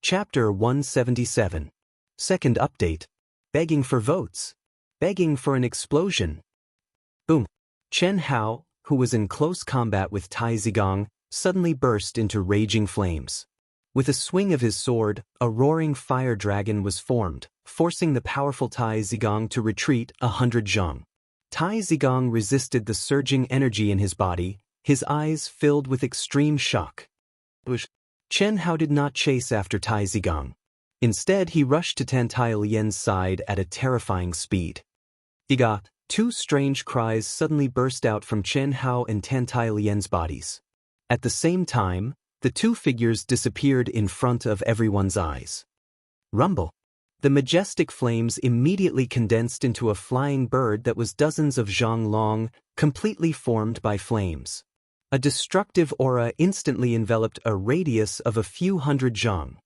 Chapter 177. Second update. Begging for votes. Begging for an explosion. Boom. Chen Hao, who was in close combat with Tai Zigong, suddenly burst into raging flames. With a swing of his sword, a roaring fire dragon was formed, forcing the powerful Tai Zigong to retreat 100 zhang. Tai Zigong resisted the surging energy in his body, his eyes filled with extreme shock. Chen Hao did not chase after Tai Zigong. Instead, he rushed to Tan Tai Lian's side at a terrifying speed. Iga! Two strange cries suddenly burst out from Chen Hao and Tan Tai Lian's bodies. At the same time, the two figures disappeared in front of everyone's eyes. Rumble! The majestic flames immediately condensed into a flying bird that was dozens of zhang long, completely formed by flames. A destructive aura instantly enveloped a radius of a few hundred zhang.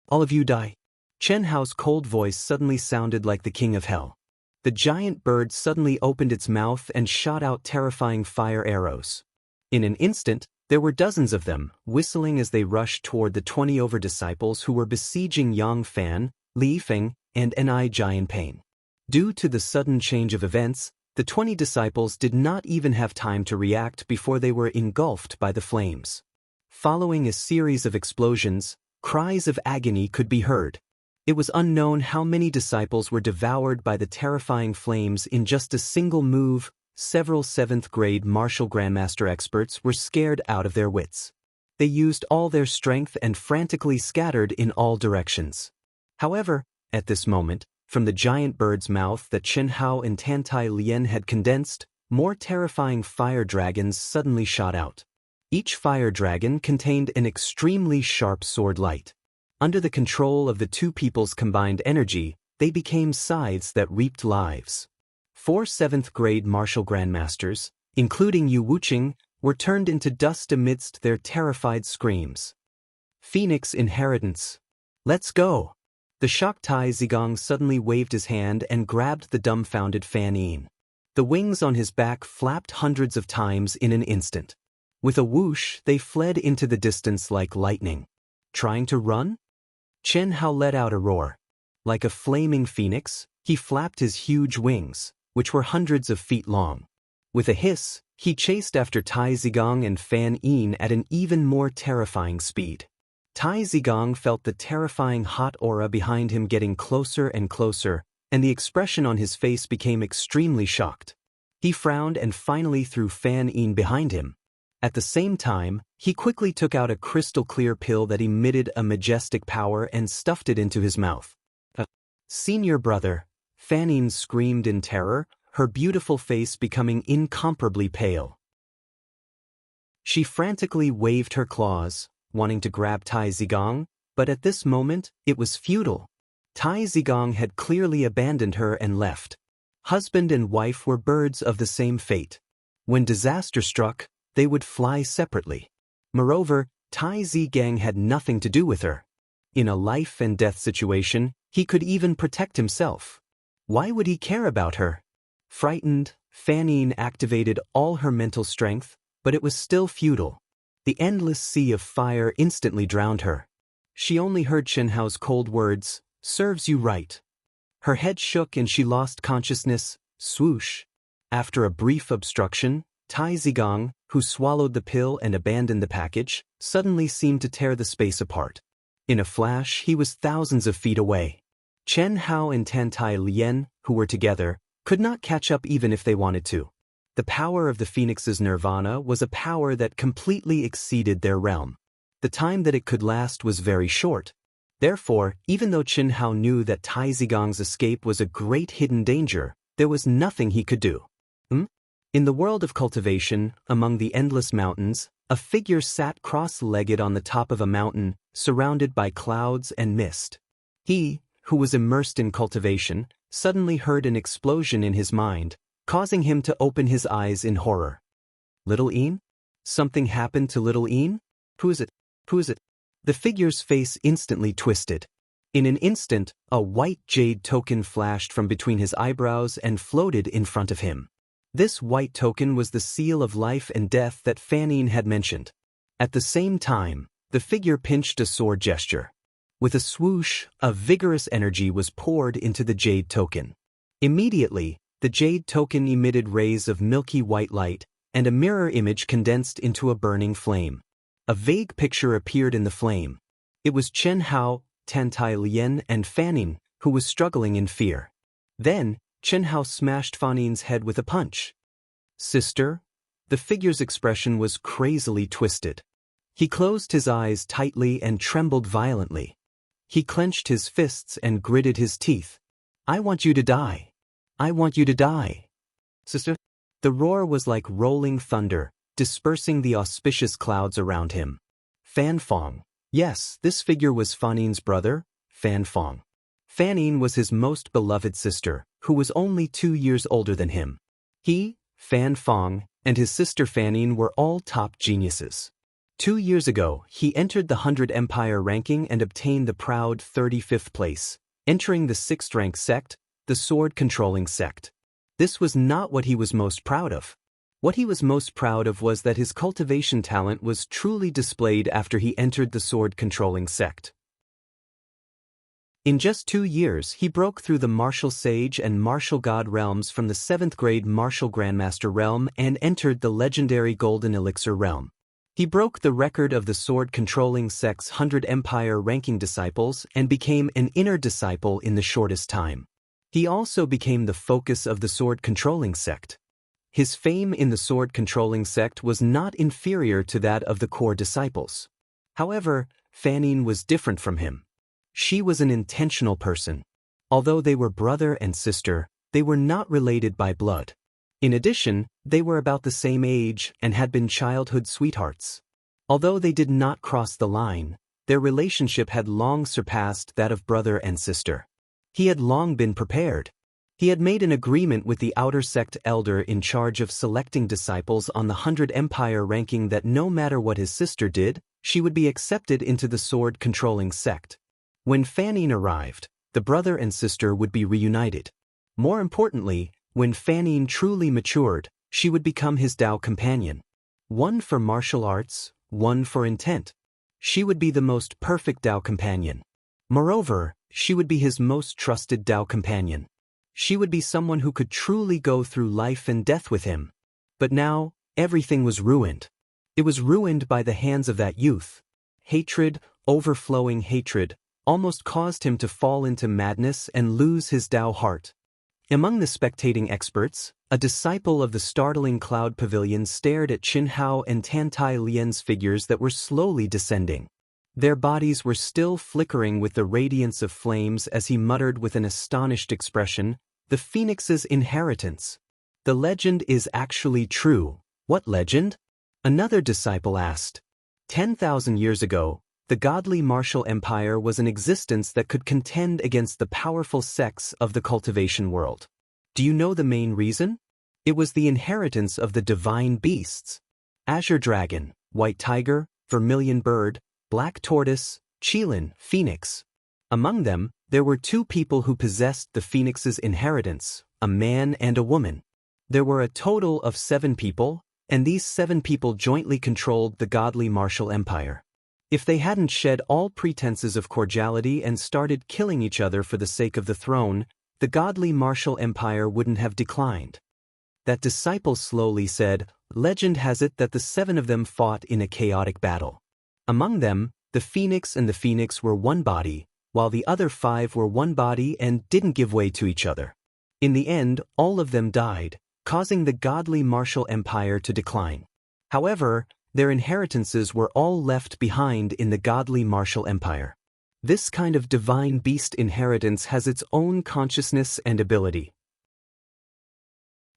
All of you die. Chen Hao's cold voice suddenly sounded like the king of hell. The giant bird suddenly opened its mouth and shot out terrifying fire arrows. In an instant, there were dozens of them, whistling as they rushed toward the 20 over disciples who were besieging Yang Fan, Li Feng, and Ni Jianpain. Due to the sudden change of events, the 20 disciples did not even have time to react before they were engulfed by the flames. Following a series of explosions, cries of agony could be heard. It was unknown how many disciples were devoured by the terrifying flames in just a single move. Several 7th-grade martial grandmaster experts were scared out of their wits. They used all their strength and frantically scattered in all directions. However, at this moment, from the giant bird's mouth that Chen Hao and Tan Tai Lian had condensed, more terrifying fire dragons suddenly shot out. Each fire dragon contained an extremely sharp sword light. Under the control of the two people's combined energy, they became scythes that reaped lives. 4 7th-grade martial grandmasters, including Yu Wuqing, were turned into dust amidst their terrified screams. Phoenix inheritance. Let's go! The shocked Tai Zigong suddenly waved his hand and grabbed the dumbfounded Fan Yin. The wings on his back flapped hundreds of times in an instant. With a whoosh, they fled into the distance like lightning. Trying to run? Chen Hao let out a roar. Like a flaming phoenix, he flapped his huge wings, which were hundreds of feet long. With a hiss, he chased after Tai Zigong and Fan Yin at an even more terrifying speed. Tai Zigong felt the terrifying hot aura behind him getting closer and closer, and the expression on his face became extremely shocked. He frowned and finally threw Fan Yin behind him. At the same time, he quickly took out a crystal-clear pill that emitted a majestic power and stuffed it into his mouth. Senior brother, Fan Yin screamed in terror, her beautiful face becoming incomparably pale. She frantically waved her claws, wanting to grab Tai Zigong, but at this moment, it was futile. Tai Zigong had clearly abandoned her and left. Husband and wife were birds of the same fate. When disaster struck, they would fly separately. Moreover, Tai Zigong had nothing to do with her. In a life-and-death situation, he could even protect himself. Why would he care about her? Frightened, Fan Yin activated all her mental strength, but it was still futile. The endless sea of fire instantly drowned her. She only heard Chen Hao's cold words, "Serves you right." Her head shook and she lost consciousness. Swoosh. After a brief obstruction, Tai Zigong, who swallowed the pill and abandoned the package, suddenly seemed to tear the space apart. In a flash, he was thousands of feet away. Chen Hao and Tan Tai Lian, who were together, could not catch up even if they wanted to. The power of the Phoenix's nirvana was a power that completely exceeded their realm. The time that it could last was very short. Therefore, even though Chen Hao knew that Tai Zigong's escape was a great hidden danger, there was nothing he could do. In the world of cultivation, among the endless mountains, a figure sat cross-legged on the top of a mountain, surrounded by clouds and mist. He, who was immersed in cultivation, suddenly heard an explosion in his mind, causing him to open his eyes in horror. Little Een? Something happened to Little Een? Who is it? Who is it? The figure's face instantly twisted. In an instant, a white jade token flashed from between his eyebrows and floated in front of him. This white token was the seal of life and death that Fan Yin had mentioned. At the same time, the figure pinched a sword gesture. With a swoosh, a vigorous energy was poured into the jade token. Immediately, the jade token emitted rays of milky white light, and a mirror image condensed into a burning flame. A vague picture appeared in the flame. It was Chen Hao, Tantai Lian, and Fanning, who was struggling in fear. Then, Chen Hao smashed Fanning's head with a punch. "Sister?" The figure's expression was crazily twisted. He closed his eyes tightly and trembled violently. He clenched his fists and gritted his teeth. "I want you to die. I want you to die. Sister?" The roar was like rolling thunder, dispersing the auspicious clouds around him. Fan Fong. Yes, this figure was Fanning's brother, Fan Fong. Fanning was his most beloved sister, who was only 2 years older than him. He, Fan Fong, and his sister Fanning were all top geniuses. 2 years ago, he entered the 100 Empire ranking and obtained the proud 35th place, entering the 6th rank sect, the sword-controlling sect. This was not what he was most proud of. What he was most proud of was that his cultivation talent was truly displayed after he entered the sword-controlling sect. In just 2 years, he broke through the Martial Sage and Martial God realms from the 7th grade Martial Grandmaster realm and entered the legendary Golden Elixir realm. He broke the record of the sword-controlling sect's 100 Empire ranking disciples and became an inner disciple in the shortest time. He also became the focus of the sword-controlling sect. His fame in the sword-controlling sect was not inferior to that of the core disciples. However, Fanning was different from him. She was an intentional person. Although they were brother and sister, they were not related by blood. In addition, they were about the same age and had been childhood sweethearts. Although they did not cross the line, their relationship had long surpassed that of brother and sister. He had long been prepared. He had made an agreement with the outer sect elder in charge of selecting disciples on the 100 Empire ranking that no matter what his sister did, she would be accepted into the sword-controlling sect. When Fanning arrived, the brother and sister would be reunited. More importantly, when Fanning truly matured, she would become his Dao companion. One for martial arts, one for intent. She would be the most perfect Dao companion. Moreover, she would be his most trusted Dao companion. She would be someone who could truly go through life and death with him. But now, everything was ruined. It was ruined by the hands of that youth. Hatred, overflowing hatred, almost caused him to fall into madness and lose his Dao heart. Among the spectating experts, a disciple of the startling cloud pavilion stared at Qin Hao and Tantai Lian's figures that were slowly descending. Their bodies were still flickering with the radiance of flames as he muttered with an astonished expression, "The Phoenix's inheritance. The legend is actually true." "What legend?" Another disciple asked. 10,000 years ago, the godly martial empire was an existence that could contend against the powerful sects of the cultivation world. Do you know the main reason? It was the inheritance of the divine beasts. Azure dragon, white tiger, vermilion bird, black tortoise, qilin, phoenix. Among them, there were 2 people who possessed the phoenix's inheritance, a man and a woman. There were a total of 7 people, and these 7 people jointly controlled the godly martial empire. If they hadn't shed all pretenses of cordiality and started killing each other for the sake of the throne, the godly martial empire wouldn't have declined. That disciple slowly said, "Legend has it that the 7 of them fought in a chaotic battle. Among them, the phoenix and the phoenix were one body, while the other 5 were one body and didn't give way to each other. In the end, all of them died, causing the godly martial empire to decline. However, their inheritances were all left behind in the godly martial empire. This kind of divine beast inheritance has its own consciousness and ability.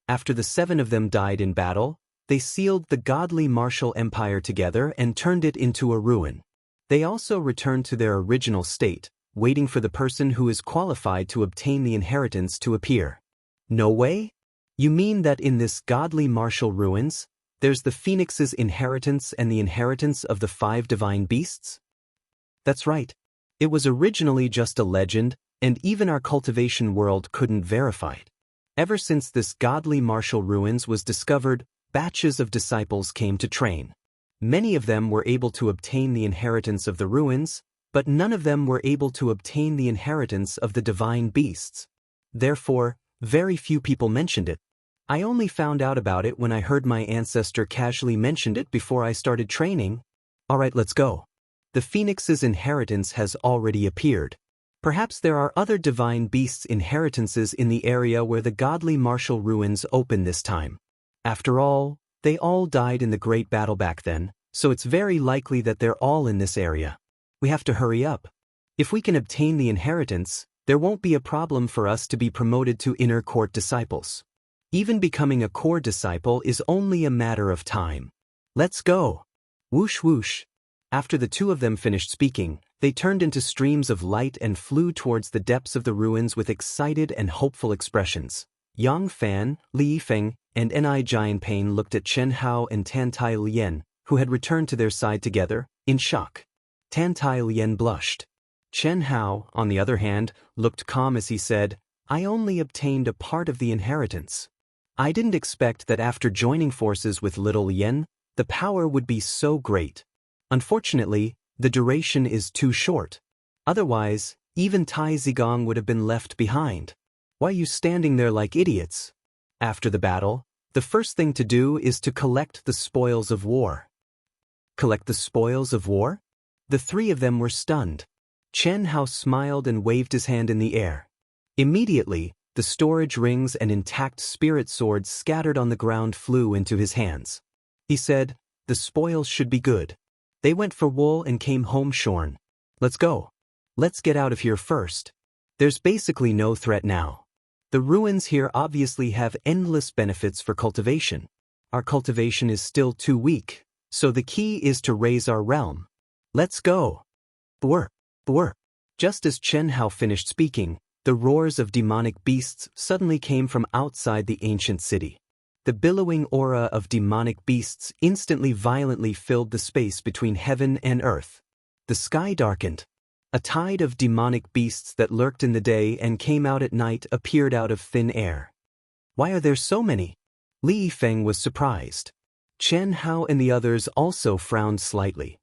After the 7 of them died in battle, they sealed the godly martial empire together and turned it into a ruin. They also returned to their original state, waiting for the person who is qualified to obtain the inheritance to appear." "No way? You mean that in this godly martial ruins, there's the phoenix's inheritance and the inheritance of the 5 divine beasts?" "That's right. It was originally just a legend, and even our cultivation world couldn't verify it. Ever since this godly martial ruins was discovered, batches of disciples came to train. Many of them were able to obtain the inheritance of the ruins, but none of them were able to obtain the inheritance of the divine beasts. Therefore, very few people mentioned it. I only found out about it when I heard my ancestor casually mentioned it before I started training. Alright, let's go. The phoenix's inheritance has already appeared. Perhaps there are other divine beasts' inheritances in the area where the godly martial ruins open this time. After all, they all died in the great battle back then, so it's very likely that they're all in this area. We have to hurry up. If we can obtain the inheritance, there won't be a problem for us to be promoted to inner court disciples. Even becoming a core disciple is only a matter of time. Let's go. Whoosh whoosh. After the two of them finished speaking, they turned into streams of light and flew towards the depths of the ruins with excited and hopeful expressions. Yang Fan, Li Yifeng, and Ni Jianping looked at Chen Hao and Tan Tai Lian, who had returned to their side together, in shock. Tan Tai Lian blushed. Chen Hao, on the other hand, looked calm as he said, I only obtained a part of the inheritance. I didn't expect that after joining forces with little Lien, the power would be so great. Unfortunately, the duration is too short. Otherwise, even Tai Zigong would have been left behind. Why are you standing there like idiots? After the battle, the first thing to do is to collect the spoils of war. Collect the spoils of war? The three of them were stunned. Chen Hao smiled and waved his hand in the air. Immediately, the storage rings and intact spirit swords scattered on the ground flew into his hands. He said, the spoils should be good. They went for wool and came home shorn. Let's go. Let's get out of here first. There's basically no threat now. The ruins here obviously have endless benefits for cultivation. Our cultivation is still too weak, so the key is to raise our realm. Let's go. Bwr, bwr. Just as Chen Hao finished speaking, the roars of demonic beasts suddenly came from outside the ancient city. The billowing aura of demonic beasts instantly violently filled the space between heaven and earth. The sky darkened. A tide of demonic beasts that lurked in the day and came out at night appeared out of thin air. Why are there so many? Li Yifeng was surprised. Chen Hao and the others also frowned slightly.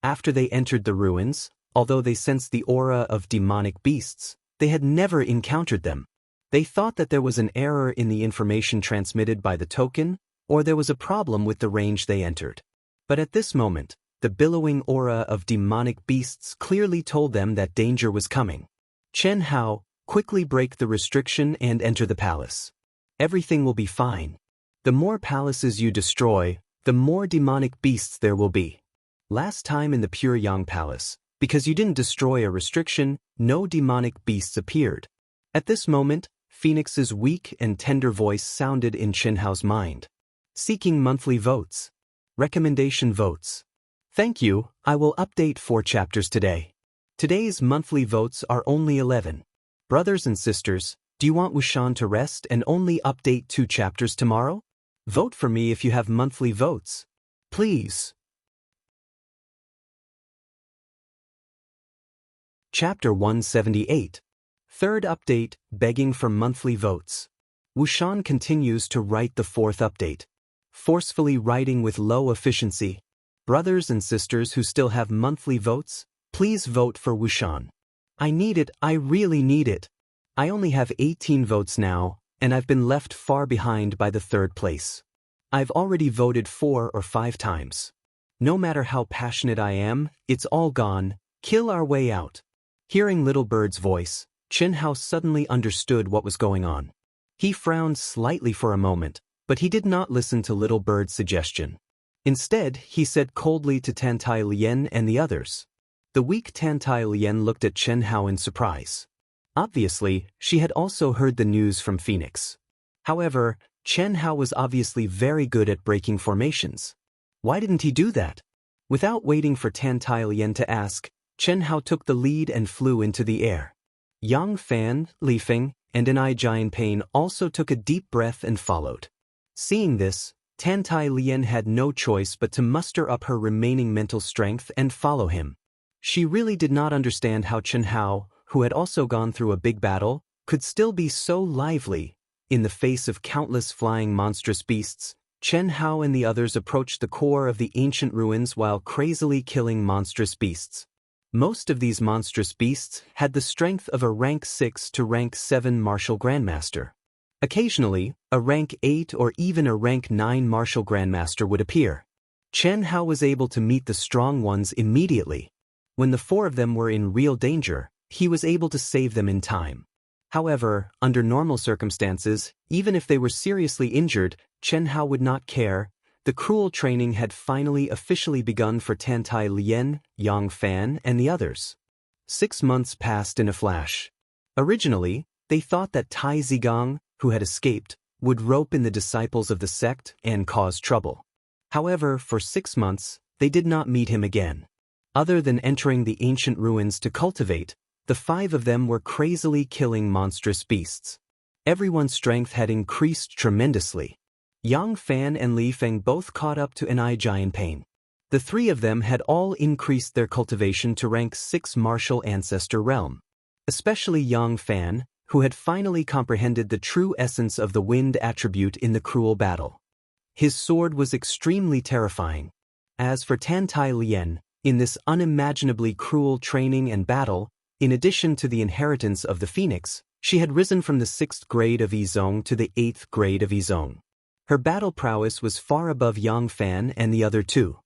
After they entered the ruins, although they sensed the aura of demonic beasts, they had never encountered them. They thought that there was an error in the information transmitted by the token, or there was a problem with the range they entered. But at this moment, the billowing aura of demonic beasts clearly told them that danger was coming. Chen Hao, quickly break the restriction and enter the palace. Everything will be fine. The more palaces you destroy, the more demonic beasts there will be. Last time in the Pure Yang Palace, because you didn't destroy a restriction, no demonic beasts appeared. At this moment, Phoenix's weak and tender voice sounded in Chen Hao's mind. Seeking monthly votes. Recommendation votes. Thank you, I will update 4 chapters today. Today's monthly votes are only 11. Brothers and sisters, do you want Wuxian to rest and only update 2 chapters tomorrow? Vote for me if you have monthly votes. Please. Chapter 178. Third update, begging for monthly votes. Wuxian continues to write the 4th update. Forcefully writing with low efficiency. Brothers and sisters who still have monthly votes, please vote for Wuxian. I need it, I really need it. I only have 18 votes now, and I've been left far behind by the 3rd place. I've already voted 4 or 5 times. No matter how passionate I am, it's all gone. Kill our way out. Hearing Little Bird's voice, Chen Hao suddenly understood what was going on. He frowned slightly for a moment, but he did not listen to Little Bird's suggestion. Instead, he said coldly to Tan Tai Lian and the others. The weak Tan Tai Lian looked at Chen Hao in surprise. Obviously, she had also heard the news from Phoenix. However, Chen Hao was obviously very good at breaking formations. Why didn't he do that? Without waiting for Tan Tai Lian to ask, Chen Hao took the lead and flew into the air. Yang Fan, Li Feng, and Ni Jianping also took a deep breath and followed. Seeing this, Tan Tai Lian had no choice but to muster up her remaining mental strength and follow him. She really did not understand how Chen Hao, who had also gone through a big battle, could still be so lively. In the face of countless flying monstrous beasts, Chen Hao and the others approached the core of the ancient ruins while crazily killing monstrous beasts. Most of these monstrous beasts had the strength of a rank 6 to rank 7 martial grandmaster. Occasionally, a rank 8 or even a rank 9 martial grandmaster would appear. Chen Hao was able to meet the strong ones immediately. When the 4 of them were in real danger, he was able to save them in time. However, under normal circumstances, even if they were seriously injured, Chen Hao would not care. The cruel training had finally officially begun for Tantai Lian, Yang Fan, and the others. 6 months passed in a flash. Originally, they thought that Tai Zigong, who had escaped, would rope in the disciples of the sect and cause trouble. However, for 6 months, they did not meet him again. Other than entering the ancient ruins to cultivate, the 5 of them were crazily killing monstrous beasts. Everyone's strength had increased tremendously. Yang Fan and Li Feng both caught up to Enai Giant Pain. The 3 of them had all increased their cultivation to rank 6 martial ancestor realm. Especially Yang Fan, who had finally comprehended the true essence of the wind attribute in the cruel battle. His sword was extremely terrifying. As for Tantai Lian, in this unimaginably cruel training and battle, in addition to the inheritance of the Phoenix, she had risen from the 6th grade of Yizong to the 8th grade of Yizong. Her battle prowess was far above Yang Fan and the other 2.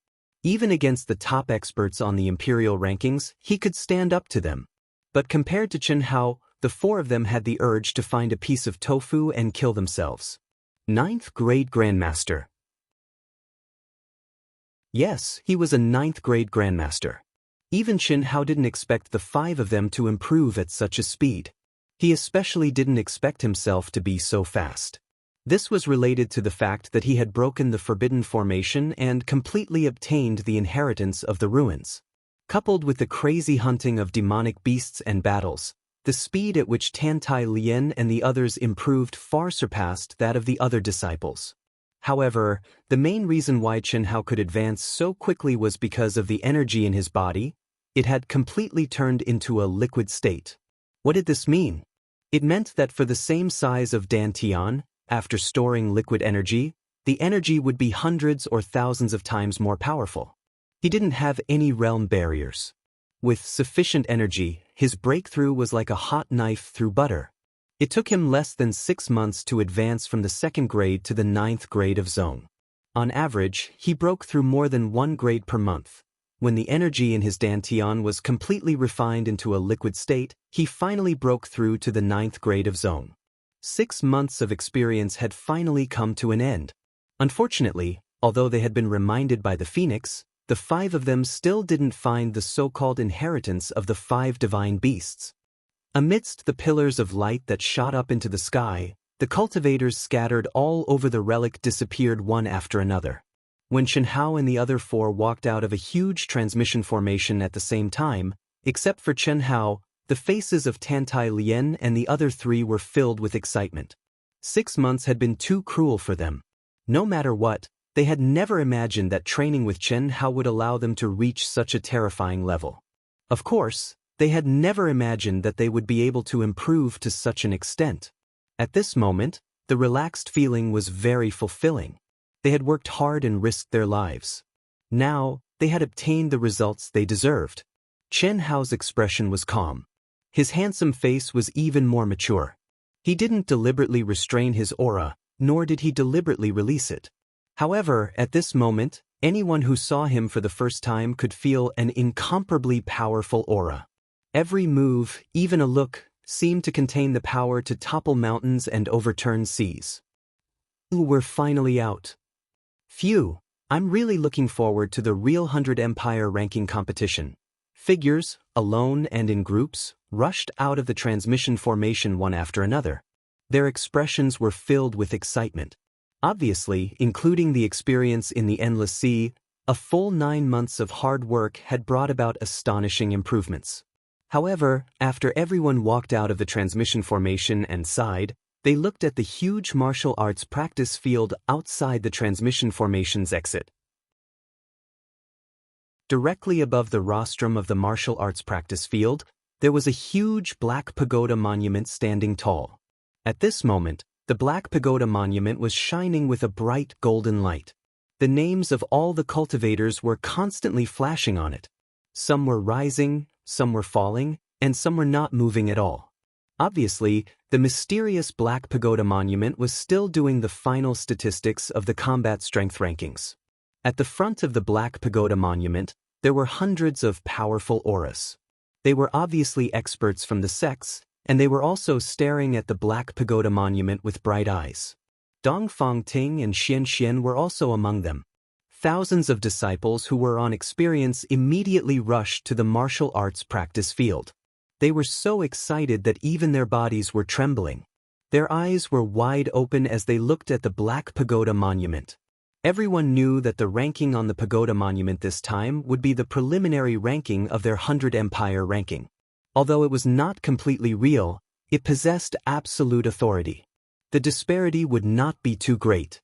Even against the top experts on the imperial rankings, he could stand up to them. But compared to Chen Hao, the 4 of them had the urge to find a piece of tofu and kill themselves. 9th grade Grandmaster. Yes, he was a 9th grade Grandmaster. Even Chen Hao didn't expect the 5 of them to improve at such a speed. He especially didn't expect himself to be so fast. This was related to the fact that he had broken the forbidden formation and completely obtained the inheritance of the ruins. Coupled with the crazy hunting of demonic beasts and battles, the speed at which Tantai Lian and the others improved far surpassed that of the other disciples. However, the main reason why Chen Hao could advance so quickly was because of the energy in his body. It had completely turned into a liquid state. What did this mean? It meant that for the same size of Dantian, after storing liquid energy, the energy would be hundreds or thousands of times more powerful. He didn't have any realm barriers. With sufficient energy, his breakthrough was like a hot knife through butter. It took him less than 6 months to advance from the 2nd grade to the 9th grade of Zone. On average, he broke through more than 1 grade per month. When the energy in his Dantian was completely refined into a liquid state, he finally broke through to the 9th grade of Zone. 6 months of experience had finally come to an end. Unfortunately, although they had been reminded by the Phoenix, the 5 of them still didn't find the so-called inheritance of the 5 divine beasts. Amidst the pillars of light that shot up into the sky, the cultivators scattered all over the relic disappeared one after another. When Chen Hao and the other 4 walked out of a huge transmission formation at the same time, except for Chen Hao, the faces of Tantai Lian and the other 3 were filled with excitement. 6 months had been too cruel for them. No matter what, they had never imagined that training with Chen Hao would allow them to reach such a terrifying level. Of course, they had never imagined that they would be able to improve to such an extent. At this moment, the relaxed feeling was very fulfilling. They had worked hard and risked their lives. Now, they had obtained the results they deserved. Chen Hao's expression was calm. His handsome face was even more mature. He didn't deliberately restrain his aura, nor did he deliberately release it. However, at this moment, anyone who saw him for the first time could feel an incomparably powerful aura. Every move, even a look, seemed to contain the power to topple mountains and overturn seas. We're finally out. Phew, I'm really looking forward to the real 100 Empire ranking competition. Figures, alone and in groups, rushed out of the transmission formation one after another. Their expressions were filled with excitement. Obviously, including the experience in the Endless Sea, a full 9 months of hard work had brought about astonishing improvements. However, after everyone walked out of the transmission formation and sighed, they looked at the huge martial arts practice field outside the transmission formation's exit. Directly above the rostrum of the martial arts practice field, there was a huge black pagoda monument standing tall. At this moment, The Black Pagoda monument was shining with a bright golden light. The names of all the cultivators were constantly flashing on it. Some were rising, some were falling, and some were not moving at all. Obviously, the mysterious Black Pagoda monument was still doing the final statistics of the combat strength rankings. At the front of the Black Pagoda monument, there were hundreds of powerful auras. They were obviously experts from the sects, and they were also staring at the Black Pagoda monument with bright eyes. Dongfang Ting and Xianxia were also among them. Thousands of disciples who were on experience immediately rushed to the martial arts practice field. They were so excited that even their bodies were trembling. Their eyes were wide open as they looked at the Black Pagoda monument. Everyone knew that the ranking on the Pagoda monument this time would be the preliminary ranking of their 100 Empire ranking. Although it was not completely real, it possessed absolute authority. The disparity would not be too great.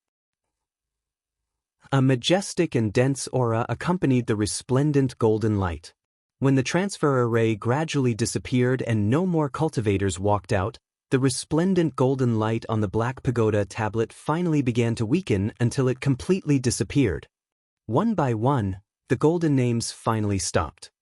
A majestic and dense aura accompanied the resplendent golden light. When the transfer array gradually disappeared and no more cultivators walked out, the resplendent golden light on the Black Pagoda tablet finally began to weaken until it completely disappeared. One by one, the golden names finally stopped.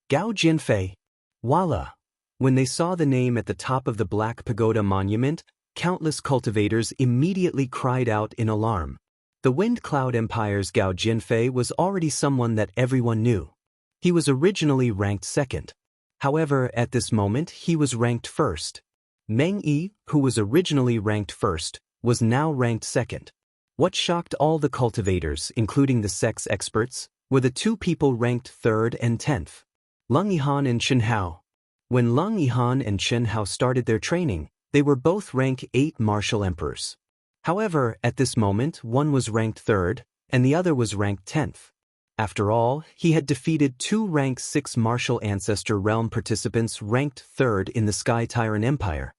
Gao Jinfei. Voila! When they saw the name at the top of the Black Pagoda monument, countless cultivators immediately cried out in alarm. The Wind Cloud Empire's Gao Jinfei was already someone that everyone knew. He was originally ranked second. However, at this moment, he was ranked first. Meng Yi, who was originally ranked first, was now ranked second. What shocked all the cultivators, including the sex experts, were the two people ranked third and 10th. Leng Yihan and Chen Hao. When Leng Yihan and Chen Hao started their training, they were both rank 8 martial emperors. However, at this moment, one was ranked third, and the other was ranked 10th. After all, he had defeated 2 rank 6 martial ancestor realm participants ranked third in the Sky Tyrant Empire.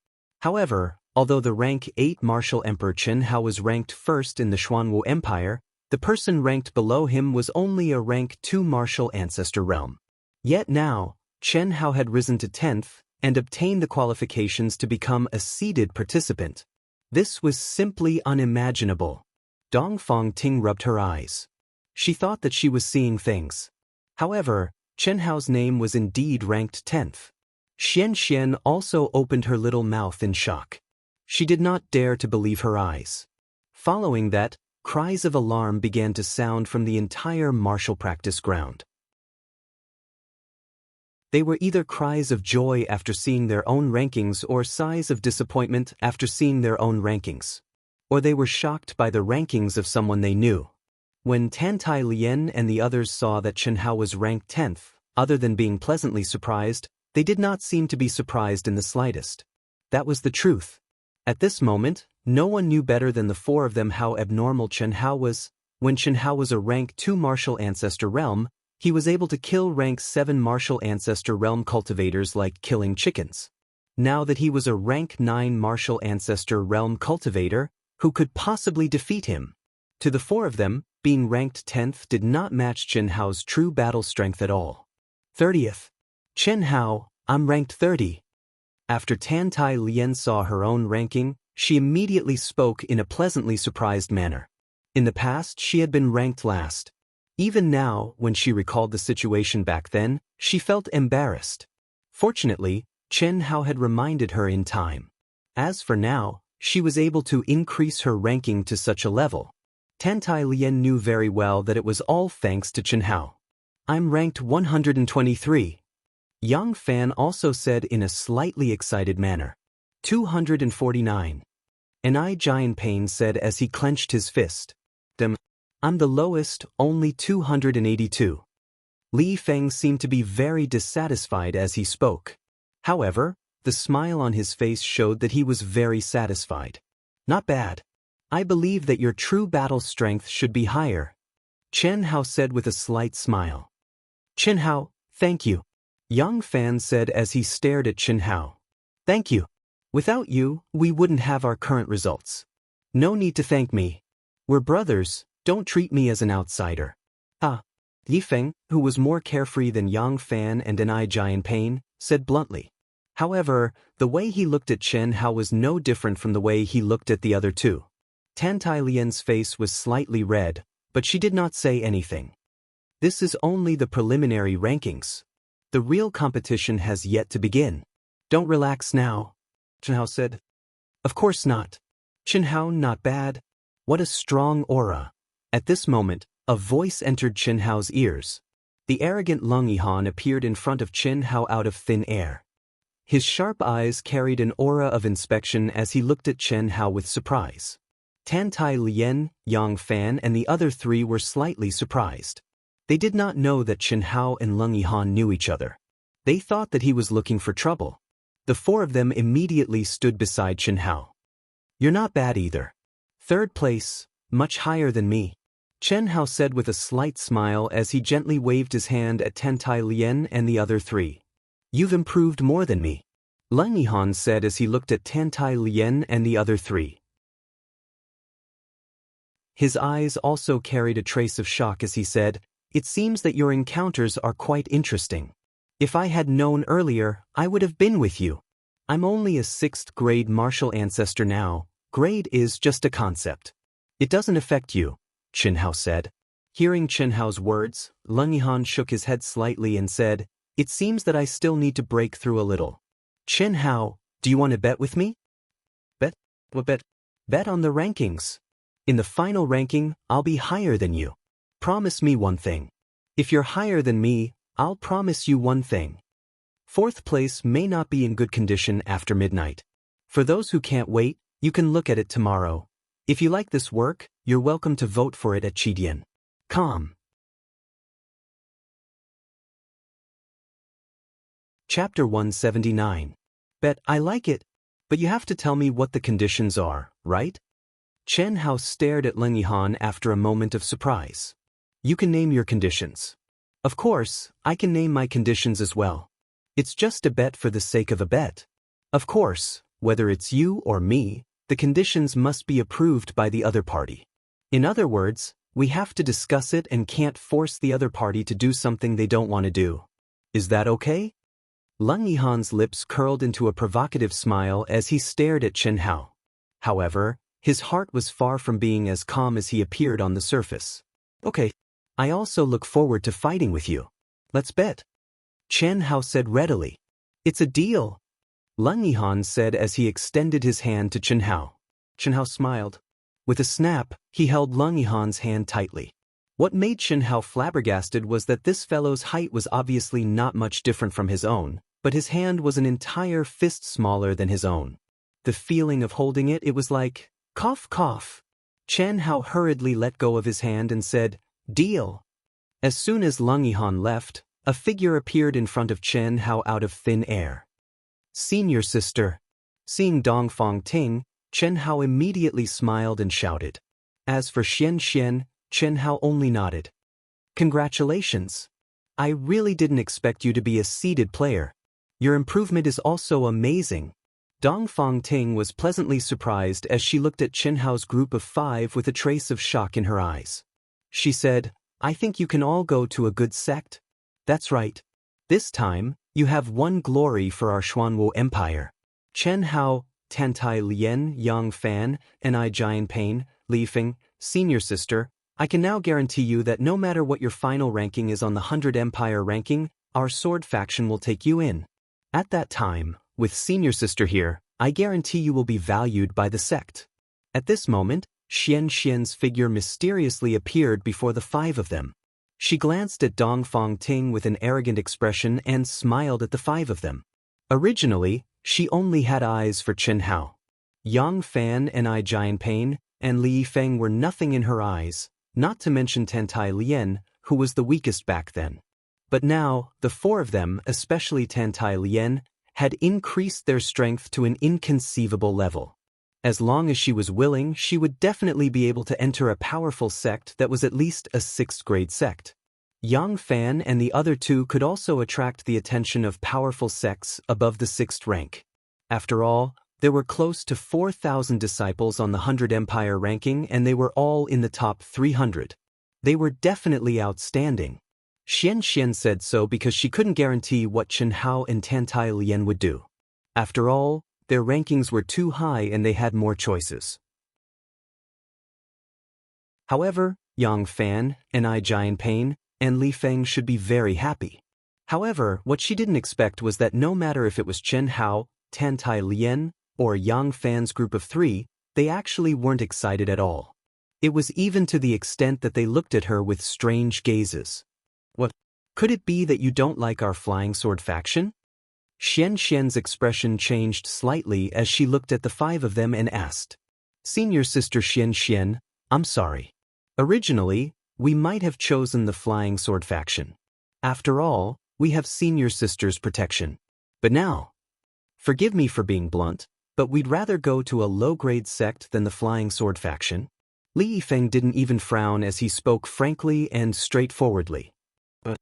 However, although the rank 8 martial emperor Chen Hao was ranked first in the Xuanwu Empire, the person ranked below him was only a rank 2 martial ancestor realm. Yet now, Chen Hao had risen to 10th and obtained the qualifications to become a seeded participant. This was simply unimaginable. Dongfang Ting rubbed her eyes. She thought that she was seeing things. However, Chen Hao's name was indeed ranked 10th. Xianxia also opened her little mouth in shock. She did not dare to believe her eyes. Following that, cries of alarm began to sound from the entire martial practice ground. They were either cries of joy after seeing their own rankings or sighs of disappointment after seeing their own rankings. Or they were shocked by the rankings of someone they knew. When Tantai Lian and the others saw that Chen Hao was ranked 10th, other than being pleasantly surprised, they did not seem to be surprised in the slightest. That was the truth. At this moment, no one knew better than the 4 of them how abnormal Chen Hao was. When Chen Hao was a rank 2 martial ancestor realm, he was able to kill rank 7 martial ancestor realm cultivators like killing chickens. Now that he was a rank 9 martial ancestor realm cultivator, who could possibly defeat him? To the 4 of them, being ranked 10th did not match Chen Hao's true battle strength at all. 30th. Chen Hao, I'm ranked 30. After Tantai Lian saw her own ranking, she immediately spoke in a pleasantly surprised manner. In the past, she had been ranked last. Even now, when she recalled the situation back then, she felt embarrassed. Fortunately, Chen Hao had reminded her in time. As for now, she was able to increase her ranking to such a level. Tantai Lian knew very well that it was all thanks to Chen Hao. I'm ranked 123. Yang Fan also said in a slightly excited manner. 249. Giant Pain said as he clenched his fist. I'm the lowest, only 282. Li Feng seemed to be very dissatisfied as he spoke. However, the smile on his face showed that he was very satisfied. Not bad. I believe that your true battle strength should be higher. Chen Hao said with a slight smile. Chen Hao, thank you. Yang Fan said as he stared at Chen Hao. Thank you. Without you, we wouldn't have our current results. No need to thank me. We're brothers, don't treat me as an outsider. Li Feng, who was more carefree than Yang Fan and Giant Pain, said bluntly. However, the way he looked at Chen Hao was no different from the way he looked at the other two. Tantai Lian's face was slightly red, but she did not say anything. This is only the preliminary rankings. The real competition has yet to begin. Don't relax now, Chen Hao said. Of course not. Chen Hao, not bad. What a strong aura. At this moment, a voice entered Chen Hao's ears. The arrogant Leng Yihan appeared in front of Chen Hao out of thin air. His sharp eyes carried an aura of inspection as he looked at Chen Hao with surprise. Tantai Lian, Yang Fan and the other three were slightly surprised. They did not know that Chen Hao and Leng Yihan knew each other. They thought that he was looking for trouble. The four of them immediately stood beside Chen Hao. You're not bad either. Third place, much higher than me, Chen Hao said with a slight smile as he gently waved his hand at Tantai Lian and the other three. You've improved more than me, Leng Yihan said as he looked at Tantai Lian and the other three. His eyes also carried a trace of shock as he said, It seems that your encounters are quite interesting. If I had known earlier, I would have been with you. I'm only a 6th grade martial ancestor now. Grade is just a concept. It doesn't affect you, Chen Hao said. Hearing Chen Hao's words, Leng Yihan shook his head slightly and said, It seems that I still need to break through a little. Chen Hao, do you want to bet with me? Bet? What bet? Bet on the rankings. In the final ranking, I'll be higher than you. Promise me one thing. If you're higher than me, I'll promise you one thing. 4th place may not be in good condition after midnight. For those who can't wait, you can look at it tomorrow. If you like this work, you're welcome to vote for it at Chidian.com. Chapter 179. Bet I like it, but you have to tell me what the conditions are, right? Chen Hao stared at Leng Yihan after a moment of surprise. You can name your conditions. Of course, I can name my conditions as well. It's just a bet for the sake of a bet. Of course, whether it's you or me, the conditions must be approved by the other party. In other words, we have to discuss it and can't force the other party to do something they don't want to do. Is that okay? Leng Yihan's lips curled into a provocative smile as he stared at Chen Hao. However, his heart was far from being as calm as he appeared on the surface. Okay. I also look forward to fighting with you. Let's bet. Chen Hao said readily. It's a deal, Leng Yihan said as he extended his hand to Chen Hao. Chen Hao smiled. With a snap, he held Leng Yihan's hand tightly. What made Chen Hao flabbergasted was that this fellow's height was obviously not much different from his own, but his hand was an entire fist smaller than his own. The feeling of holding it was like, cough cough. Chen Hao hurriedly let go of his hand and said, Deal. As soon as Leng Yihan left, a figure appeared in front of Chen Hao out of thin air. Senior sister. Seeing Dongfang Ting, Chen Hao immediately smiled and shouted. As for Xianxia, Chen Hao only nodded. Congratulations. I really didn't expect you to be a seeded player. Your improvement is also amazing. Dongfang Ting was pleasantly surprised as she looked at Chen Hao's group of 5 with a trace of shock in her eyes. She said, I think you can all go to a good sect. That's right. This time, you have one glory for our Xuanwu Empire. Chen Hao, Tantai Lian, Yang Fan, and I Jian Pain, Li Feng, senior sister, I can now guarantee you that no matter what your final ranking is on the 100 Empire ranking, our sword faction will take you in. At that time, with senior sister here, I guarantee you will be valued by the sect. At this moment, Xianxia's figure mysteriously appeared before the 5 of them. She glanced at Dongfang Ting with an arrogant expression and smiled at the 5 of them. Originally, she only had eyes for Chen Hao. Yang Fan and I Jian Pain and Li Feng were nothing in her eyes, not to mention Tantai Lian, who was the weakest back then. But now, the 4 of them, especially Tantai Lian, had increased their strength to an inconceivable level. As long as she was willing, she would definitely be able to enter a powerful sect that was at least a 6th grade sect. Yang Fan and the other 2 could also attract the attention of powerful sects above the 6th rank. After all, there were close to 4,000 disciples on the 100 Empire ranking and they were all in the top 300. They were definitely outstanding. Xianxia said so because she couldn't guarantee what Chen Hao and Tantai Lian would do. After all, their rankings were too high and they had more choices. However, Yang Fan, and Jian Pain, and Li Feng should be very happy. However, what she didn't expect was that no matter if it was Chen Hao, Tan Tai Lien, or Yang Fan's group of 3, they actually weren't excited at all. It was even to the extent that they looked at her with strange gazes. What? Could it be that you don't like our flying sword faction? Xianxian's expression changed slightly as she looked at the 5 of them and asked. Senior Sister Xianxian, I'm sorry. Originally, we might have chosen the flying sword faction. After all, we have Senior Sister's protection. But now, forgive me for being blunt, but we'd rather go to a low-grade sect than the flying sword faction. Li Yifeng didn't even frown as he spoke frankly and straightforwardly. But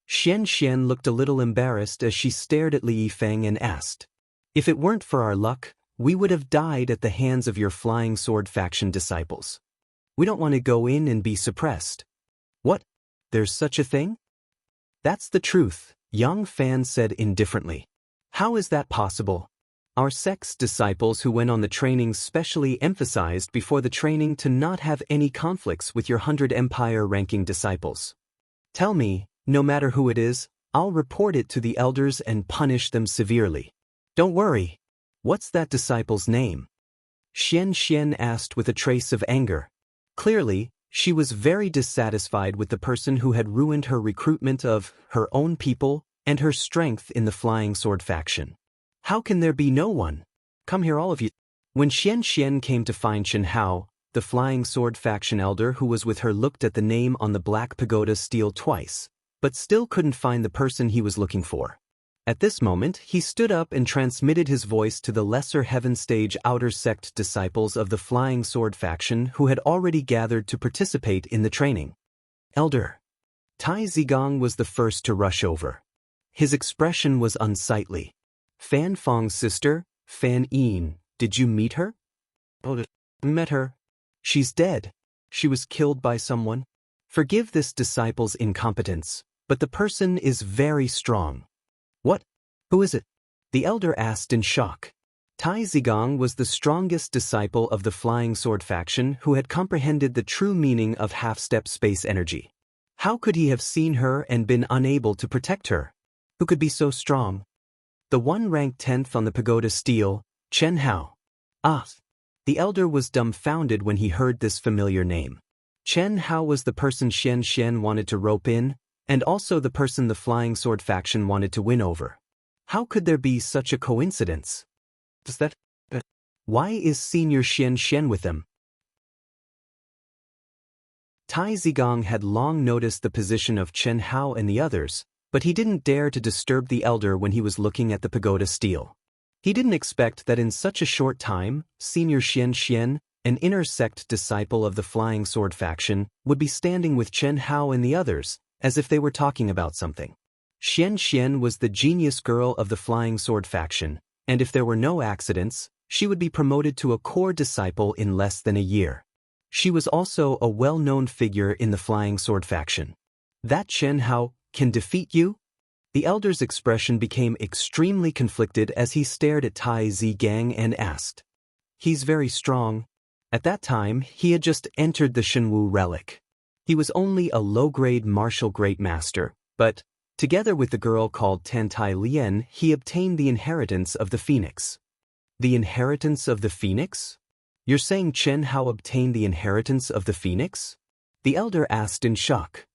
Xianxian looked a little embarrassed as she stared at Li Yifeng and asked, if it weren't for our luck, we would have died at the hands of your flying sword faction disciples. We don't want to go in and be suppressed. What? There's such a thing? That's the truth, Yang Fan said indifferently. How is that possible? Our sect's disciples who went on the training specially emphasized before the training to not have any conflicts with your 100 Empire ranking disciples. Tell me, no matter who it is, I'll report it to the elders and punish them severely. Don't worry. What's that disciple's name? Xianxian asked with a trace of anger. Clearly, she was very dissatisfied with the person who had ruined her recruitment of her own people and her strength in the flying sword faction. How can there be no one? Come here all of you. When Xianxian came to find Chen Hao, the flying sword faction elder who was with her looked at the name on the black pagoda stele twice, but still couldn't find the person he was looking for. At this moment, he stood up and transmitted his voice to the lesser heaven stage outer sect disciples of the flying sword faction who had already gathered to participate in the training. Elder. Tai Zigong was the first to rush over. His expression was unsightly. Fan Feng's sister, Fan Yin, did you meet her? Met her. She's dead. She was killed by someone. Forgive this disciple's incompetence, but the person is very strong. What? Who is it? The elder asked in shock. Tai Zigong was the strongest disciple of the flying sword faction who had comprehended the true meaning of half-step space energy. How could he have seen her and been unable to protect her? Who could be so strong? The one ranked 10th on the pagoda stele, Chen Hao. Ah! The elder was dumbfounded when he heard this familiar name. Chen Hao was the person Xianxian wanted to rope in, and also the person the flying sword faction wanted to win over. How could there be such a coincidence? Why is Senior Xianxian with them? Tai Zigong had long noticed the position of Chen Hao and the others, but he didn't dare to disturb the elder when he was looking at the pagoda stele. He didn't expect that in such a short time, Senior Xianxian, an inner sect disciple of the flying sword faction, would be standing with Chen Hao and the others, as if they were talking about something. Xianxian was the genius girl of the flying sword faction, and if there were no accidents, she would be promoted to a core disciple in less than a year. She was also a well-known figure in the flying sword faction. That Chen Hao can defeat you? The elder's expression became extremely conflicted as he stared at Tai Zigang and asked. He's very strong. At that time, he had just entered the Shenwu relic. He was only a low-grade martial great master, but, together with the girl called Tan Tai Lien, he obtained the inheritance of the Phoenix. The inheritance of the Phoenix? You're saying Chen Hao obtained the inheritance of the Phoenix? The elder asked in shock.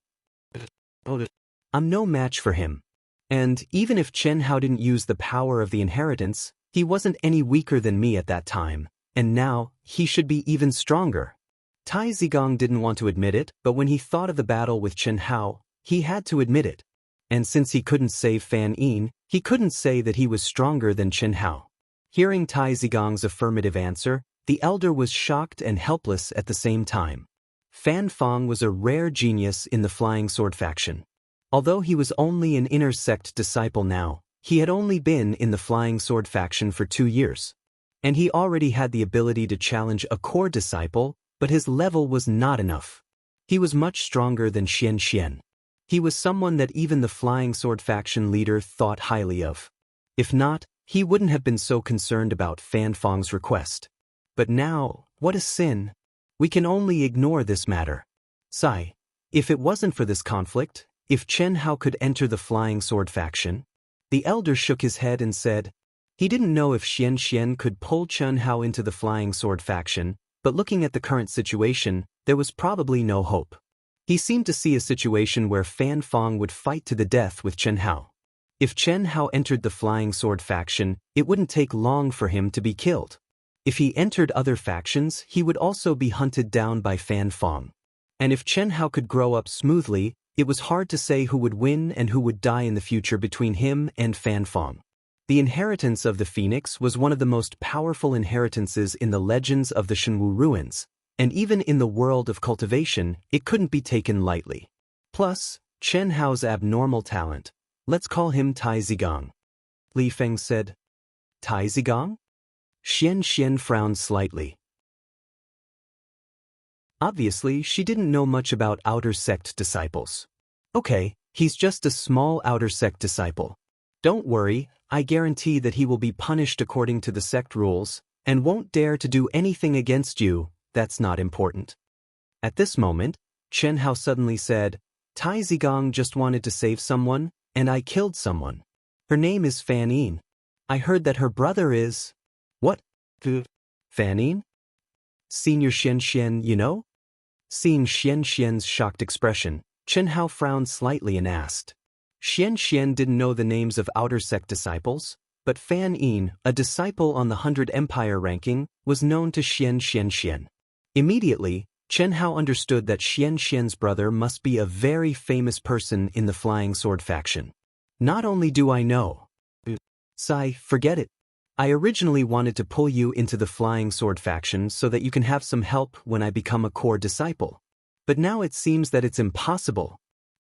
I'm no match for him. And even if Chen Hao didn't use the power of the inheritance, he wasn't any weaker than me at that time, and now he should be even stronger. Tai Zigong didn't want to admit it, but when he thought of the battle with Chen Hao, he had to admit it. And since he couldn't save Fan Yin, he couldn't say that he was stronger than Chen Hao. Hearing Tai Zigong's affirmative answer, the elder was shocked and helpless at the same time. Fan Feng was a rare genius in the flying sword faction. Although he was only an inner sect disciple now, he had only been in the flying sword faction for 2 years. And he already had the ability to challenge a core disciple, but his level was not enough. He was much stronger than Xianxian. He was someone that even the flying sword faction leader thought highly of. If not, he wouldn't have been so concerned about Fan Fang's request. But now, what a sin. We can only ignore this matter. Sigh. If it wasn't for this conflict, if Chen Hao could enter the Flying Sword faction? The elder shook his head and said, he didn't know if Xianxia could pull Chen Hao into the Flying Sword faction, but looking at the current situation, there was probably no hope. He seemed to see a situation where Fan Fang would fight to the death with Chen Hao. If Chen Hao entered the Flying Sword faction, it wouldn't take long for him to be killed. If he entered other factions, he would also be hunted down by Fan Fang. And if Chen Hao could grow up smoothly, it was hard to say who would win and who would die in the future between him and Fan Fang. The inheritance of the Phoenix was one of the most powerful inheritances in the legends of the Shenwu ruins, and even in the world of cultivation, it couldn't be taken lightly. Plus, Chen Hao's abnormal talent. Let's call him Tai Zigong. Li Feng said. Tai Zigong? Xianxia frowned slightly. Obviously, she didn't know much about outer sect disciples. Okay, he's just a small outer sect disciple. Don't worry, I guarantee that he will be punished according to the sect rules, and won't dare to do anything against you. That's not important. At this moment, Chen Hao suddenly said, Tai Zigong just wanted to save someone, and I killed someone. Her name is Fan Yin. I heard that her brother is… What? Fan Yin? Senior Xianxia, you know? Seeing Xianxia's shocked expression, Chen Hao frowned slightly and asked. Xianxia didn't know the names of outer sect disciples, but Fan Yin, a disciple on the 100 Empire ranking, was known to Xianxia. Immediately, Chen Hao understood that Xianxia's brother must be a very famous person in the Flying Sword faction. Not only do I know… Sai, forget it. I originally wanted to pull you into the Flying Sword faction so that you can have some help when I become a core disciple. But now it seems that it's impossible.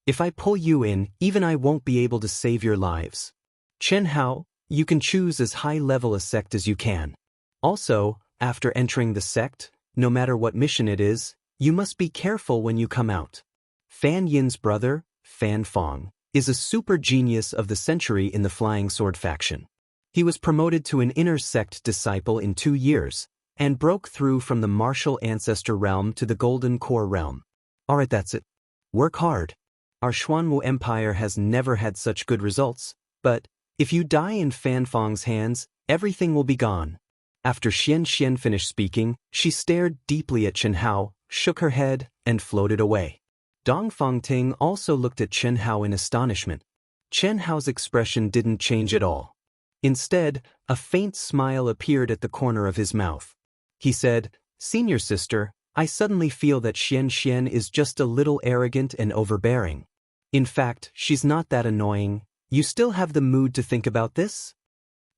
If I pull you in, even I won't be able to save your lives. Chen Hao, you can choose as high-level a sect as you can. Also, after entering the sect, no matter what mission it is, you must be careful when you come out. Fan Yin's brother, Fan Fang, is a super genius of the century in the Flying Sword faction. He was promoted to an inner sect disciple in 2 years, and broke through from the martial ancestor realm to the golden core realm. Alright, that's it. Work hard. Our Xuanwu Empire has never had such good results, but if you die in Fan Fang's hands, everything will be gone. After Xianxia finished speaking, she stared deeply at Chen Hao, shook her head, and floated away. Dong Fangting also looked at Chen Hao in astonishment. Chen Hao's expression didn't change at all. Instead, a faint smile appeared at the corner of his mouth. He said, Senior sister, I suddenly feel that Xianxia is just a little arrogant and overbearing. In fact, she's not that annoying. You still have the mood to think about this?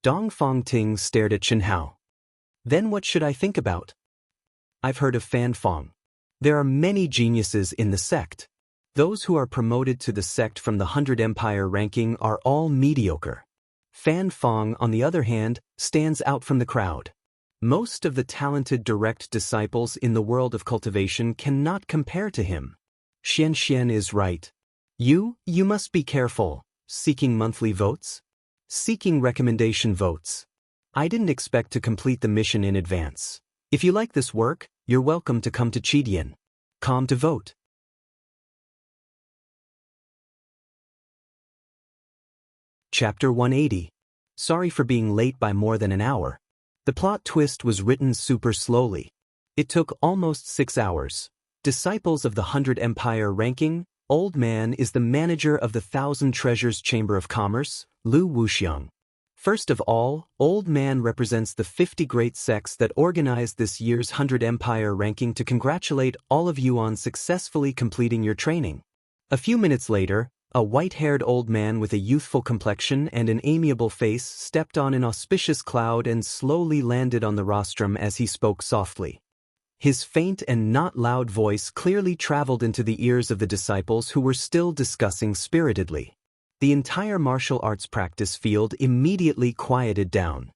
Dong Fangting stared at Chen Hao. Then what should I think about? I've heard of Fan Fang. There are many geniuses in the sect. Those who are promoted to the sect from the 100 Empire ranking are all mediocre. Fan Fang, on the other hand, stands out from the crowd. Most of the talented direct disciples in the world of cultivation cannot compare to him. Xianxia is right. You must be careful. Seeking monthly votes? Seeking recommendation votes. I didn't expect to complete the mission in advance. If you like this work, you're welcome to come to Chidian. Come to vote. Chapter 180. Sorry for being late by more than an hour. The plot twist was written super slowly. It took almost 6 hours. Disciples of the 100 Empire ranking, Old Man is the manager of the 1,000 Treasures Chamber of Commerce, Lu Wuxiang. First of all, Old Man represents the 50 great sects that organized this year's 100 Empire ranking to congratulate all of you on successfully completing your training. A few minutes later, a white-haired old man with a youthful complexion and an amiable face stepped on an auspicious cloud and slowly landed on the rostrum as he spoke softly. His faint and not loud voice clearly traveled into the ears of the disciples who were still discussing spiritedly. The entire martial arts practice field immediately quieted down.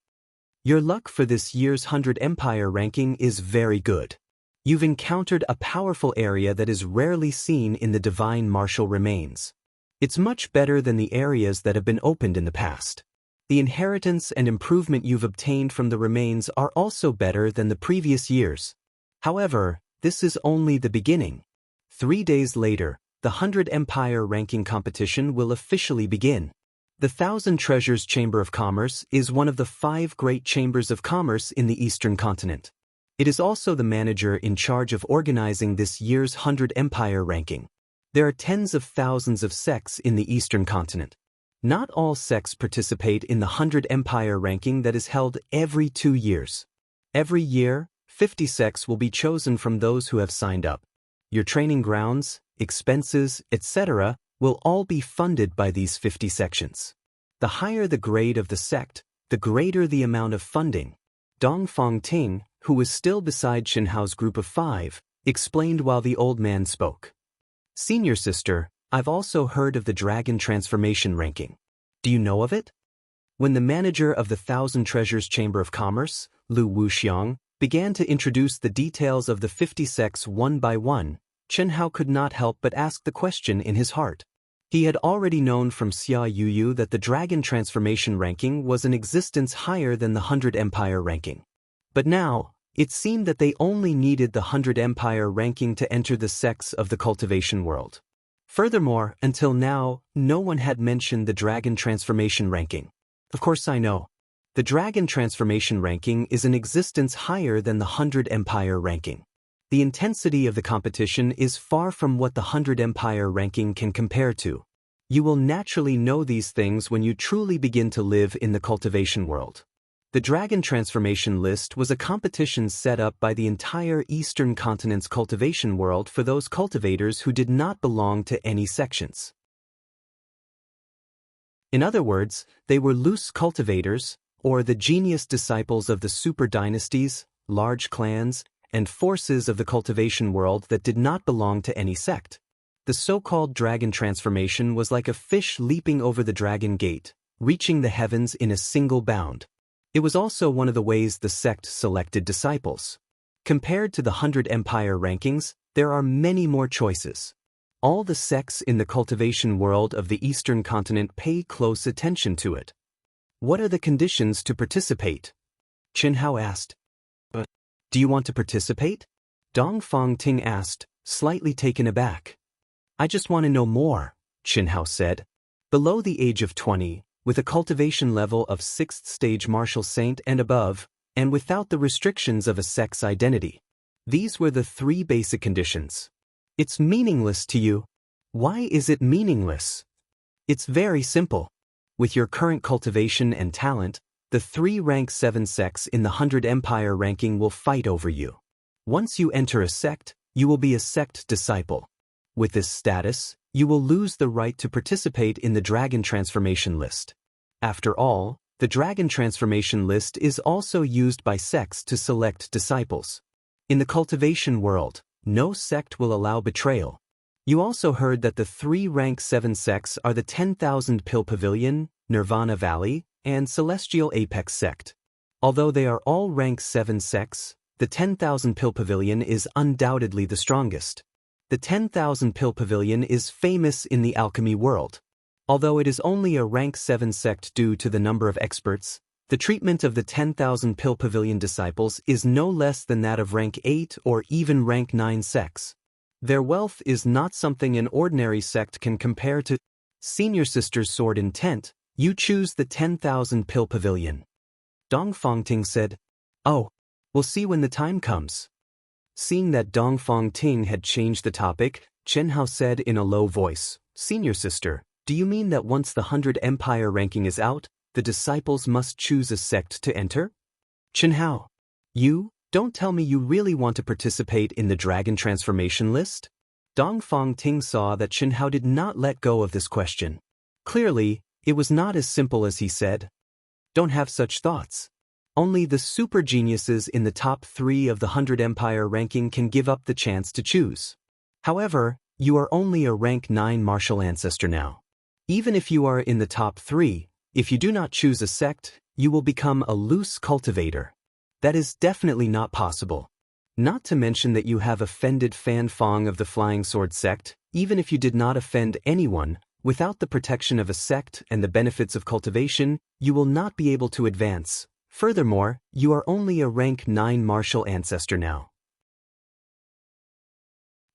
Your luck for this year's 100 Empire ranking is very good. You've encountered a powerful area that is rarely seen in the divine martial remains. It's much better than the areas that have been opened in the past. The inheritance and improvement you've obtained from the remains are also better than the previous years. However, this is only the beginning. 3 days later, the 100 Empire ranking competition will officially begin. The Thousand Treasures Chamber of Commerce is one of the 5 great chambers of commerce in the Eastern continent. It is also the manager in charge of organizing this year's 100 Empire ranking. There are tens of thousands of sects in the Eastern continent. Not all sects participate in the 100 Empire ranking that is held every 2 years. Every year, 50 sects will be chosen from those who have signed up. Your training grounds, expenses, etc. will all be funded by these 50 sections. The higher the grade of the sect, the greater the amount of funding. Dong Fongting, who was still beside Xinhao's group of 5, explained while the old man spoke. Senior sister, I've also heard of the Dragon Transformation ranking. Do you know of it? When the manager of the Thousand Treasures Chamber of Commerce, Lu Wuxiang, began to introduce the details of the 50 sects one by one, Xinhao could not help but ask the question in his heart. He had already known from Xia Yuyu that the Dragon Transformation ranking was in existence higher than the 100 Empire ranking. But now, it seemed that they only needed the 100 Empire ranking to enter the sects of the cultivation world. Furthermore, until now, no one had mentioned the Dragon Transformation ranking. Of course I know. The Dragon Transformation ranking is in existence higher than the 100 Empire ranking. The intensity of the competition is far from what the 100 Empire ranking can compare to. You will naturally know these things when you truly begin to live in the cultivation world. The Dragon Transformation List was a competition set up by the entire Eastern Continent's cultivation world for those cultivators who did not belong to any sections. In other words, they were loose cultivators, or the genius disciples of the super dynasties, large clans, and forces of the cultivation world that did not belong to any sect. The so-called Dragon Transformation was like a fish leaping over the Dragon Gate, reaching the heavens in a single bound. It was also one of the ways the sect selected disciples. Compared to the 100 Empire rankings, there are many more choices. All the sects in the cultivation world of the Eastern continent pay close attention to it. What are the conditions to participate? Xinhao asked. Do you want to participate? Dong Fongting asked, slightly taken aback. I just want to know more, Xinhao said. Below the age of 20, with a cultivation level of 6th stage martial saint and above, and without the restrictions of a sex identity. These were the 3 basic conditions. It's meaningless to you. Why is it meaningless? It's very simple. With your current cultivation and talent, the 3 rank 7 sects in the 100 Empire ranking will fight over you. Once you enter a sect, you will be a sect disciple. With this status, you will lose the right to participate in the Dragon Transformation List. After all, the Dragon Transformation List is also used by sects to select disciples. In the cultivation world, no sect will allow betrayal. You also heard that the 3 rank 7 sects are the 10,000 Pill Pavilion, Nirvana Valley, and Celestial Apex sect. Although they are all rank 7 sects, the 10,000 Pill Pavilion is undoubtedly the strongest. The 10,000 Pill Pavilion is famous in the alchemy world. Although it is only a rank 7 sect due to the number of experts, the treatment of the 10,000 Pill Pavilion disciples is no less than that of rank 8 or even rank 9 sects. Their wealth is not something an ordinary sect can compare to. Senior sister's sword intent, you choose the 10,000 Pill Pavilion. Dong Fongting said, Oh, we'll see when the time comes. Seeing that Dong Fongting had changed the topic, Xinhao said in a low voice, Senior sister, do you mean that once the 100 Empire ranking is out, the disciples must choose a sect to enter? Xinhao, you, don't tell me you really want to participate in the Dragon Transformation List? Dong Fongting saw that Xinhao did not let go of this question. Clearly, it was not as simple as he said. Don't have such thoughts. Only the super geniuses in the top 3 of the 100 Empire ranking can give up the chance to choose. However, you are only a rank 9 martial ancestor now. Even if you are in the top 3, if you do not choose a sect, you will become a loose cultivator. That is definitely not possible. Not to mention that you have offended Fan Fong of the Flying Sword sect. Even if you did not offend anyone, Without the protection of a sect and the benefits of cultivation, you will not be able to advance. Furthermore, you are only a rank 9 martial ancestor now.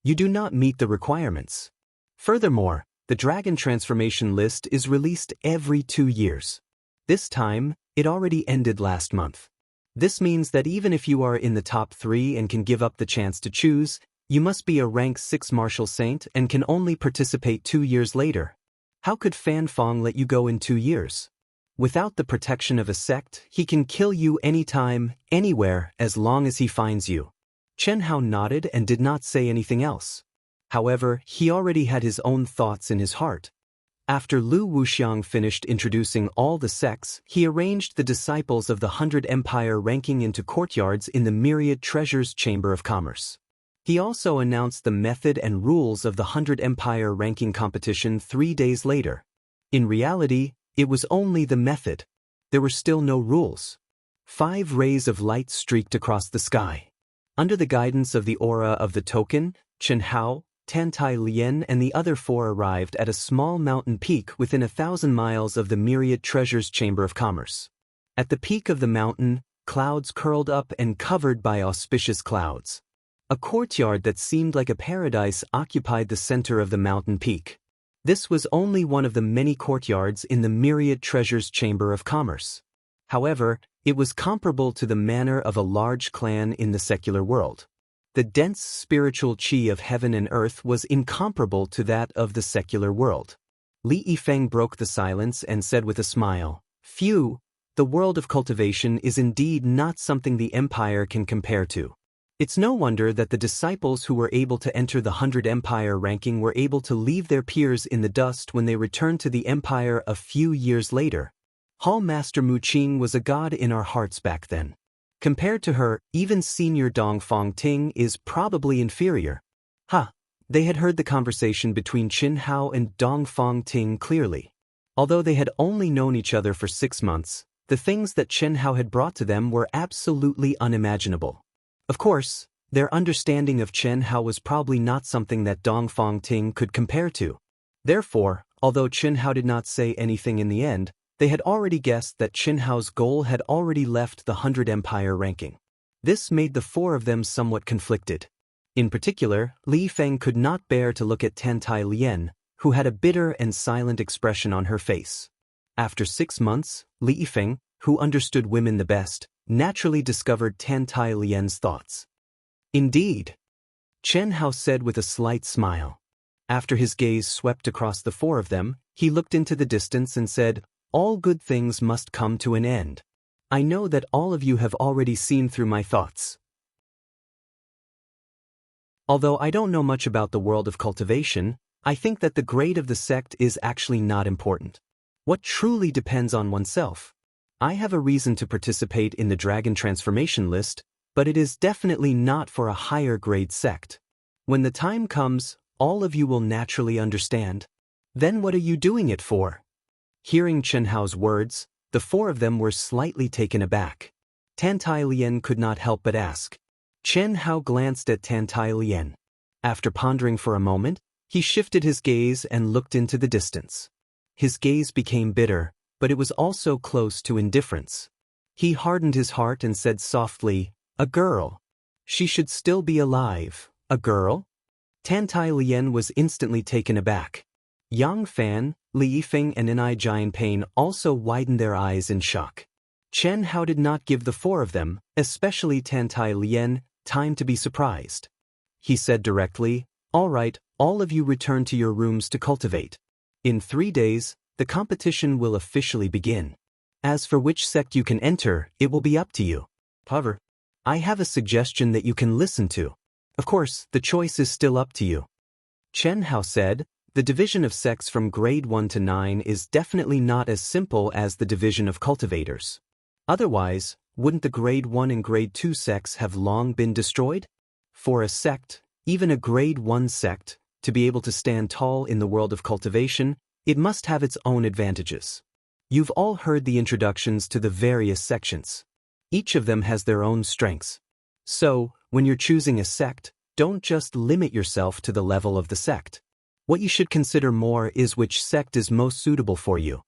You do not meet the requirements. Furthermore, the dragon transformation list is released every 2 years. This time, it already ended last month. This means that even if you are in the top 3 and can give up the chance to choose, you must be a rank 6 martial saint and can only participate 2 years later. How could Fan Fong let you go in 2 years? Without the protection of a sect, he can kill you anytime, anywhere, as long as he finds you. Chen Hao nodded and did not say anything else. However, he already had his own thoughts in his heart. After Lu Wuxiang finished introducing all the sects, he arranged the disciples of the 100 Empire ranking into courtyards in the Myriad Treasures Chamber of Commerce. He also announced the method and rules of the 100 Empire ranking competition 3 days later. In reality, it was only the method. There were still no rules. 5 rays of light streaked across the sky. Under the guidance of the aura of the token, Chen Hao, Tantai Lien and the other 4 arrived at a small mountain peak within 1,000 miles of the Myriad Treasures Chamber of Commerce. At the peak of the mountain, clouds curled up and covered by auspicious clouds. A courtyard that seemed like a paradise occupied the center of the mountain peak. This was only one of the many courtyards in the Myriad Treasures Chamber of Commerce. However, it was comparable to the manor of a large clan in the secular world. The dense spiritual qi of heaven and earth was incomparable to that of the secular world. Li Yifeng broke the silence and said with a smile, "Phew, the world of cultivation is indeed not something the empire can compare to." It's no wonder that the disciples who were able to enter the 100 Empire ranking were able to leave their peers in the dust when they returned to the empire a few years later. Hall Master Mu Qing was a god in our hearts back then. Compared to her, even Senior Dong Fong Ting is probably inferior. They had heard the conversation between Qin Hao and Dong Fong Ting clearly. Although they had only known each other for 6 months, the things that Chen Hao had brought to them were absolutely unimaginable. Of course, their understanding of Chen Hao was probably not something that Dong Fong Ting could compare to. Therefore, although Chen Hao did not say anything in the end, they had already guessed that Chen Hao's goal had already left the 100 Empire ranking. This made the 4 of them somewhat conflicted. In particular, Li Feng could not bear to look at Tantai Lien, who had a bitter and silent expression on her face. After 6 months, Li Yifeng, who understood women the best, naturally discovered Tantai Lien's thoughts. "Indeed," Chen Hao said with a slight smile. After his gaze swept across the 4 of them, he looked into the distance and said, "All good things must come to an end. I know that all of you have already seen through my thoughts. Although I don't know much about the world of cultivation, I think that the grade of the sect is actually not important. What truly depends on oneself. I have a reason to participate in the dragon transformation list, but it is definitely not for a higher grade sect. When the time comes, all of you will naturally understand. Then what are you doing it for?" Hearing Chen Hao's words, the 4 of them were slightly taken aback. Tantai Lien could not help but ask. Chen Hao glanced at Tantai Lien. After pondering for a moment, he shifted his gaze and looked into the distance. His gaze became bitter, but it was also close to indifference. He hardened his heart and said softly, "A girl. She should still be alive. A girl?" Tantai Lien was instantly taken aback. Yang Fan, Li Yifeng and Enai Jianpain also widened their eyes in shock. Chen Hao did not give the 4 of them, especially Tantai Lien, time to be surprised. He said directly, "All right, all of you return to your rooms to cultivate. In 3 days, the competition will officially begin. As for which sect you can enter, it will be up to you. However, I have a suggestion that you can listen to. Of course, the choice is still up to you." Chen Hao said, "The division of sects from grade 1 to 9 is definitely not as simple as the division of cultivators. Otherwise, wouldn't the grade 1 and grade 2 sects have long been destroyed? For a sect, even a grade 1 sect, to be able to stand tall in the world of cultivation, it must have its own advantages. You've all heard the introductions to the various sections. Each of them has their own strengths. So, when you're choosing a sect, don't just limit yourself to the level of the sect. What you should consider more is which sect is most suitable for you.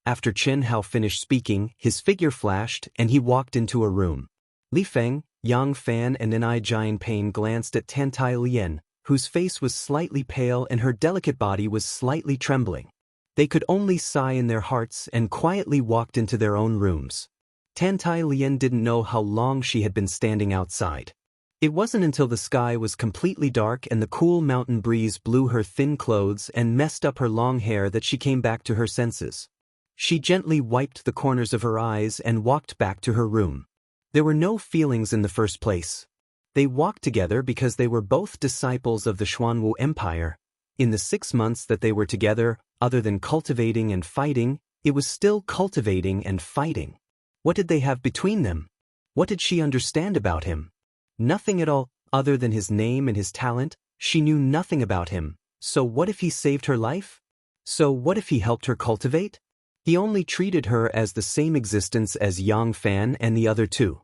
After Chen Hao finished speaking, his figure flashed and he walked into a room. Li Feng, Yang Fan and Nai Jianping glanced at Tantai Lian, whose face was slightly pale and her delicate body was slightly trembling. They could only sigh in their hearts and quietly walked into their own rooms. Tantai Lian didn't know how long she had been standing outside. It wasn't until the sky was completely dark and the cool mountain breeze blew her thin clothes and messed up her long hair that she came back to her senses. She gently wiped the corners of her eyes and walked back to her room. There were no feelings in the first place. They walked together because they were both disciples of the Xuanwu Empire. In the 6 months that they were together, other than cultivating and fighting, it was still cultivating and fighting. What did they have between them? What did she understand about him? Nothing at all, other than his name and his talent. She knew nothing about him. So what if he saved her life? So what if he helped her cultivate? He only treated her as the same existence as Yang Fan and the other two.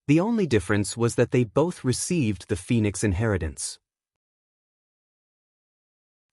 The only difference was that they both received the Phoenix inheritance.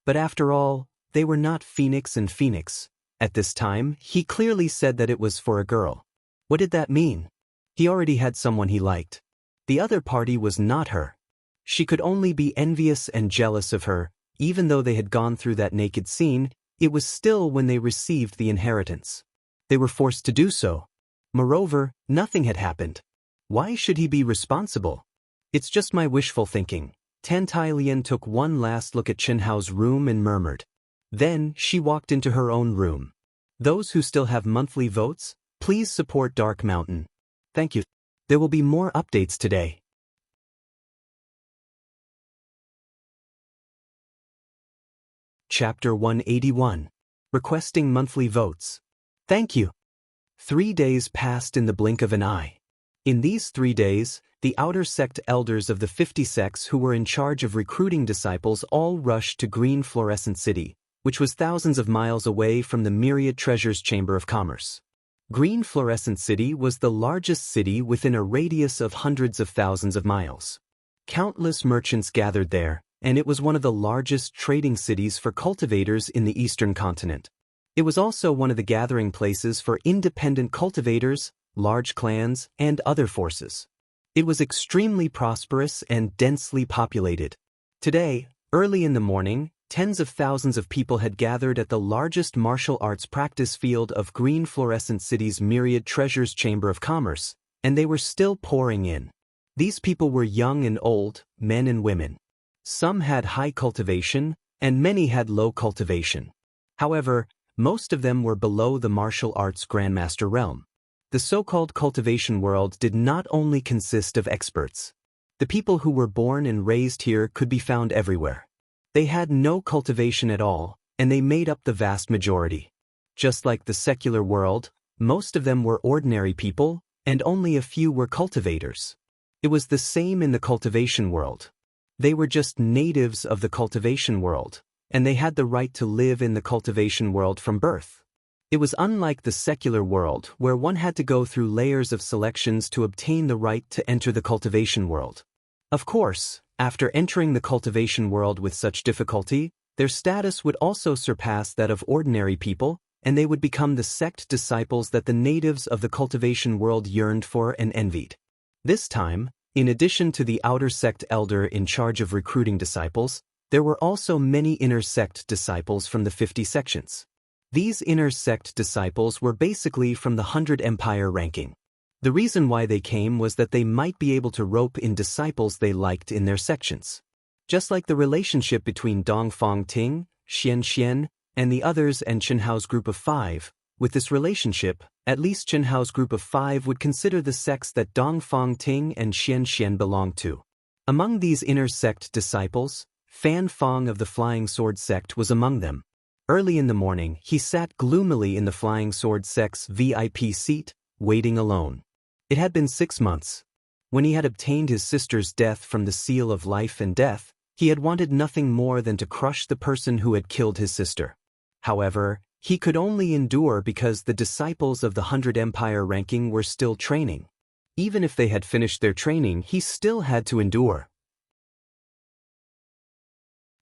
But after all, they were not Phoenix and Phoenix. At this time, he clearly said that it was for a girl. What did that mean? He already had someone he liked. The other party was not her. She could only be envious and jealous of her. Even though they had gone through that naked scene, it was still when they received the inheritance. They were forced to do so. Moreover, nothing had happened. Why should he be responsible? It's just my wishful thinking. Tantai Lian took one last look at Chen Hao's room and murmured. Then, she walked into her own room. Those who still have monthly votes, please support Dark Mountain. Thank you. There will be more updates today. Chapter 181. Requesting Monthly Votes. Thank you. 3 days passed in the blink of an eye. In these 3 days, the outer sect elders of the 50 sects who were in charge of recruiting disciples all rushed to Green Fluorescent City, which was thousands of miles away from the Myriad Treasures Chamber of Commerce. Green Fluorescent City was the largest city within a radius of hundreds of thousands of miles. Countless merchants gathered there, and it was one of the largest trading cities for cultivators in the eastern continent. It was also one of the gathering places for independent cultivators, large clans, and other forces. It was extremely prosperous and densely populated. Today, early in the morning, tens of thousands of people had gathered at the largest martial arts practice field of Green Fluorescent City's Myriad Treasures Chamber of Commerce, and they were still pouring in. These people were young and old, men and women. Some had high cultivation, and many had low cultivation. However, most of them were below the martial arts grandmaster realm. The so-called cultivation world did not only consist of experts. The people who were born and raised here could be found everywhere. They had no cultivation at all, and they made up the vast majority. Just like the secular world, most of them were ordinary people, and only a few were cultivators. It was the same in the cultivation world. They were just natives of the cultivation world, and they had the right to live in the cultivation world from birth. It was unlike the secular world, where one had to go through layers of selections to obtain the right to enter the cultivation world. Of course, after entering the cultivation world with such difficulty, their status would also surpass that of ordinary people, and they would become the sect disciples that the natives of the cultivation world yearned for and envied. This time, in addition to the outer sect elder in charge of recruiting disciples, there were also many inner sect disciples from the 50 sections. These inner sect disciples were basically from the 100 Empire ranking. The reason why they came was that they might be able to rope in disciples they liked in their sections. Just like the relationship between Dongfang Ting, Xianxia, and the others and Chen Hao's group of 5, with this relationship, at least Chen Hao's group of 5 would consider the sects that Dongfang Ting and Xianxia belonged to. Among these inner sect disciples, Fan Fang of the Flying Sword sect was among them. Early in the morning, he sat gloomily in the Flying Sword sect's VIP seat, waiting alone. It had been 6 months. When he had obtained his sister's death from the Seal of Life and Death, he had wanted nothing more than to crush the person who had killed his sister. However, he could only endure because the disciples of the 100 Empire ranking were still training. Even if they had finished their training, he still had to endure.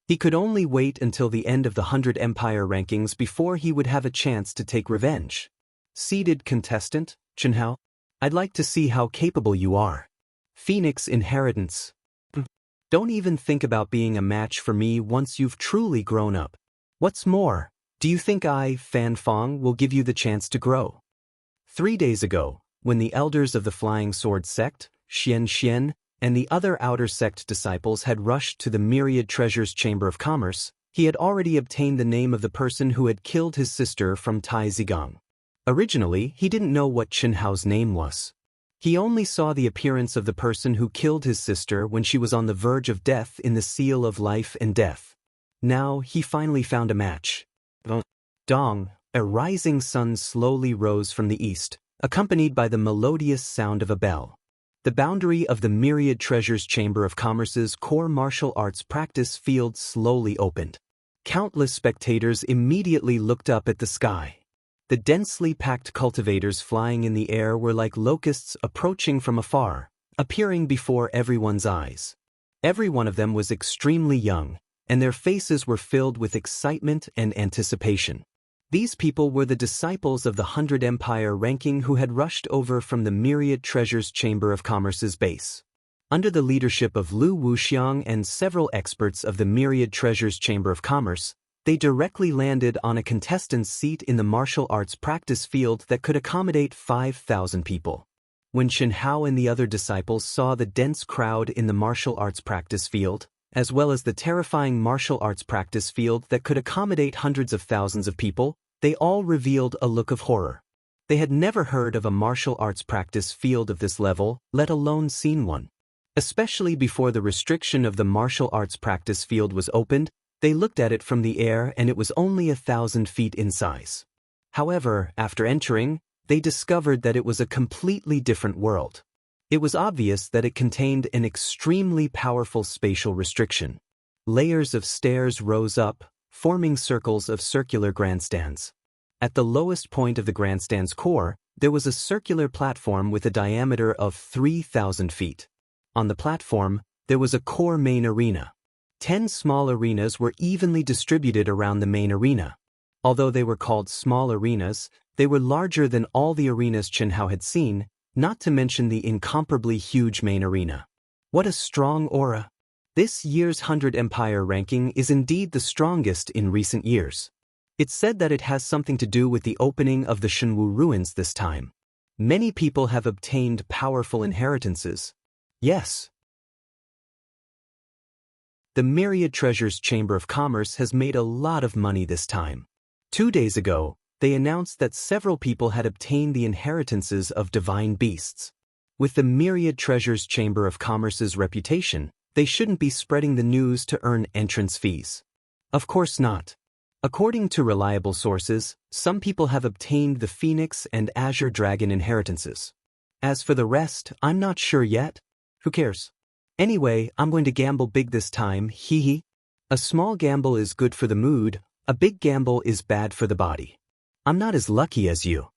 He could only wait until the end of the 100 Empire rankings before he would have a chance to take revenge. Seated contestant, Qianhao, I'd like to see how capable you are. Phoenix inheritance. Don't even think about being a match for me once you've truly grown up. What's more, do you think I, Fan Fong, will give you the chance to grow? 3 days ago, when the elders of the Flying Sword sect, Xianxia, and the other outer sect disciples had rushed to the Myriad Treasures Chamber of Commerce, he had already obtained the name of the person who had killed his sister from Tai Zigong. Originally, he didn't know what Qianhao's name was. He only saw the appearance of the person who killed his sister when she was on the verge of death in the Seal of Life and Death. Now, he finally found a match. Dong, a rising sun slowly rose from the east, accompanied by the melodious sound of a bell. The boundary of the Myriad Treasures Chamber of Commerce's core martial arts practice field slowly opened. Countless spectators immediately looked up at the sky. The densely packed cultivators flying in the air were like locusts approaching from afar, appearing before everyone's eyes. Every one of them was extremely young, and their faces were filled with excitement and anticipation. These people were the disciples of the 100 Empire ranking who had rushed over from the Myriad Treasures Chamber of Commerce's base. Under the leadership of Lu Wuxiang and several experts of the Myriad Treasures Chamber of Commerce, they directly landed on a contestant's seat in the martial arts practice field that could accommodate 5,000 people. When Qianhao and the other disciples saw the dense crowd in the martial arts practice field, as well as the terrifying martial arts practice field that could accommodate hundreds of thousands of people, they all revealed a look of horror. They had never heard of a martial arts practice field of this level, let alone seen one. Especially before the restriction of the martial arts practice field was opened, they looked at it from the air and it was only 1,000 feet in size. However, after entering, they discovered that it was a completely different world. It was obvious that it contained an extremely powerful spatial restriction. Layers of stairs rose up, forming circles of circular grandstands. At the lowest point of the grandstand's core, there was a circular platform with a diameter of 3,000 feet. On the platform, there was a core main arena. 10 small arenas were evenly distributed around the main arena. Although they were called small arenas, they were larger than all the arenas Qianhao had seen, not to mention the incomparably huge main arena. What a strong aura! This year's 100 Empire ranking is indeed the strongest in recent years. It's said that it has something to do with the opening of the Shenwu ruins this time. Many people have obtained powerful inheritances. Yes. The Myriad Treasures Chamber of Commerce has made a lot of money this time. 2 days ago, they announced that several people had obtained the inheritances of divine beasts. With the Myriad Treasures Chamber of Commerce's reputation, they shouldn't be spreading the news to earn entrance fees. Of course not. According to reliable sources, some people have obtained the Phoenix and Azure Dragon inheritances. As for the rest, I'm not sure yet. Who cares? Anyway, I'm going to gamble big this time, hee hee. A small gamble is good for the mood, a big gamble is bad for the body. I'm not as lucky as you.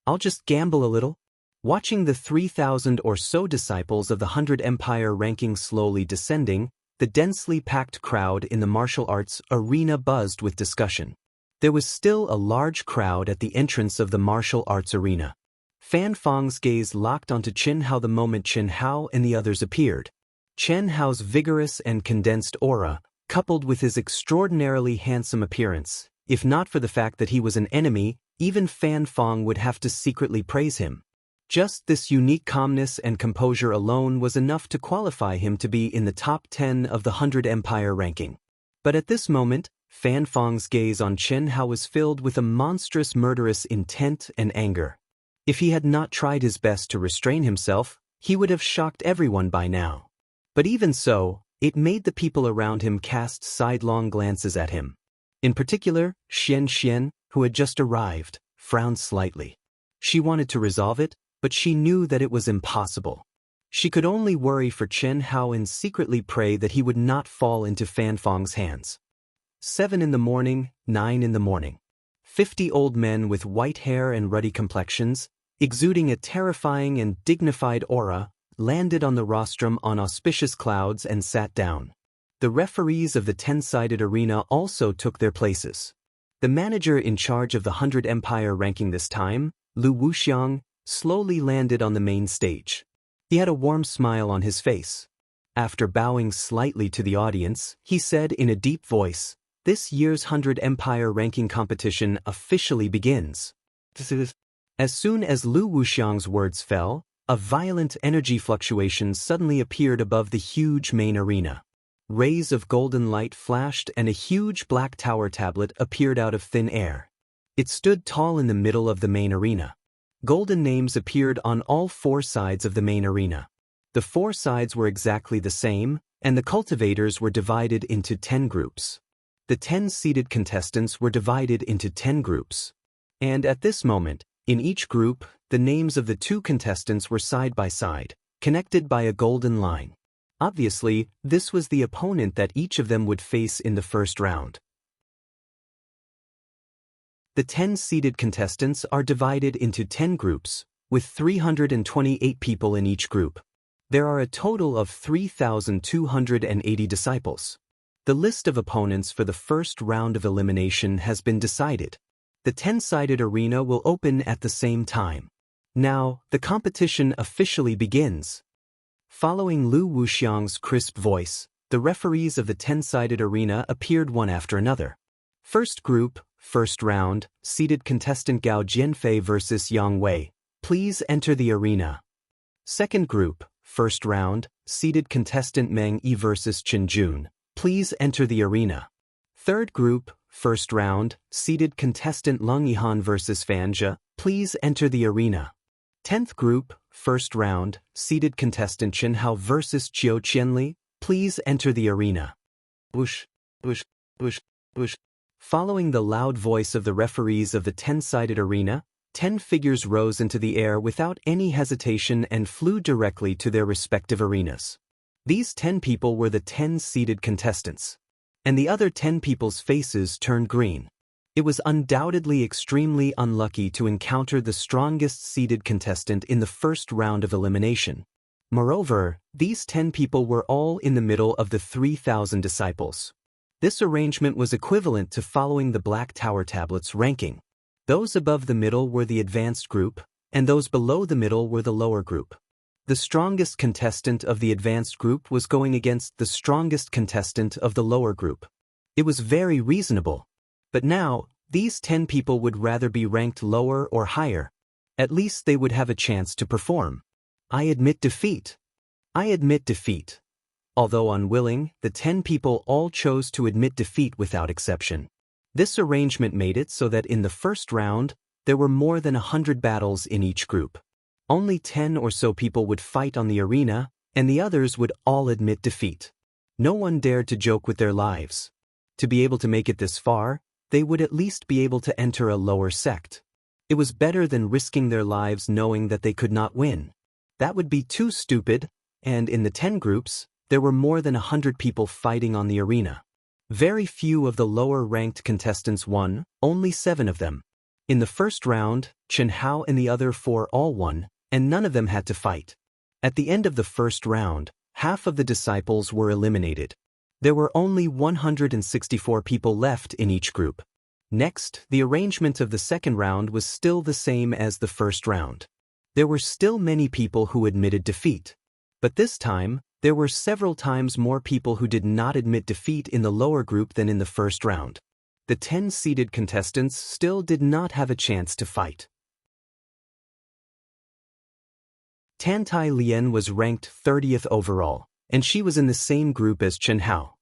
I'll just gamble a little. Watching the 3,000 or so disciples of the 100 Empire ranking slowly descending, the densely packed crowd in the martial arts arena buzzed with discussion. There was still a large crowd at the entrance of the martial arts arena. Fan Fong's gaze locked onto Qianhao the moment Qianhao and the others appeared. Qianhao's vigorous and condensed aura, coupled with his extraordinarily handsome appearance, if not for the fact that he was an enemy, even Fan Fong would have to secretly praise him. Just this unique calmness and composure alone was enough to qualify him to be in the top 10 of the 100 Empire ranking. But at this moment, Fan Fong's gaze on Qianhao was filled with a monstrous murderous intent and anger. If he had not tried his best to restrain himself, he would have shocked everyone by now. But even so, it made the people around him cast sidelong glances at him. In particular, Xianxia, who had just arrived, frowned slightly. She wanted to resolve it, but she knew that it was impossible. She could only worry for Qianhao and secretly pray that he would not fall into Fan Fong's hands. 7 in the morning, 9 in the morning. 50 old men with white hair and ruddy complexions, exuding a terrifying and dignified aura, landed on the rostrum on auspicious clouds and sat down. The referees of the 10-sided arena also took their places. The manager in charge of the 100 Empire ranking this time, Lu Wuxiang, slowly landed on the main stage. He had a warm smile on his face. After bowing slightly to the audience, he said in a deep voice, "This year's 100 Empire ranking competition officially begins." As soon as Lu Wuxiang's words fell, a violent energy fluctuation suddenly appeared above the huge main arena. Rays of golden light flashed and a huge black tower tablet appeared out of thin air. It stood tall in the middle of the main arena. Golden names appeared on all 4 sides of the main arena. The 4 sides were exactly the same, and the cultivators were divided into 10 groups. The 10 seeded contestants were divided into 10 groups. And at this moment, in each group, the names of the 2 contestants were side by side, connected by a golden line. Obviously, this was the opponent that each of them would face in the first round. The 10 seeded contestants are divided into 10 groups, with 328 people in each group. There are a total of 3,280 disciples. The list of opponents for the first round of elimination has been decided. The 10-sided arena will open at the same time. Now, the competition officially begins. Following Lu Wuxiang's crisp voice, the referees of the 10-sided arena appeared one after another. First group, first round, seeded contestant Gao Jianfei versus Yang Wei. Please enter the arena. Second group, first round, seeded contestant Meng Yi versus Chen Jun. Please enter the arena. Third group, first round, seeded contestant Leng Yihan versus Fanjia. Please enter the arena. 10th group, first round, seeded contestant Chen Hao versus Qiu Qianli. Please enter the arena. Whoosh, whoosh, whoosh, whoosh. Following the loud voice of the referees of the 10-sided arena, 10 figures rose into the air without any hesitation and flew directly to their respective arenas. These 10 people were the 10 seeded contestants. And the other 10 people's faces turned green. It was undoubtedly extremely unlucky to encounter the strongest seeded contestant in the first round of elimination. Moreover, these 10 people were all in the middle of the 3,000 disciples. This arrangement was equivalent to following the Black Tower tablet's ranking. Those above the middle were the advanced group, and those below the middle were the lower group. The strongest contestant of the advanced group was going against the strongest contestant of the lower group. It was very reasonable. But now, these 10 people would rather be ranked lower or higher. At least they would have a chance to perform. I admit defeat. I admit defeat. Although unwilling, the 10 people all chose to admit defeat without exception. This arrangement made it so that in the first round, there were more than 100 battles in each group. Only 10 or so people would fight on the arena, and the others would all admit defeat. No one dared to joke with their lives. To be able to make it this far, they would at least be able to enter a lower sect. It was better than risking their lives knowing that they could not win. That would be too stupid, and in the 10 groups, there were more than 100 people fighting on the arena. Very few of the lower-ranked contestants won, only 7 of them. In the first round, Chen Hao and the other 4 all won, and none of them had to fight. At the end of the first round, half of the disciples were eliminated. There were only 164 people left in each group. Next, the arrangement of the second round was still the same as the first round. There were still many people who admitted defeat. But this time, there were several times more people who did not admit defeat in the lower group than in the first round. The 10 seeded contestants still did not have a chance to fight. Tantai Lian was ranked 30th overall, and she was in the same group as Chen Hao.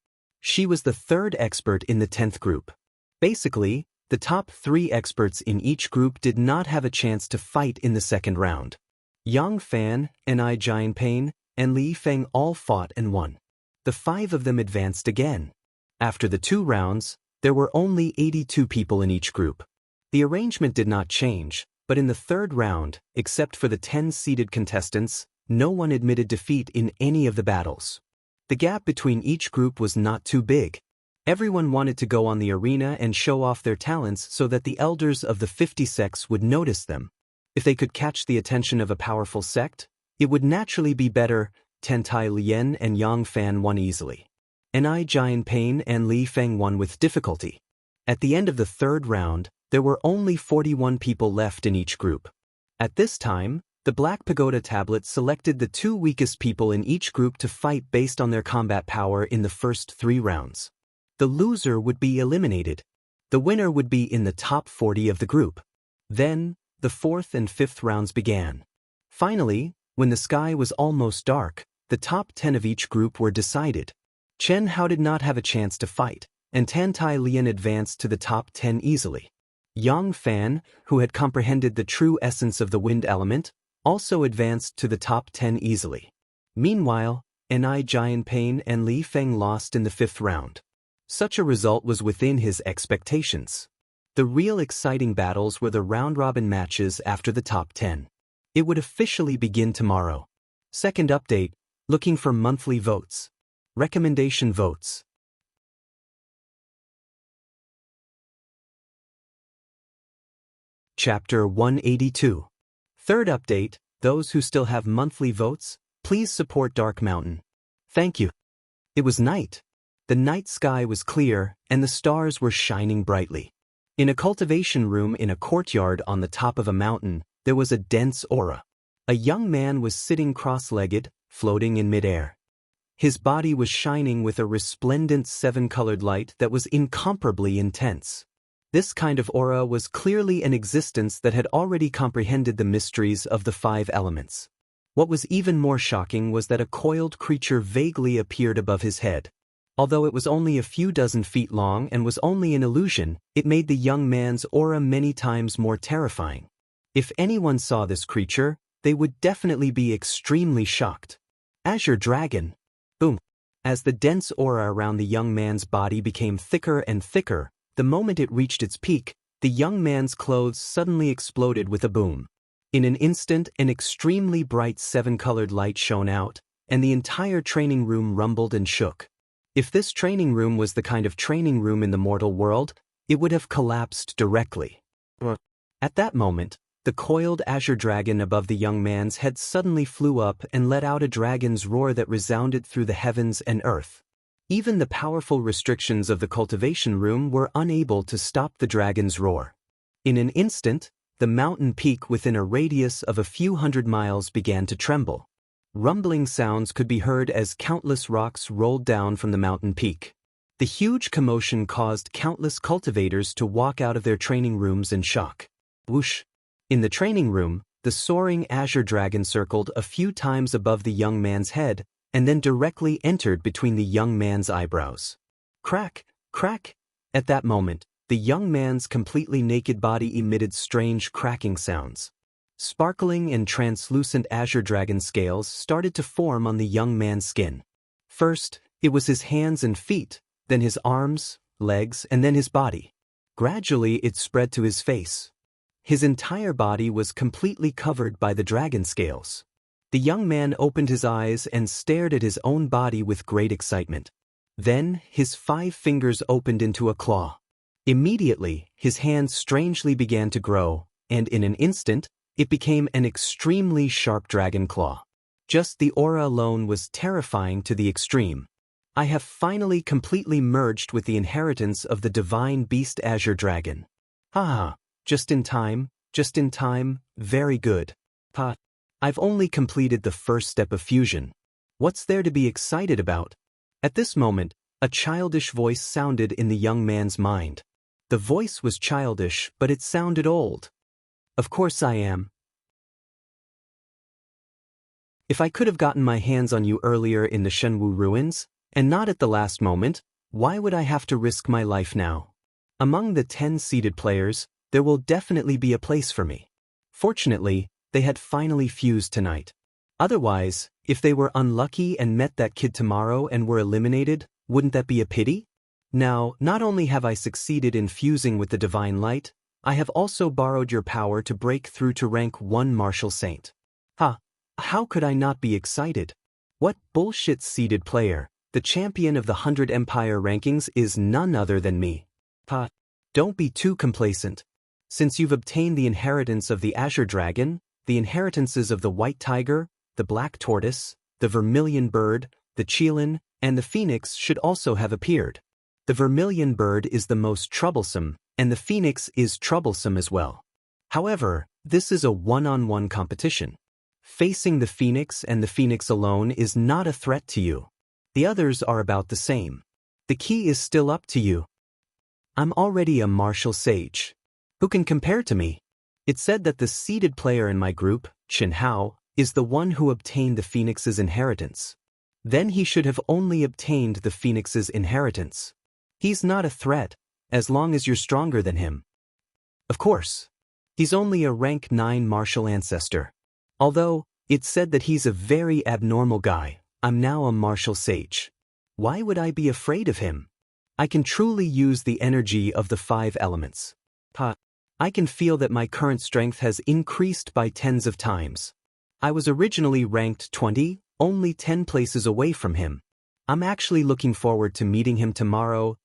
She was the third expert in the 10th group. Basically, the top 3 experts in each group did not have a chance to fight in the second round. Yang Fan, Ni Jianpain, and Li Feng all fought and won. The 5 of them advanced again. After the 2 rounds, there were only 82 people in each group. The arrangement did not change, but in the third round, except for the 10 seeded contestants, no one admitted defeat in any of the battles. The gap between each group was not too big. Everyone wanted to go on the arena and show off their talents so that the elders of the 50 sects would notice them. If they could catch the attention of a powerful sect, it would naturally be better. Tantai Lian and Yang Fan won easily. Xianxia and Li Feng won with difficulty. At the end of the third round, there were only 41 people left in each group. At this time, the Black Pagoda tablet selected the 2 weakest people in each group to fight based on their combat power in the first 3 rounds. The loser would be eliminated. The winner would be in the top 40 of the group. Then, the 4th and 5th rounds began. Finally, when the sky was almost dark, the top 10 of each group were decided. Chen Hao did not have a chance to fight, and Tan Tai Lian advanced to the top 10 easily. Yang Fan, who had comprehended the true essence of the wind element, also advanced to the top 10 easily. Meanwhile, Xianxia and Li Feng lost in the 5th round. Such a result was within his expectations. The real exciting battles were the round-robin matches after the top 10. It would officially begin tomorrow. Second update, looking for monthly votes. Recommendation votes. Chapter 182. Third update, those who still have monthly votes, please support Dark Mountain. Thank you. It was night. The night sky was clear, and the stars were shining brightly. In a cultivation room in a courtyard on the top of a mountain, there was a dense aura. A young man was sitting cross-legged, floating in midair. His body was shining with a resplendent 7-colored light that was incomparably intense. This kind of aura was clearly an existence that had already comprehended the mysteries of the 5 elements. What was even more shocking was that a coiled creature vaguely appeared above his head. Although it was only a few dozen feet long and was only an illusion, it made the young man's aura many times more terrifying. If anyone saw this creature, they would definitely be extremely shocked. Azure Dragon. Boom. As the dense aura around the young man's body became thicker and thicker, the moment it reached its peak, the young man's clothes suddenly exploded with a boom. In an instant, an extremely bright 7-colored light shone out, and the entire training room rumbled and shook. If this training room was the kind of training room in the mortal world, it would have collapsed directly. At that moment, the coiled azure dragon above the young man's head suddenly flew up and let out a dragon's roar that resounded through the heavens and earth. Even the powerful restrictions of the cultivation room were unable to stop the dragon's roar. In an instant, the mountain peak within a radius of a few hundred miles began to tremble. Rumbling sounds could be heard as countless rocks rolled down from the mountain peak. The huge commotion caused countless cultivators to walk out of their training rooms in shock. Whoosh! In the training room, the soaring azure dragon circled a few times above the young man's head, and then directly entered between the young man's eyebrows. Crack! Crack! At that moment, the young man's completely naked body emitted strange cracking sounds. Sparkling and translucent azure dragon scales started to form on the young man's skin. First, it was his hands and feet, then his arms, legs, and then his body. Gradually, it spread to his face. His entire body was completely covered by the dragon scales. The young man opened his eyes and stared at his own body with great excitement. Then, his 5 fingers opened into a claw. Immediately, his hands strangely began to grow, and in an instant, it became an extremely sharp dragon claw. Just the aura alone was terrifying to the extreme. I have finally completely merged with the inheritance of the divine beast azure dragon. Haha, just in time, very good. I've only completed the first step of fusion. What's there to be excited about? At this moment, a childish voice sounded in the young man's mind. The voice was childish, but it sounded old. Of course I am. If I could have gotten my hands on you earlier in the Shenwu ruins, and not at the last moment, why would I have to risk my life now? Among the 10 seeded players, there will definitely be a place for me. Fortunately, they had finally fused tonight. Otherwise, if they were unlucky and met that kid tomorrow and were eliminated, wouldn't that be a pity? Now, not only have I succeeded in fusing with the divine light, I have also borrowed your power to break through to rank 1 martial saint. How could I not be excited? What bullshit seeded player? The champion of the 100 Empire rankings is none other than me. Don't be too complacent. Since you've obtained the inheritance of the Azure Dragon, the inheritances of the White Tiger, the Black Tortoise, the Vermilion Bird, the qilin, and the phoenix should also have appeared. The vermilion bird is the most troublesome, and the phoenix is troublesome as well. However, this is a one-on-one competition. Facing the phoenix and the phoenix alone is not a threat to you. The others are about the same. The key is still up to you. I'm already a martial sage. Who can compare to me? It said that the seeded player in my group, Chen Hao, is the one who obtained the phoenix's inheritance. Then he should have only obtained the phoenix's inheritance. He's not a threat, as long as you're stronger than him. Of course. He's only a rank 9 martial ancestor. Although, it said that he's a very abnormal guy, I'm now a martial sage. Why would I be afraid of him? I can truly use the energy of the 5 elements. I can feel that my current strength has increased by tens of times. I was originally ranked 20, only 10 places away from him. I'm actually looking forward to meeting him tomorrow.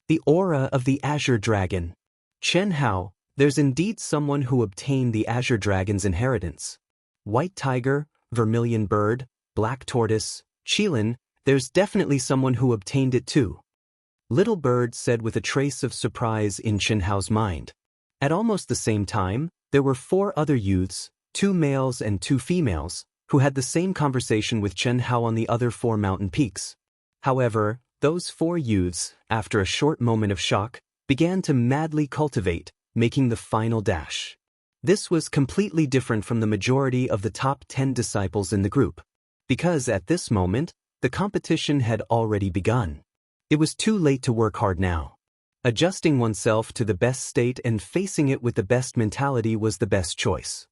The aura of the Azure Dragon. Chen Hao, there's indeed someone who obtained the Azure Dragon's inheritance. White tiger, vermilion bird, black tortoise, qilin, there's definitely someone who obtained it too. Little Bird said with a trace of surprise in Chen Hao's mind. At almost the same time, there were 4 other youths, 2 males and 2 females, who had the same conversation with Chen Hao on the other 4 mountain peaks. However, those 4 youths, after a short moment of shock, began to madly cultivate, making the final dash. This was completely different from the majority of the top 10 disciples in the group, because at this moment, the competition had already begun. It was too late to work hard now. Adjusting oneself to the best state and facing it with the best mentality was the best choice.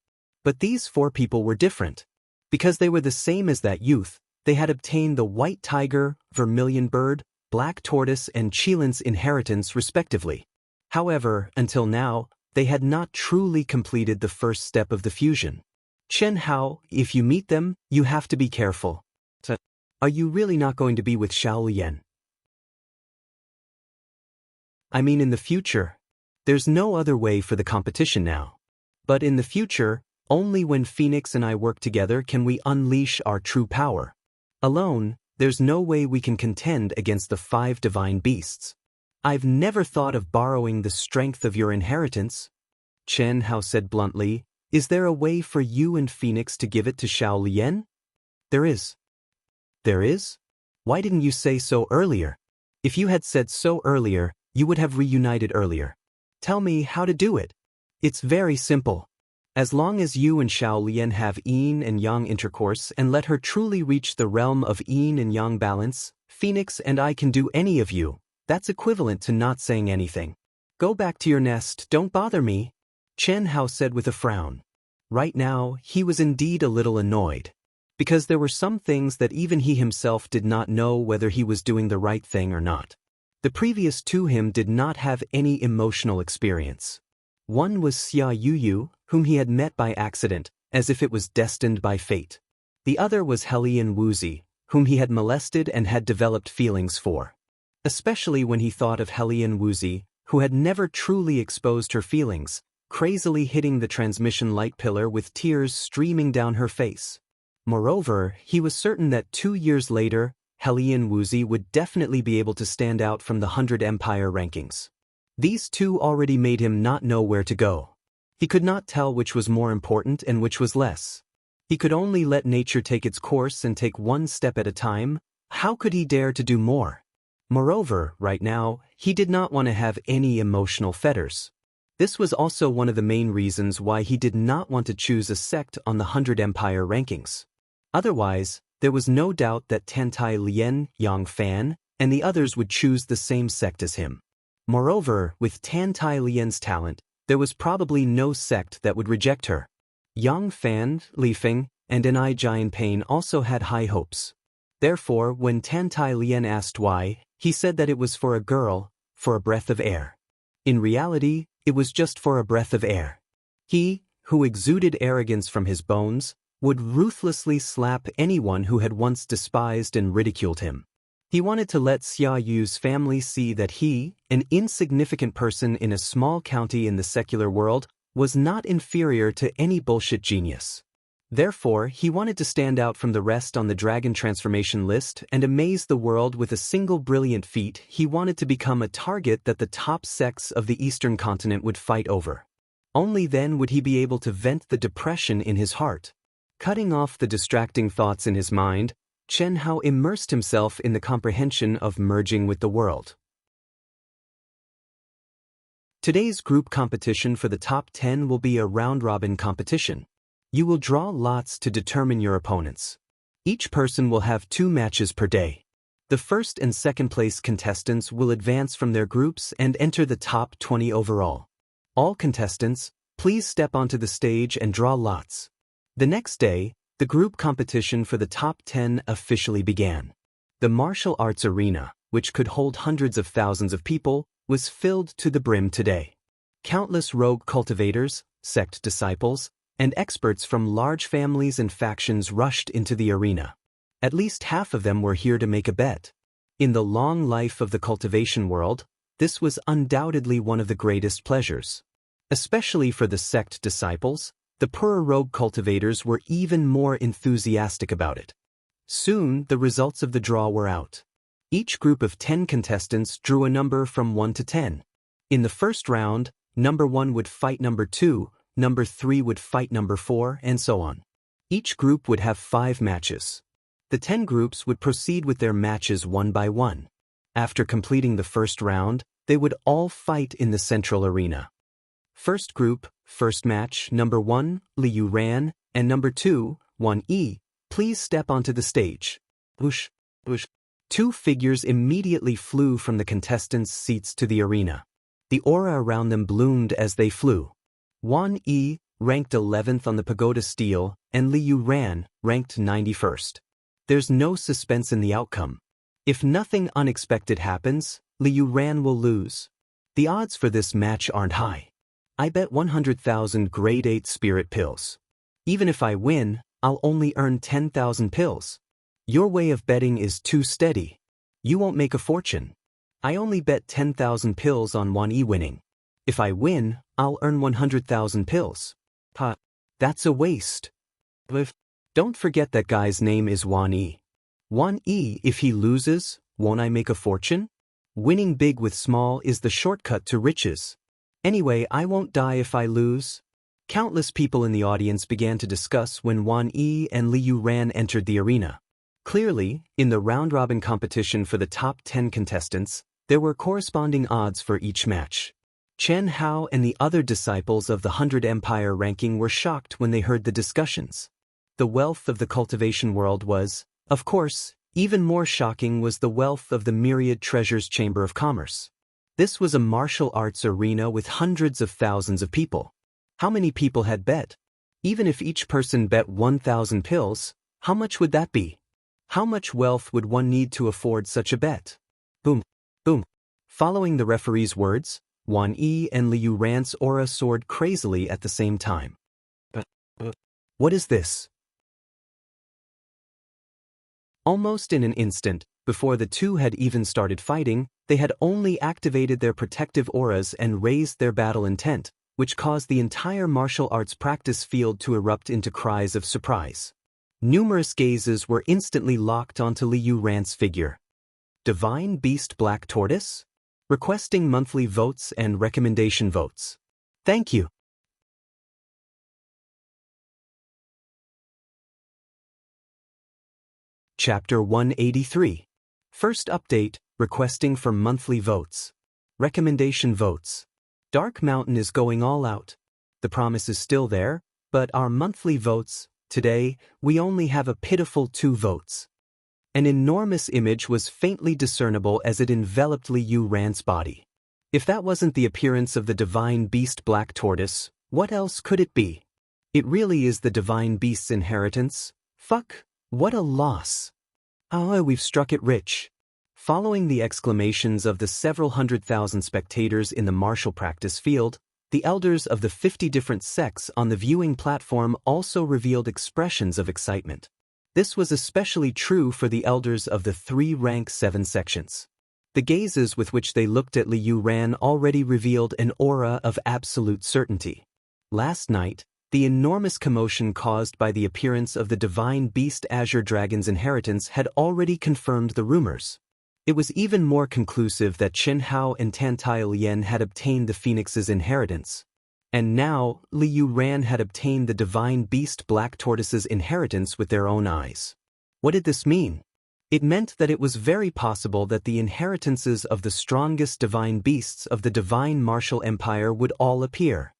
But these 4 people were different. Because they were the same as that youth, they had obtained the white tiger, vermilion bird, black tortoise and qilin's inheritance respectively. However, until now, they had not truly completed the first step of the fusion. Chen Hao, if you meet them, you have to be careful. Are you really not going to be with Xiaolian? I mean in the future. There's no other way for the competition now. But in the future, only when Phoenix and I work together can we unleash our true power. Alone, there's no way we can contend against the 5 divine beasts. I've never thought of borrowing the strength of your inheritance. Chen Hao said bluntly, is there a way for you and Phoenix to give it to Xiaolian? There is. There is? Why didn't you say so earlier? If you had said so earlier, you would have reunited earlier. Tell me how to do it. It's very simple. As long as you and Xiaolian have yin and yang intercourse and let her truly reach the realm of yin and yang balance, Phoenix and I can do any of you. That's equivalent to not saying anything. Go back to your nest, don't bother me. Chen Hao said with a frown. Right now, he was indeed a little annoyed. Because there were some things that even he himself did not know whether he was doing the right thing or not. The previous to him did not have any emotional experience. One was Xia Yuyu, whom he had met by accident, as if it was destined by fate. The other was Helian Wuzi, whom he had molested and had developed feelings for. Especially when he thought of Helian Wuzi, who had never truly exposed her feelings, crazily hitting the transmission light pillar with tears streaming down her face. Moreover, he was certain that 2 years later, Helian Wuzi would definitely be able to stand out from the 100 Empire rankings. These 2 already made him not know where to go. He could not tell which was more important and which was less. He could only let nature take its course and take 1 step at a time. How could he dare to do more? Moreover, right now, he did not want to have any emotional fetters. This was also one of the main reasons why he did not want to choose a sect on the 100 Empire rankings. Otherwise, there was no doubt that Tantai Lien, Yang Fan, and the others would choose the same sect as him. Moreover, with Tantai Lien's talent, there was probably no sect that would reject her. Yang Fan, Li Feng, and Enai Jianpain also had high hopes. Therefore, when Tantai Lien asked why, he said that it was for a girl, for a breath of air. In reality, it was just for a breath of air. He, who exuded arrogance from his bones, would ruthlessly slap anyone who had once despised and ridiculed him. He wanted to let Xia Yu's family see that he, an insignificant person in a small county in the secular world, was not inferior to any bullshit genius. Therefore, he wanted to stand out from the rest on the dragon transformation list and amaze the world with a single brilliant feat. He wanted to become a target that the top sects of the Eastern continent would fight over. Only then would he be able to vent the depression in his heart. Cutting off the distracting thoughts in his mind, Chen Hao immersed himself in the comprehension of merging with the world. Today's group competition for the top 10 will be a round-robin competition. You will draw lots to determine your opponents. Each person will have 2 matches per day. The first and second place contestants will advance from their groups and enter the top 20 overall. All contestants, please step onto the stage and draw lots. The next day, the group competition for the top 10 officially began. The martial arts arena, which could hold hundreds of thousands of people, was filled to the brim today. Countless rogue cultivators, sect disciples, and experts from large families and factions rushed into the arena. At least half of them were here to make a bet. In the long life of the cultivation world, this was undoubtedly one of the greatest pleasures. Especially for the sect disciples, the poorer rogue cultivators were even more enthusiastic about it. Soon, the results of the draw were out. Each group of 10 contestants drew a number from 1 to 10. In the first round, number 1 would fight number 2, number 3 would fight number 4, and so on. Each group would have 5 matches. The 10 groups would proceed with their matches one by one. After completing the first round, they would all fight in the central arena. First group, first match, number 1, Liu Ran, and number 2, Wan Yi, please step onto the stage. Whoosh, whoosh. 2 figures immediately flew from the contestants' seats to the arena. The aura around them bloomed as they flew. Wan Yi ranked 11th on the pagoda stele, and Liu Ran ranked 91st. There's no suspense in the outcome. If nothing unexpected happens, Liu Ran will lose. The odds for this match aren't high. I bet 100,000 grade 8 spirit pills. Even if I win, I'll only earn 10,000 pills. Your way of betting is too steady. You won't make a fortune. I only bet 10,000 pills on Wan Yi winning. If I win, I'll earn 100,000 pills. That's a waste. Don't forget that guy's name is Wan Yi. Wan Yi, if he loses, won't I make a fortune? Winning big with small is the shortcut to riches. Anyway, I won't die if I lose. Countless people in the audience began to discuss when Wan Yi and Liu Ran entered the arena. Clearly, in the round-robin competition for the top 10 contestants, there were corresponding odds for each match. Chen Hao and the other disciples of the 100 Empire ranking were shocked when they heard the discussions. The wealth of the cultivation world was, of course, even more shocking was the wealth of the myriad treasures Chamber of Commerce. This was a martial arts arena with hundreds of thousands of people. How many people had bet? Even if each person bet 1,000 pills, how much would that be? How much wealth would one need to afford such a bet? Boom, boom. Following the referee's words, Wan Yi and Liu Ran's aura soared crazily at the same time. What is this? Almost in an instant, before the two had even started fighting, they had only activated their protective auras and raised their battle intent, which caused the entire martial arts practice field to erupt into cries of surprise. Numerous gazes were instantly locked onto Liu Ran's figure. Divine Beast Black Tortoise? Requesting monthly votes and recommendation votes. Thank you. Chapter 183. First update, requesting for monthly votes. Recommendation votes. Dark Mountain is going all out. The promise is still there, but our monthly votes, today, we only have a pitiful 2 votes. An enormous image was faintly discernible as it enveloped Liu Ran's body. If that wasn't the appearance of the Divine Beast Black Tortoise, what else could it be? It really is the Divine Beast's inheritance? Fuck, what a loss. Ah, we've struck it rich. Following the exclamations of the several 100,000 spectators in the martial practice field, the elders of the 50 different sects on the viewing platform also revealed expressions of excitement. This was especially true for the elders of the 3 rank 7 sections. The gazes with which they looked at Liu Ran already revealed an aura of absolute certainty. Last night, The enormous commotion caused by the appearance of the divine beast Azure Dragon's inheritance had already confirmed the rumors. It was even more conclusive that Chen Hao and Tantai Lian had obtained the Phoenix's inheritance. And now, Liu Ran had obtained the divine beast Black Tortoise's inheritance with their own eyes. What did this mean? It meant that it was very possible that the inheritances of the strongest divine beasts of the divine martial empire would all appear.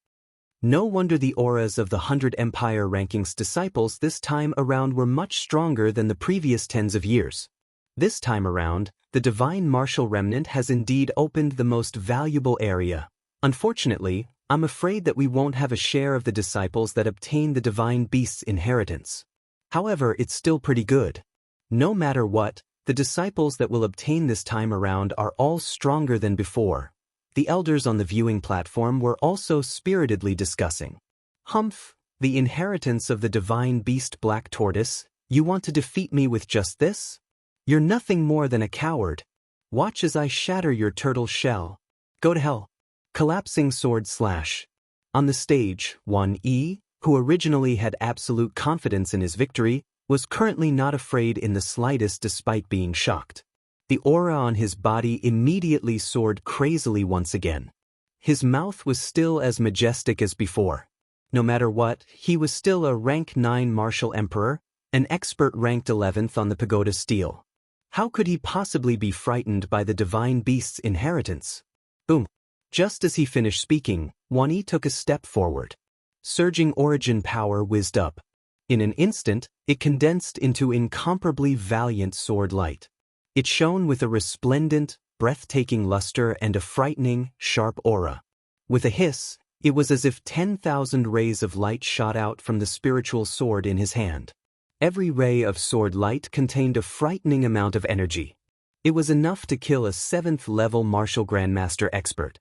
No wonder the auras of the 100 Empire Rankings disciples this time around were much stronger than the previous tens of years. This time around, the divine martial remnant has indeed opened the most valuable area. Unfortunately, I'm afraid that we won't have a share of the disciples that obtain the divine beast's inheritance. However, it's still pretty good. No matter what, the disciples that will obtain this time around are all stronger than before. The elders on the viewing platform were also spiritedly discussing. Humph, the inheritance of the divine beast Black Tortoise, you want to defeat me with just this? You're nothing more than a coward. Watch as I shatter your turtle shell. Go to hell. Collapsing sword slash. On the stage, Wan Yi, who originally had absolute confidence in his victory, was currently not afraid in the slightest despite being shocked. The aura on his body immediately soared crazily once again. His mouth was still as majestic as before. No matter what, he was still a rank 9 martial emperor, an expert ranked 11th on the pagoda stele. How could he possibly be frightened by the divine beast's inheritance? Boom. Just as he finished speaking, Wan Yi took a step forward. Surging origin power whizzed up. In an instant, it condensed into incomparably valiant sword light. It shone with a resplendent, breathtaking luster and a frightening, sharp aura. With a hiss, it was as if 10,000 rays of light shot out from the spiritual sword in his hand. Every ray of sword light contained a frightening amount of energy. It was enough to kill a 7th-level martial grandmaster expert.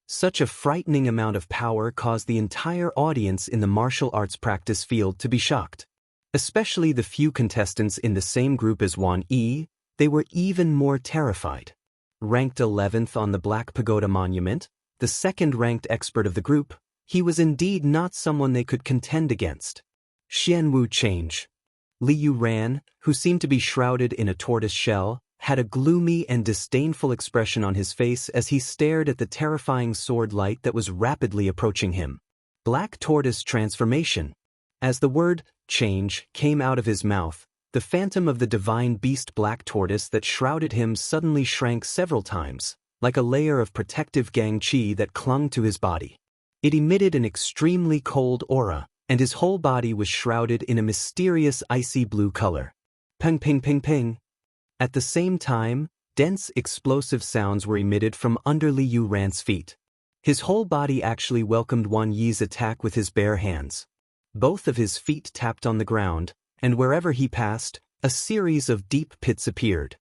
Such a frightening amount of power caused the entire audience in the martial arts practice field to be shocked. Especially the few contestants in the same group as Wan Yi, they were even more terrified. Ranked 11th on the Black Pagoda Monument, the second-ranked expert of the group, he was indeed not someone they could contend against. Xianwu change. Liu Ran, who seemed to be shrouded in a tortoise shell, had a gloomy and disdainful expression on his face as he stared at the terrifying sword light that was rapidly approaching him. Black Tortoise Transformation. As the word change came out of his mouth, the phantom of the divine beast Black Tortoise that shrouded him suddenly shrank several times, like a layer of protective gang chi that clung to his body. It emitted an extremely cold aura, and his whole body was shrouded in a mysterious icy blue color. Ping ping ping ping. At the same time, dense explosive sounds were emitted from under Liu Ran's feet. His whole body actually welcomed Wan Yi's attack with his bare hands. Both of his feet tapped on the ground, and wherever he passed, a series of deep pits appeared.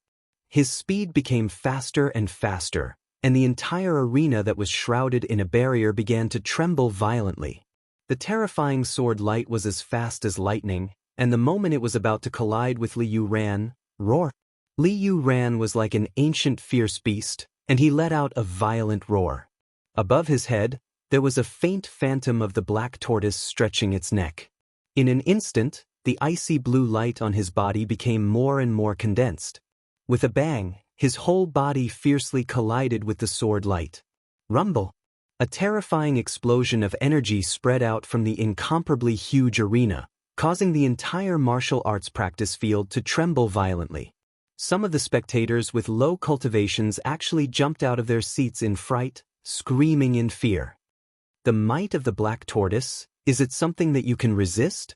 His speed became faster and faster, and the entire arena that was shrouded in a barrier began to tremble violently. The terrifying sword light was as fast as lightning, and the moment it was about to collide with Liu Ran, roar. Liu Ran was like an ancient fierce beast, and he let out a violent roar. Above his head, there was a faint phantom of the black tortoise stretching its neck. In an instant, the icy blue light on his body became more and more condensed. With a bang, his whole body fiercely collided with the sword light. Rumble! A terrifying explosion of energy spread out from the incomparably huge arena, causing the entire martial arts practice field to tremble violently. Some of the spectators with low cultivations actually jumped out of their seats in fright, screaming in fear. The might of the black tortoise, is it something that you can resist?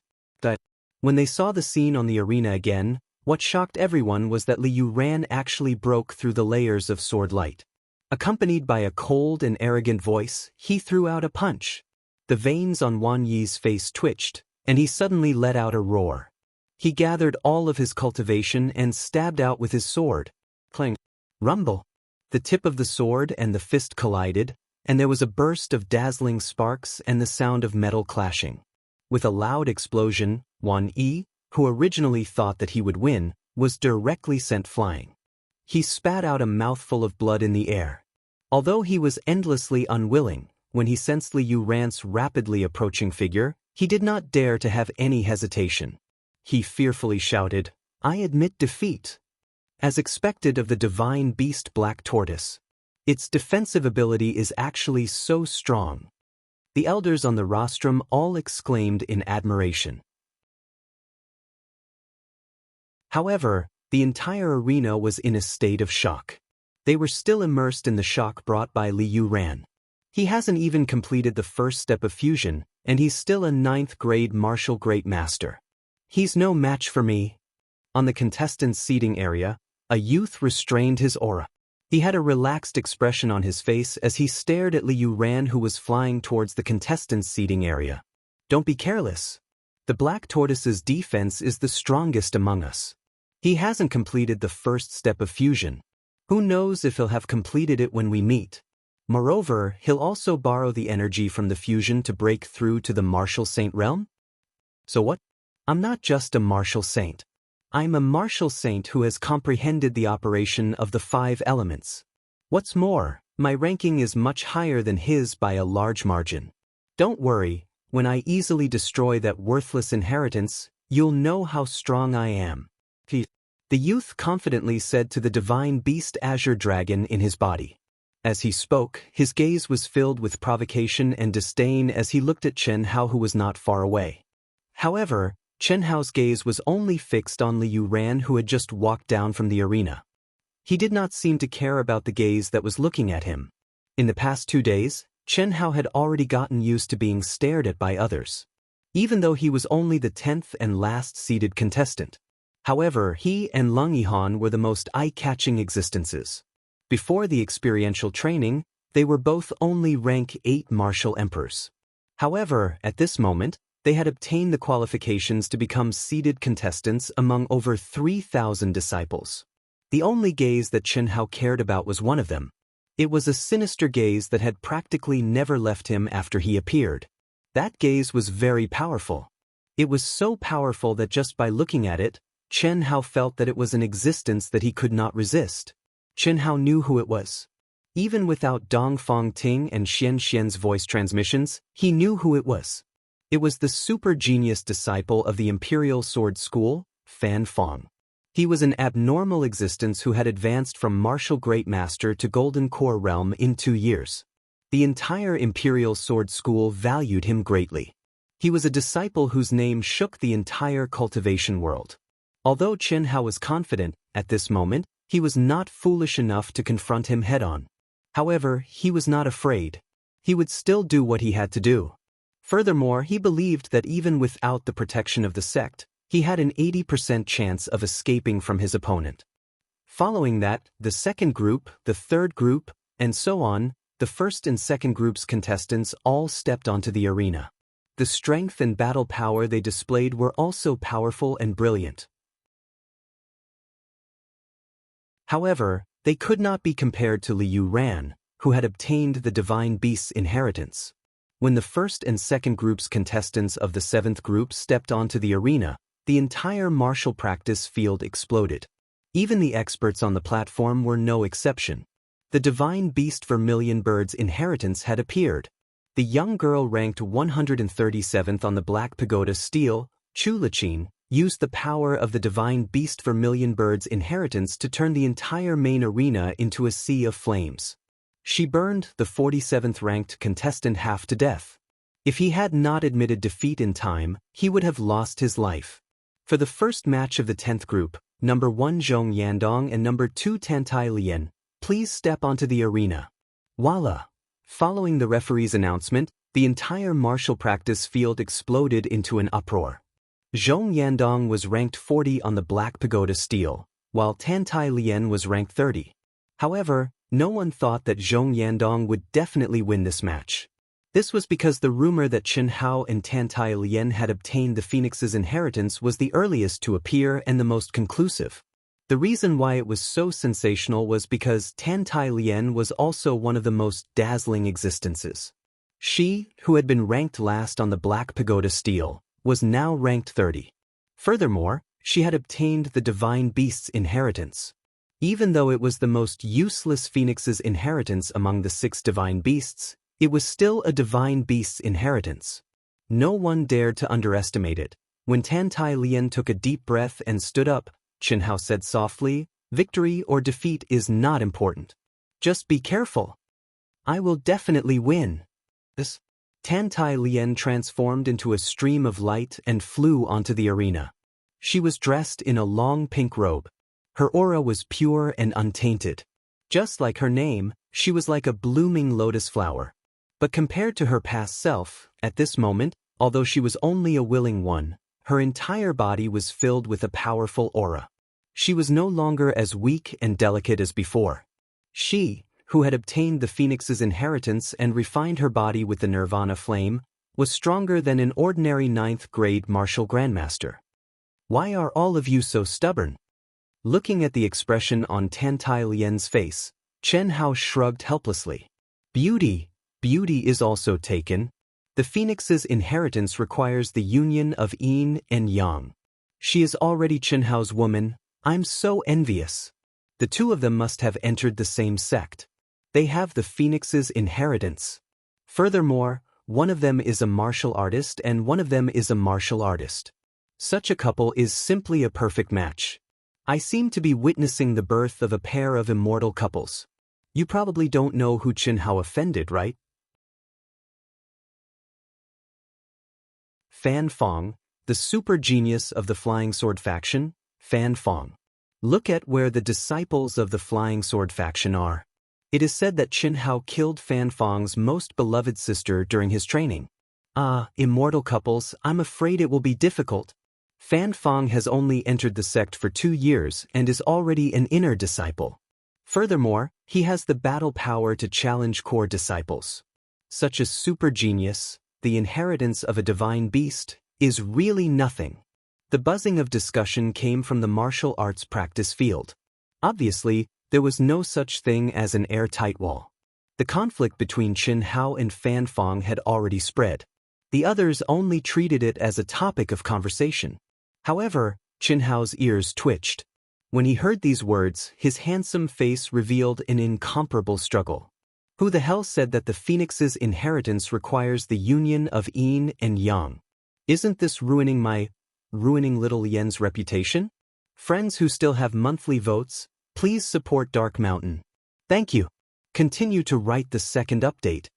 When they saw the scene on the arena again, what shocked everyone was that Liu Ran actually broke through the layers of sword light. Accompanied by a cold and arrogant voice, he threw out a punch. The veins on Wan Yi's face twitched, and he suddenly let out a roar. He gathered all of his cultivation and stabbed out with his sword. Clang! Rumble! The tip of the sword and the fist collided, and there was a burst of dazzling sparks and the sound of metal clashing. With a loud explosion, Wan Yi, who originally thought that he would win, was directly sent flying. He spat out a mouthful of blood in the air. Although he was endlessly unwilling, when he sensed Liu Ran's rapidly approaching figure, he did not dare to have any hesitation. He fearfully shouted, "I admit defeat." As expected of the divine beast Black Tortoise, its defensive ability is actually so strong. The elders on the rostrum all exclaimed in admiration. However, the entire arena was in a state of shock. They were still immersed in the shock brought by Liu Ran. He hasn't even completed the first step of fusion, and he's still a 9th grade martial great master. He's no match for me. On the contestants' seating area, a youth restrained his aura. He had a relaxed expression on his face as he stared at Liu Ran, who was flying towards the contestants' seating area. "Don't be careless. The Black Tortoise's defense is the strongest among us. He hasn't completed the first step of fusion. Who knows if he'll have completed it when we meet. Moreover, he'll also borrow the energy from the fusion to break through to the martial saint realm?" "So what? I'm not just a martial saint. I'm a martial saint who has comprehended the operation of the 5 elements. What's more, my ranking is much higher than his by a large margin. Don't worry, when I easily destroy that worthless inheritance, you'll know how strong I am." The youth confidently said to the divine beast Azure Dragon in his body. As he spoke, his gaze was filled with provocation and disdain as he looked at Chen Hao, who was not far away. However, Chen Hao's gaze was only fixed on Liu Ran, who had just walked down from the arena. He did not seem to care about the gaze that was looking at him. In the past 2 days, Chen Hao had already gotten used to being stared at by others, even though he was only the 10th and last seeded contestant. However, he and Lung Yihan were the most eye-catching existences. Before the experiential training, they were both only rank 8 martial emperors. However, at this moment, they had obtained the qualifications to become seeded contestants among over 3,000 disciples. The only gaze that Chen Hao cared about was one of them. It was a sinister gaze that had practically never left him after he appeared. That gaze was very powerful. It was so powerful that just by looking at it, Chen Hao felt that it was an existence that he could not resist. Chen Hao knew who it was. Even without Dongfang Ting and Xianxian's voice transmissions, he knew who it was. It was the super genius disciple of the Imperial Sword School, Fan Fong. He was an abnormal existence who had advanced from martial great master to Golden Core realm in 2 years. The entire Imperial Sword School valued him greatly. He was a disciple whose name shook the entire cultivation world. Although Chen Hao was confident, at this moment, he was not foolish enough to confront him head-on. However, he was not afraid. He would still do what he had to do. Furthermore, he believed that even without the protection of the sect, he had an 80% chance of escaping from his opponent. Following that, the second group, the third group, and so on, the first and second group's contestants all stepped onto the arena. The strength and battle power they displayed were also powerful and brilliant. However, they could not be compared to Liu Ran, who had obtained the divine beast's inheritance. When the first and second group's contestants of the 7th group stepped onto the arena, the entire martial practice field exploded. Even the experts on the platform were no exception. The divine beast Vermilion Bird's inheritance had appeared. The young girl ranked 137th on the Black Pagoda Steel, Chu Liqin, used the power of the divine beast Vermilion Bird's inheritance to turn the entire main arena into a sea of flames. She burned the 47th ranked contestant half to death. If he had not admitted defeat in time, he would have lost his life. For the first match of the 10th group, number 1 Zhong Yandong and number 2 Tantai Lian, please step onto the arena. Voila! Following the referee's announcement, the entire martial practice field exploded into an uproar. Zhong Yandong was ranked 40 on the Black Pagoda Steel, while Tantai Lian was ranked 30. However, no one thought that Zhong Yandong would definitely win this match. This was because the rumor that Chen Hao and Tantai Lian had obtained the Phoenix's inheritance was the earliest to appear and the most conclusive. The reason why it was so sensational was because Tantai Lian was also one of the most dazzling existences. She, who had been ranked last on the Black Pagoda Steel, was now ranked 30. Furthermore, she had obtained the divine beast's inheritance. Even though it was the most useless Phoenix's inheritance among the 6 divine beasts, It was still a divine beast's inheritance. No one dared to underestimate it. When Tantai Lian took a deep breath and stood up, Chen Hao said softly, "Victory or defeat is not important. Just be careful. I will definitely win." This Tantai Lian transformed into a stream of light and flew onto the arena. She was dressed in a long pink robe. Her aura was pure and untainted. Just like her name, she was like a blooming lotus flower. But compared to her past self, at this moment, although she was only a willing one, her entire body was filled with a powerful aura. She was no longer as weak and delicate as before. She, who had obtained the Phoenix's inheritance and refined her body with the Nirvana flame, was stronger than an ordinary 9th-grade martial grandmaster. "Why are all of you so stubborn?" Looking at the expression on Tantai Lian's face, Chen Hao shrugged helplessly. Beauty is also taken. The Phoenix's inheritance requires the union of yin and yang. She is already Chen Hao's woman. I'm so envious. The two of them must have entered the same sect. They have the Phoenix's inheritance. Furthermore, one of them is a martial artist and one of them is a martial artist. Such a couple is simply a perfect match. I seem to be witnessing the birth of a pair of immortal couples. You probably don't know who Chen Hao offended, right? Fan Fong, the super genius of the Flying Sword faction, Fan Fong. Look at where the disciples of the Flying Sword faction are. It is said that Chen Hao killed Fan Fong's most beloved sister during his training. Immortal couples, I'm afraid it will be difficult. Fan Fong has only entered the sect for 2 years and is already an inner disciple. Furthermore, he has the battle power to challenge core disciples. Such a super genius, the inheritance of a divine beast, is really nothing. The buzzing of discussion came from the martial arts practice field. Obviously, there was no such thing as an airtight wall. The conflict between Chen Hao and Fan Fong had already spread. The others only treated it as a topic of conversation. However, Chen Hao's ears twitched. When he heard these words, his handsome face revealed an incomparable struggle. Who the hell said that the Phoenix's inheritance requires the union of yin and yang? Isn't this ruining little Yen's reputation? Friends who still have monthly votes, please support Dark Mountain. Thank you. Continue to write the second update.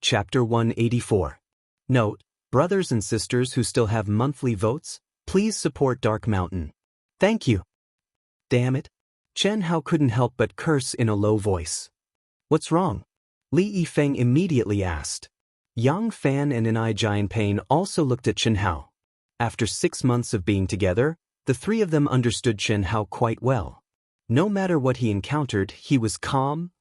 Chapter 184. Note, brothers and sisters who still have monthly votes, please support Dark Mountain. Thank you. Damn it. Chen Hao couldn't help but curse in a low voice. What's wrong? Li Yifeng immediately asked. Yang Fan and Enai Jianpain also looked at Chen Hao. After 6 months of being together, the three of them understood Chen Hao quite well. No matter what he encountered, he was calm,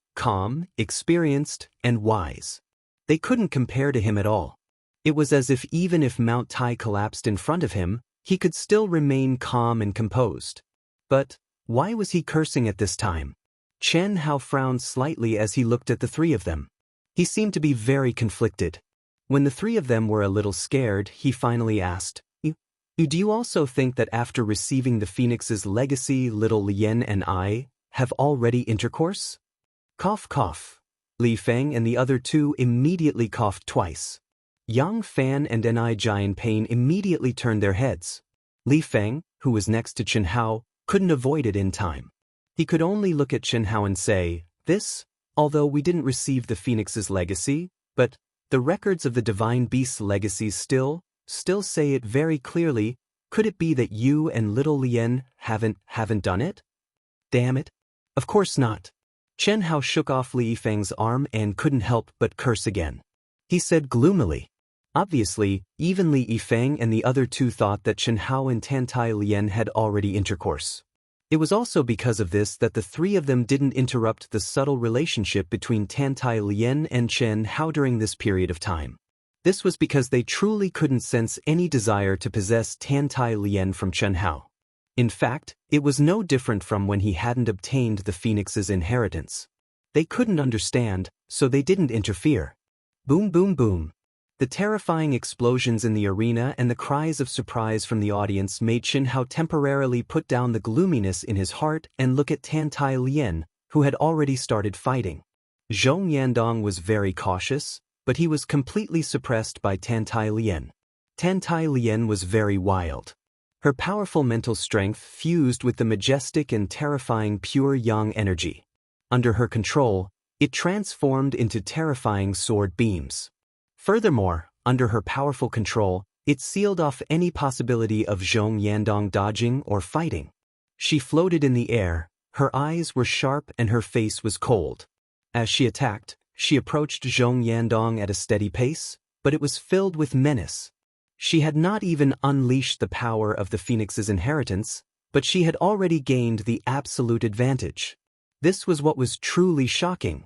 experienced, and wise. They couldn't compare to him at all. It was as if even if Mount Tai collapsed in front of him, he could still remain calm and composed. But why was he cursing at this time? Chen Hao frowned slightly as he looked at the three of them. He seemed to be very conflicted. When the three of them were a little scared, he finally asked, Do you also think that after receiving the Phoenix's legacy, little Lien and I have already intercourse? Cough, cough. Li Feng and the other two immediately coughed twice. Yang Fan and Enai Jianpain immediately turned their heads. Li Feng, who was next to Chen Hao, couldn't avoid it in time. He could only look at Chen Hao and say, although we didn't receive the Phoenix's legacy, but the records of the Divine Beast's legacies still say it very clearly, could it be that you and little Lien haven't done it? Damn it. Of course not. Chen Hao shook off Li Yifeng's arm and couldn't help but curse again. He said gloomily. Obviously, even Li Yifeng and the other two thought that Chen Hao and Tantai Lien had already intercourse. It was also because of this that the three of them didn't interrupt the subtle relationship between Tantai Lien and Chen Hao during this period of time. This was because they truly couldn't sense any desire to possess Tantai Lien from Chen Hao. In fact, it was no different from when he hadn't obtained the Phoenix's inheritance. They couldn't understand, so they didn't interfere. Boom, boom, boom. The terrifying explosions in the arena and the cries of surprise from the audience made Chen Hao temporarily put down the gloominess in his heart and look at Tan Tai Lien, who had already started fighting. Zhong Yandong was very cautious, but he was completely suppressed by Tan Tai Lien. Tan Tai Lien was very wild. Her powerful mental strength fused with the majestic and terrifying pure yang energy. Under her control, it transformed into terrifying sword beams. Furthermore, under her powerful control, it sealed off any possibility of Zhong Yandong dodging or fighting. She floated in the air, her eyes were sharp and her face was cold. As she attacked, she approached Zhong Yandong at a steady pace, but it was filled with menace. She had not even unleashed the power of the Phoenix's inheritance, but she had already gained the absolute advantage. This was what was truly shocking.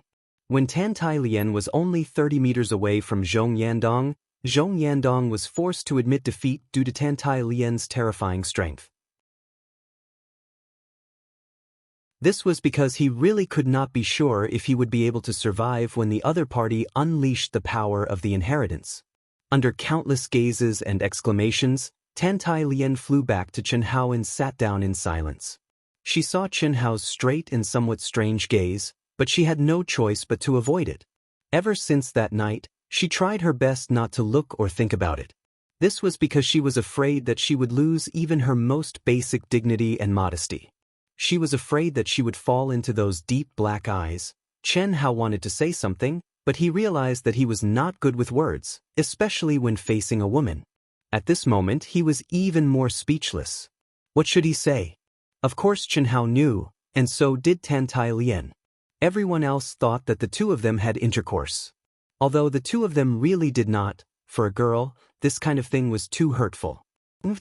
When Tan Tai Lien was only 30 meters away from Zhong Yandong was forced to admit defeat due to Tan Tai Lien's terrifying strength. This was because he really could not be sure if he would be able to survive when the other party unleashed the power of the inheritance. Under countless gazes and exclamations, Tan Tai Lien flew back to Chen Hao and sat down in silence. She saw Chen Hao's straight and somewhat strange gaze, but she had no choice but to avoid it. Ever since that night, she tried her best not to look or think about it. This was because she was afraid that she would lose even her most basic dignity and modesty. She was afraid that she would fall into those deep black eyes. Chen Hao wanted to say something, but he realized that he was not good with words, especially when facing a woman. At this moment, he was even more speechless. What should he say? Of course Chen Hao knew, and so did Tan Tai Lien. Everyone else thought that the two of them had intercourse. Although the two of them really did not, for a girl, this kind of thing was too hurtful.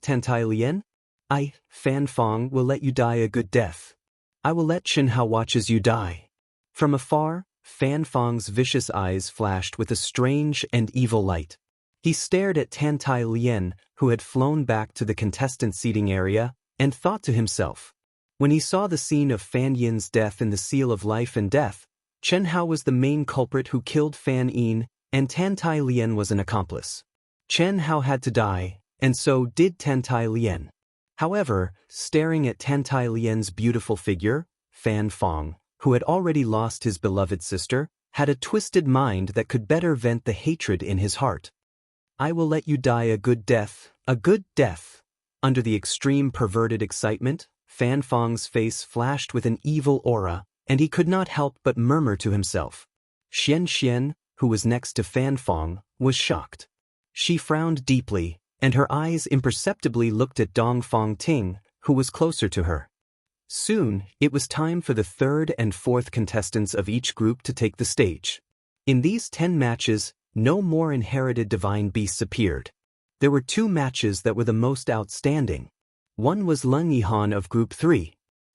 Tan Tai Lien? I, Fan Fong, will let you die a good death. I will let Chen Hao watch as you die. From afar, Fan Fong's vicious eyes flashed with a strange and evil light. He stared at Tan Tai Lien, who had flown back to the contestant seating area, and thought to himself. When he saw the scene of Fan Yin's death in the Seal of Life and Death, Chen Hao was the main culprit who killed Fan Yin, and Tan Tai Lien was an accomplice. Chen Hao had to die, and so did Tan Tai Lien. However, staring at Tan Tai Lien's beautiful figure, Fan Fong, who had already lost his beloved sister, had a twisted mind that could better vent the hatred in his heart. I will let you die a good death, a good death. Under the extreme perverted excitement, Fan Fong's face flashed with an evil aura, and he could not help but murmur to himself. Xianxia, who was next to Fan Fong, was shocked. She frowned deeply, and her eyes imperceptibly looked at Dong Fong Ting, who was closer to her. Soon, it was time for the third and fourth contestants of each group to take the stage. In these 10 matches, no more inherited divine beasts appeared. There were 2 matches that were the most outstanding. One was Leng Yihan of Group 3.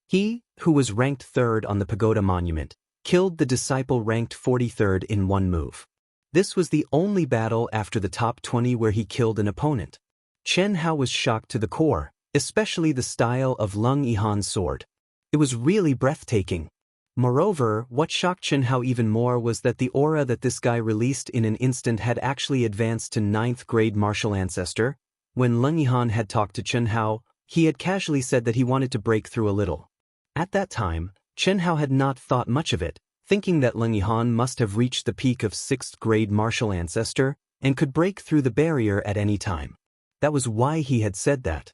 He, who was ranked 3rd on the Pagoda Monument, killed the disciple ranked 43rd in one move. This was the only battle after the top 20 where he killed an opponent. Chen Hao was shocked to the core, especially the style of Leng Yihan's sword. It was really breathtaking. Moreover, what shocked Chen Hao even more was that the aura that this guy released in an instant had actually advanced to 9th grade martial ancestor. When Leng Yihan had talked to Chen Hao, he had casually said that he wanted to break through a little. At that time, Chen Hao had not thought much of it, thinking that Leng Yihan must have reached the peak of 6th grade martial ancestor and could break through the barrier at any time. That was why he had said that.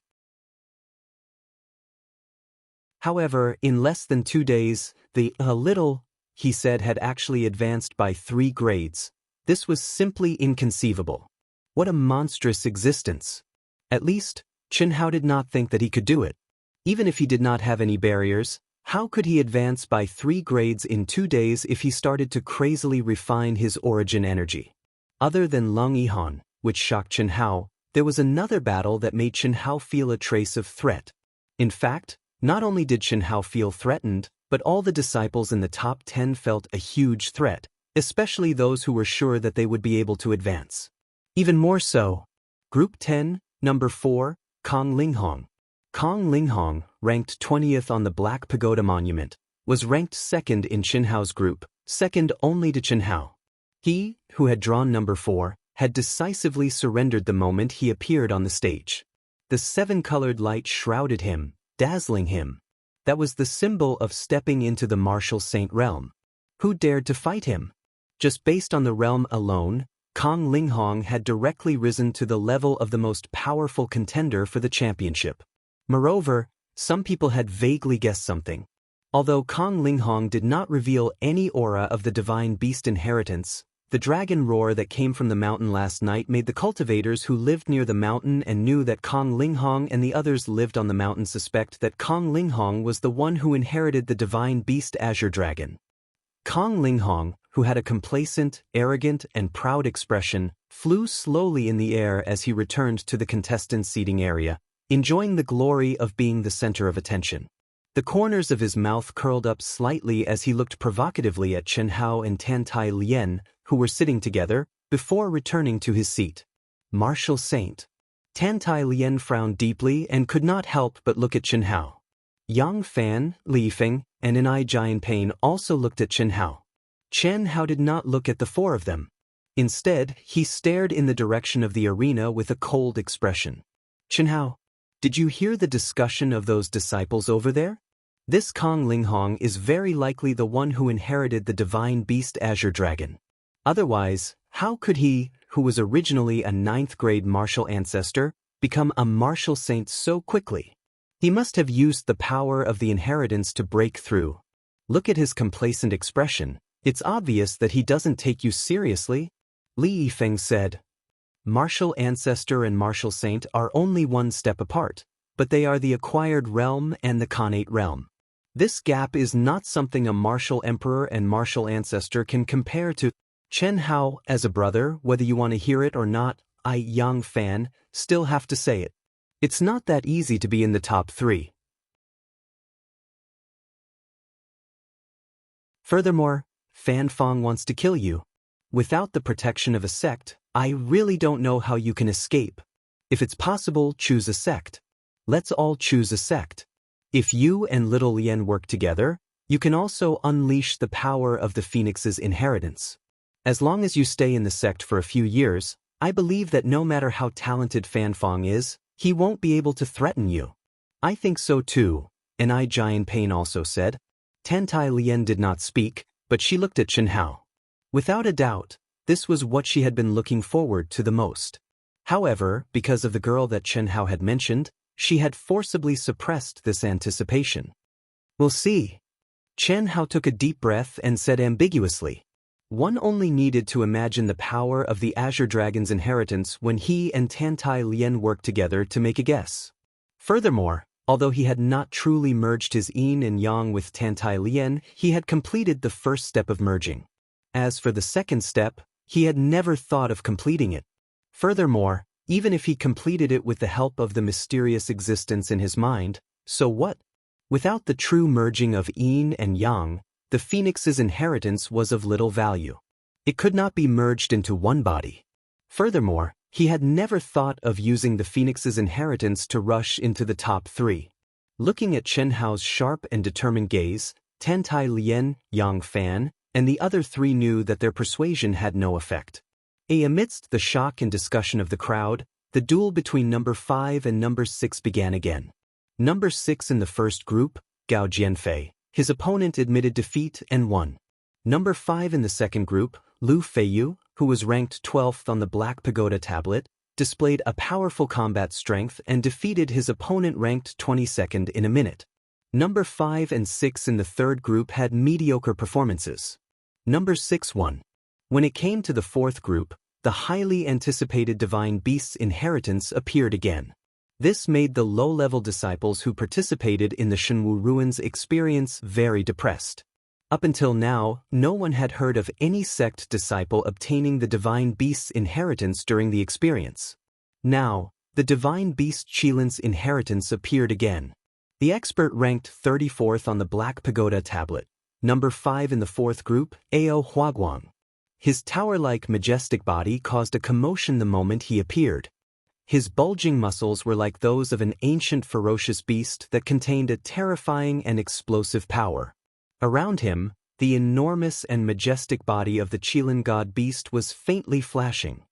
However, in less than 2 days, the little, he said, had actually advanced by 3 grades. This was simply inconceivable. What a monstrous existence. At least, Chen Hao did not think that he could do it. Even if he did not have any barriers, how could he advance by 3 grades in 2 days if he started to crazily refine his origin energy? Other than Leng Yihan, which shocked Chen Hao, there was another battle that made Chen Hao feel a trace of threat. In fact, not only did Chen Hao feel threatened, but all the disciples in the top 10 felt a huge threat, especially those who were sure that they would be able to advance. Even more so. Group 10, number 4, Kong Linghong. Kong Linghong, ranked 20th on the Black Pagoda Monument, was ranked 2nd in Chen Hao's group, second only to Chen Hao. He, who had drawn number 4, had decisively surrendered the moment he appeared on the stage. The seven-colored light shrouded him, dazzling him. That was the symbol of stepping into the martial saint realm. Who dared to fight him? Just based on the realm alone, Kong Linghong had directly risen to the level of the most powerful contender for the championship. Moreover, some people had vaguely guessed something. Although Kong Linghong did not reveal any aura of the divine beast inheritance, the dragon roar that came from the mountain last night made the cultivators who lived near the mountain and knew that Kong Linghong and the others lived on the mountain suspect that Kong Linghong was the one who inherited the divine beast Azure Dragon. Kong Linghong, who had a complacent, arrogant, and proud expression, flew slowly in the air as he returned to the contestants' seating area, enjoying the glory of being the center of attention. The corners of his mouth curled up slightly as he looked provocatively at Chen Hao and Tan Tai Lien, who were sitting together, before returning to his seat. Martial Saint. Tan Tai Lien frowned deeply and could not help but look at Chen Hao. Yang Fan, Li Feng, and Xianxia also looked at Chen Hao. Chen Hao did not look at the four of them. Instead, he stared in the direction of the arena with a cold expression. Chen Hao, did you hear the discussion of those disciples over there? This Kong Linghong is very likely the one who inherited the divine beast Azure Dragon. Otherwise, how could he, who was originally a 9th-grade martial ancestor, become a martial saint so quickly? He must have used the power of the inheritance to break through. Look at his complacent expression. It's obvious that he doesn't take you seriously. Li Yifeng said. Martial ancestor and martial saint are only one step apart, but they are the acquired realm and the connate realm. This gap is not something a martial emperor and martial ancestor can compare to. Chen Hao, as a brother, whether you want to hear it or not, I, Yang Fan, still have to say it. It's not that easy to be in the top 3. Furthermore, Fan Fong wants to kill you. Without the protection of a sect, I really don't know how you can escape. If it's possible, choose a sect. Let's all choose a sect. If you and Little Lien work together, you can also unleash the power of the Phoenix's inheritance. As long as you stay in the sect for a few years, I believe that no matter how talented Fan Fong is, he won't be able to threaten you. I think so too, Xianxia also said. Tan Tai Lien did not speak, but she looked at Chen Hao. Without a doubt, this was what she had been looking forward to the most. However, because of the girl that Chen Hao had mentioned, she had forcibly suppressed this anticipation. We'll see. Chen Hao took a deep breath and said ambiguously. One only needed to imagine the power of the Azure Dragon's inheritance when he and Tan Tai Lien worked together to make a guess. Furthermore, although he had not truly merged his yin and yang with Tan Tai Lien, he had completed the first step of merging. As for the second step, he had never thought of completing it. Furthermore, even if he completed it with the help of the mysterious existence in his mind, so what? Without the true merging of yin and yang, the Phoenix's inheritance was of little value. It could not be merged into one body. Furthermore, he had never thought of using the Phoenix's inheritance to rush into the top 3. Looking at Chen Hao's sharp and determined gaze, Tan Tai Lien, Yang Fan, and the other 3 knew that their persuasion had no effect. Amidst the shock and discussion of the crowd, the duel between number 5 and number 6 began again. Number 6 in the first group, Gao Jianfei, his opponent admitted defeat and won. Number 5 in the second group, Lu Feiyu, who was ranked 12th on the Black Pagoda tablet, displayed a powerful combat strength and defeated his opponent ranked 22nd in a minute. Number 5 and 6 in the third group had mediocre performances. Number 6 won. When it came to the fourth group, the highly anticipated Divine Beast's inheritance appeared again. This made the low-level disciples who participated in the Shenwu Ruins experience very depressed. Up until now, no one had heard of any sect disciple obtaining the Divine Beast's inheritance during the experience. Now, the Divine Beast Qilin's inheritance appeared again. The expert ranked 34th on the Black Pagoda tablet, number 5 in the fourth group, Ao Huaguang. His tower-like majestic body caused a commotion the moment he appeared. His bulging muscles were like those of an ancient ferocious beast that contained a terrifying and explosive power. Around him, the enormous and majestic body of the Qilin god beast was faintly flashing.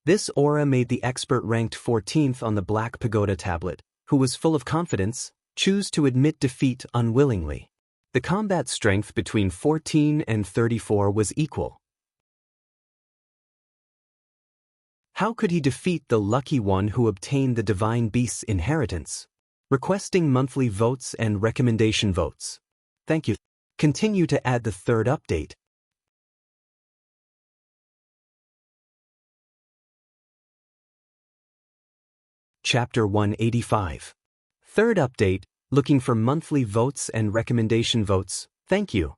This aura made the expert ranked 14th on the Black Pagoda tablet, who was full of confidence, choose to admit defeat unwillingly. The combat strength between 14 and 34 was equal. How could he defeat the lucky one who obtained the Divine Beast's inheritance? Requesting monthly votes and recommendation votes. Thank you. Continue to add the third update. Chapter 185. Third update, looking for monthly votes and recommendation votes. Thank you.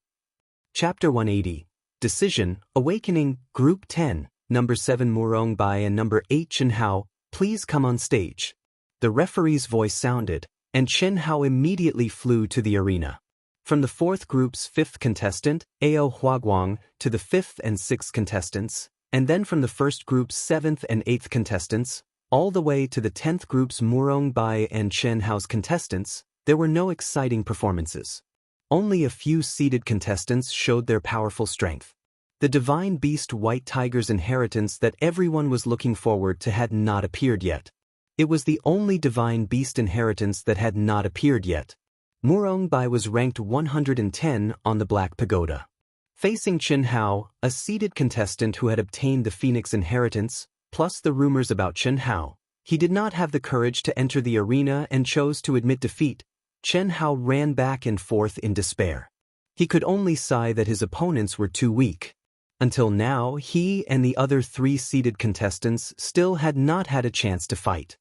Chapter 180. Decision, Awakening, Group 10, Number 7 Murong Bai and Number 8 Chen Hao, please come on stage. The referee's voice sounded, and Chen Hao immediately flew to the arena. From the 4th group's 5th contestant, Ao Huaguang, to the 5th and 6th contestants, and then from the 1st group's 7th and 8th contestants, all the way to the 10th group's Murong Bai and Chen Hao's contestants, there were no exciting performances. Only a few seeded contestants showed their powerful strength. The Divine Beast White Tiger's inheritance that everyone was looking forward to had not appeared yet. It was the only Divine Beast inheritance that had not appeared yet. Murong Bai was ranked 110 on the Black Pagoda. Facing Chen Hao, a seeded contestant who had obtained the Phoenix inheritance, plus the rumors about Chen Hao, he did not have the courage to enter the arena and chose to admit defeat. Chen Hao ran back and forth in despair. He could only sigh that his opponents were too weak. Until now, he and the other 3 seeded contestants still had not had a chance to fight.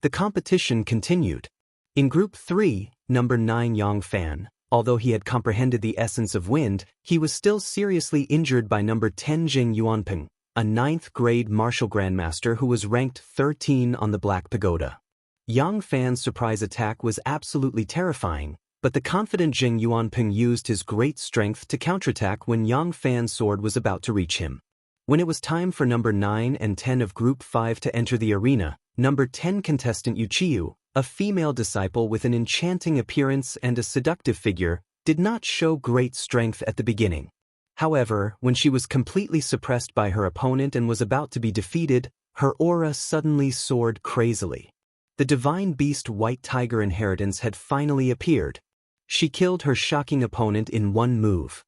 The competition continued. In Group 3, Number 9 Yang Fan, although he had comprehended the essence of wind, he was still seriously injured by Number 10 Jing Yuanping, a 9th grade martial grandmaster who was ranked 13 on the Black Pagoda. Yang Fan's surprise attack was absolutely terrifying, but the confident Jing Yuanping used his great strength to counterattack when Yang Fan's sword was about to reach him. When it was time for Number 9 and 10 of Group 5 to enter the arena, Number 10 contestant Yuqiu, a female disciple with an enchanting appearance and a seductive figure, did not show great strength at the beginning. However, when she was completely suppressed by her opponent and was about to be defeated, her aura suddenly soared crazily. The Divine Beast White Tiger inheritance had finally appeared. She killed her shocking opponent in one move.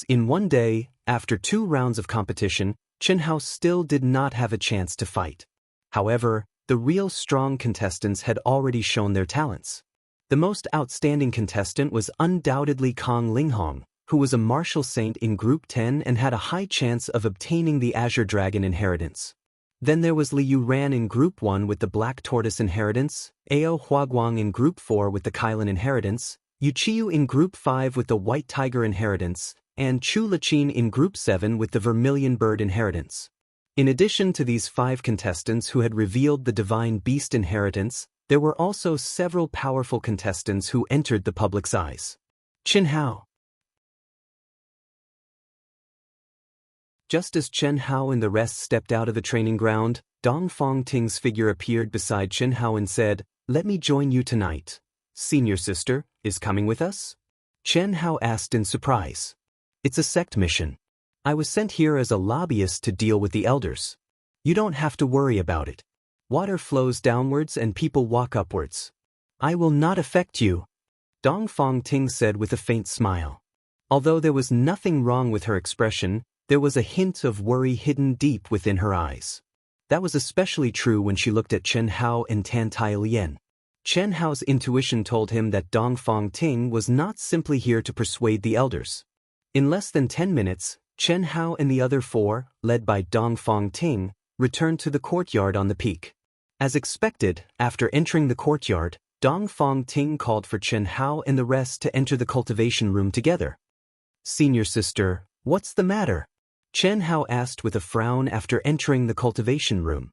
In one day, after 2 rounds of competition, Chen Hao still did not have a chance to fight. However, the real strong contestants had already shown their talents. The most outstanding contestant was undoubtedly Kong Linghong, who was a martial saint in Group 10 and had a high chance of obtaining the Azure Dragon inheritance. Then there was Liu Ran in Group 1 with the Black Tortoise inheritance, Ao Huaguang in Group 4 with the Kylan inheritance, Yuqiu in Group 5 with the White Tiger inheritance, and Chu Laqin in Group 7 with the Vermilion Bird inheritance. In addition to these 5 contestants who had revealed the Divine Beast inheritance, there were also several powerful contestants who entered the public's eyes. Chen Hao. Just as Chen Hao and the rest stepped out of the training ground, Dong Fongting's figure appeared beside Chen Hao and said, "Let me join you tonight. Senior sister, is coming with us?" Chen Hao asked in surprise. "It's a sect mission. I was sent here as a lobbyist to deal with the elders. You don't have to worry about it. Water flows downwards and people walk upwards. I will not affect you," Dong Fongting said with a faint smile. Although there was nothing wrong with her expression, there was a hint of worry hidden deep within her eyes. That was especially true when she looked at Chen Hao and Tan Tai Lian. Chen Hao's intuition told him that Dong Fongting was not simply here to persuade the elders. In less than 10 minutes, Chen Hao and the other 4, led by Dong Fongting, returned to the courtyard on the peak. As expected, after entering the courtyard, Dong Fongting called for Chen Hao and the rest to enter the cultivation room together. "Senior sister, what's the matter?" Chen Hao asked with a frown after entering the cultivation room.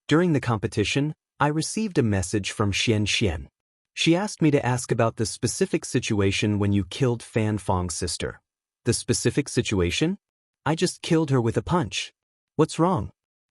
"During the competition, I received a message from Xianxia. She asked me to ask about the specific situation when you killed Fan Fong's sister." "The specific situation? I just killed her with a punch. What's wrong?"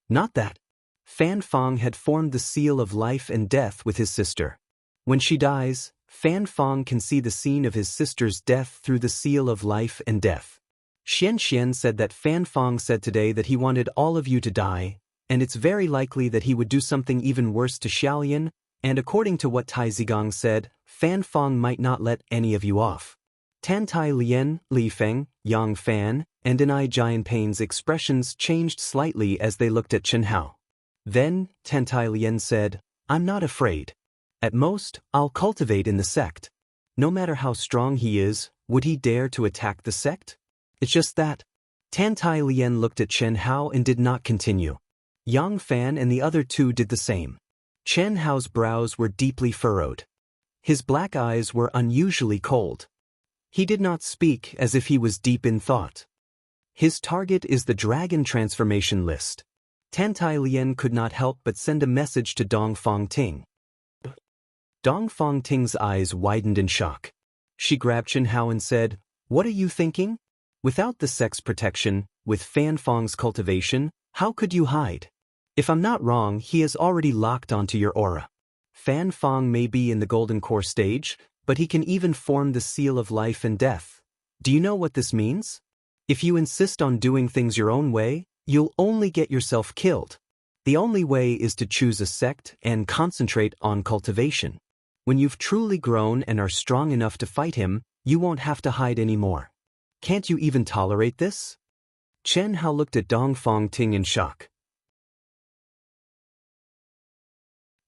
"Not that. Fan Fong had formed the seal of life and death with his sister. When she dies, Fan Fong can see the scene of his sister's death through the seal of life and death. Xianxia said that Fan Fong said today that he wanted all of you to die, and it's very likely that he would do something even worse to Xiaolian, and according to what Tai Zigang said, Fan Fong might not let any of you off. Tan Tai Lien, Li Feng, Yang Fan, and Denai Jianping's expressions changed slightly as they looked at Chen Hao. Then, Tan Tai Lien said, I'm not afraid. At most, I'll cultivate in the sect. No matter how strong he is, would he dare to attack the sect? It's just that. Tan Tai Lien looked at Chen Hao and did not continue. Yang Fan and the other two did the same. Chen Hao's brows were deeply furrowed. His black eyes were unusually cold. He did not speak as if he was deep in thought. His target is the dragon transformation list. Tan Tai Lien could not help but send a message to Dong Fong Ting. Dong Fong Ting's eyes widened in shock. She grabbed Chen Hao and said, What are you thinking? Without the sex protection, with Fan Fong's cultivation, how could you hide? If I'm not wrong, he has already locked onto your aura. Fan Fong may be in the golden core stage, but he can even form the seal of life and death. Do you know what this means? If you insist on doing things your own way, you'll only get yourself killed. The only way is to choose a sect and concentrate on cultivation. When you've truly grown and are strong enough to fight him, you won't have to hide anymore. Can't you even tolerate this? Chen Hao looked at Dong Fong Ting in shock.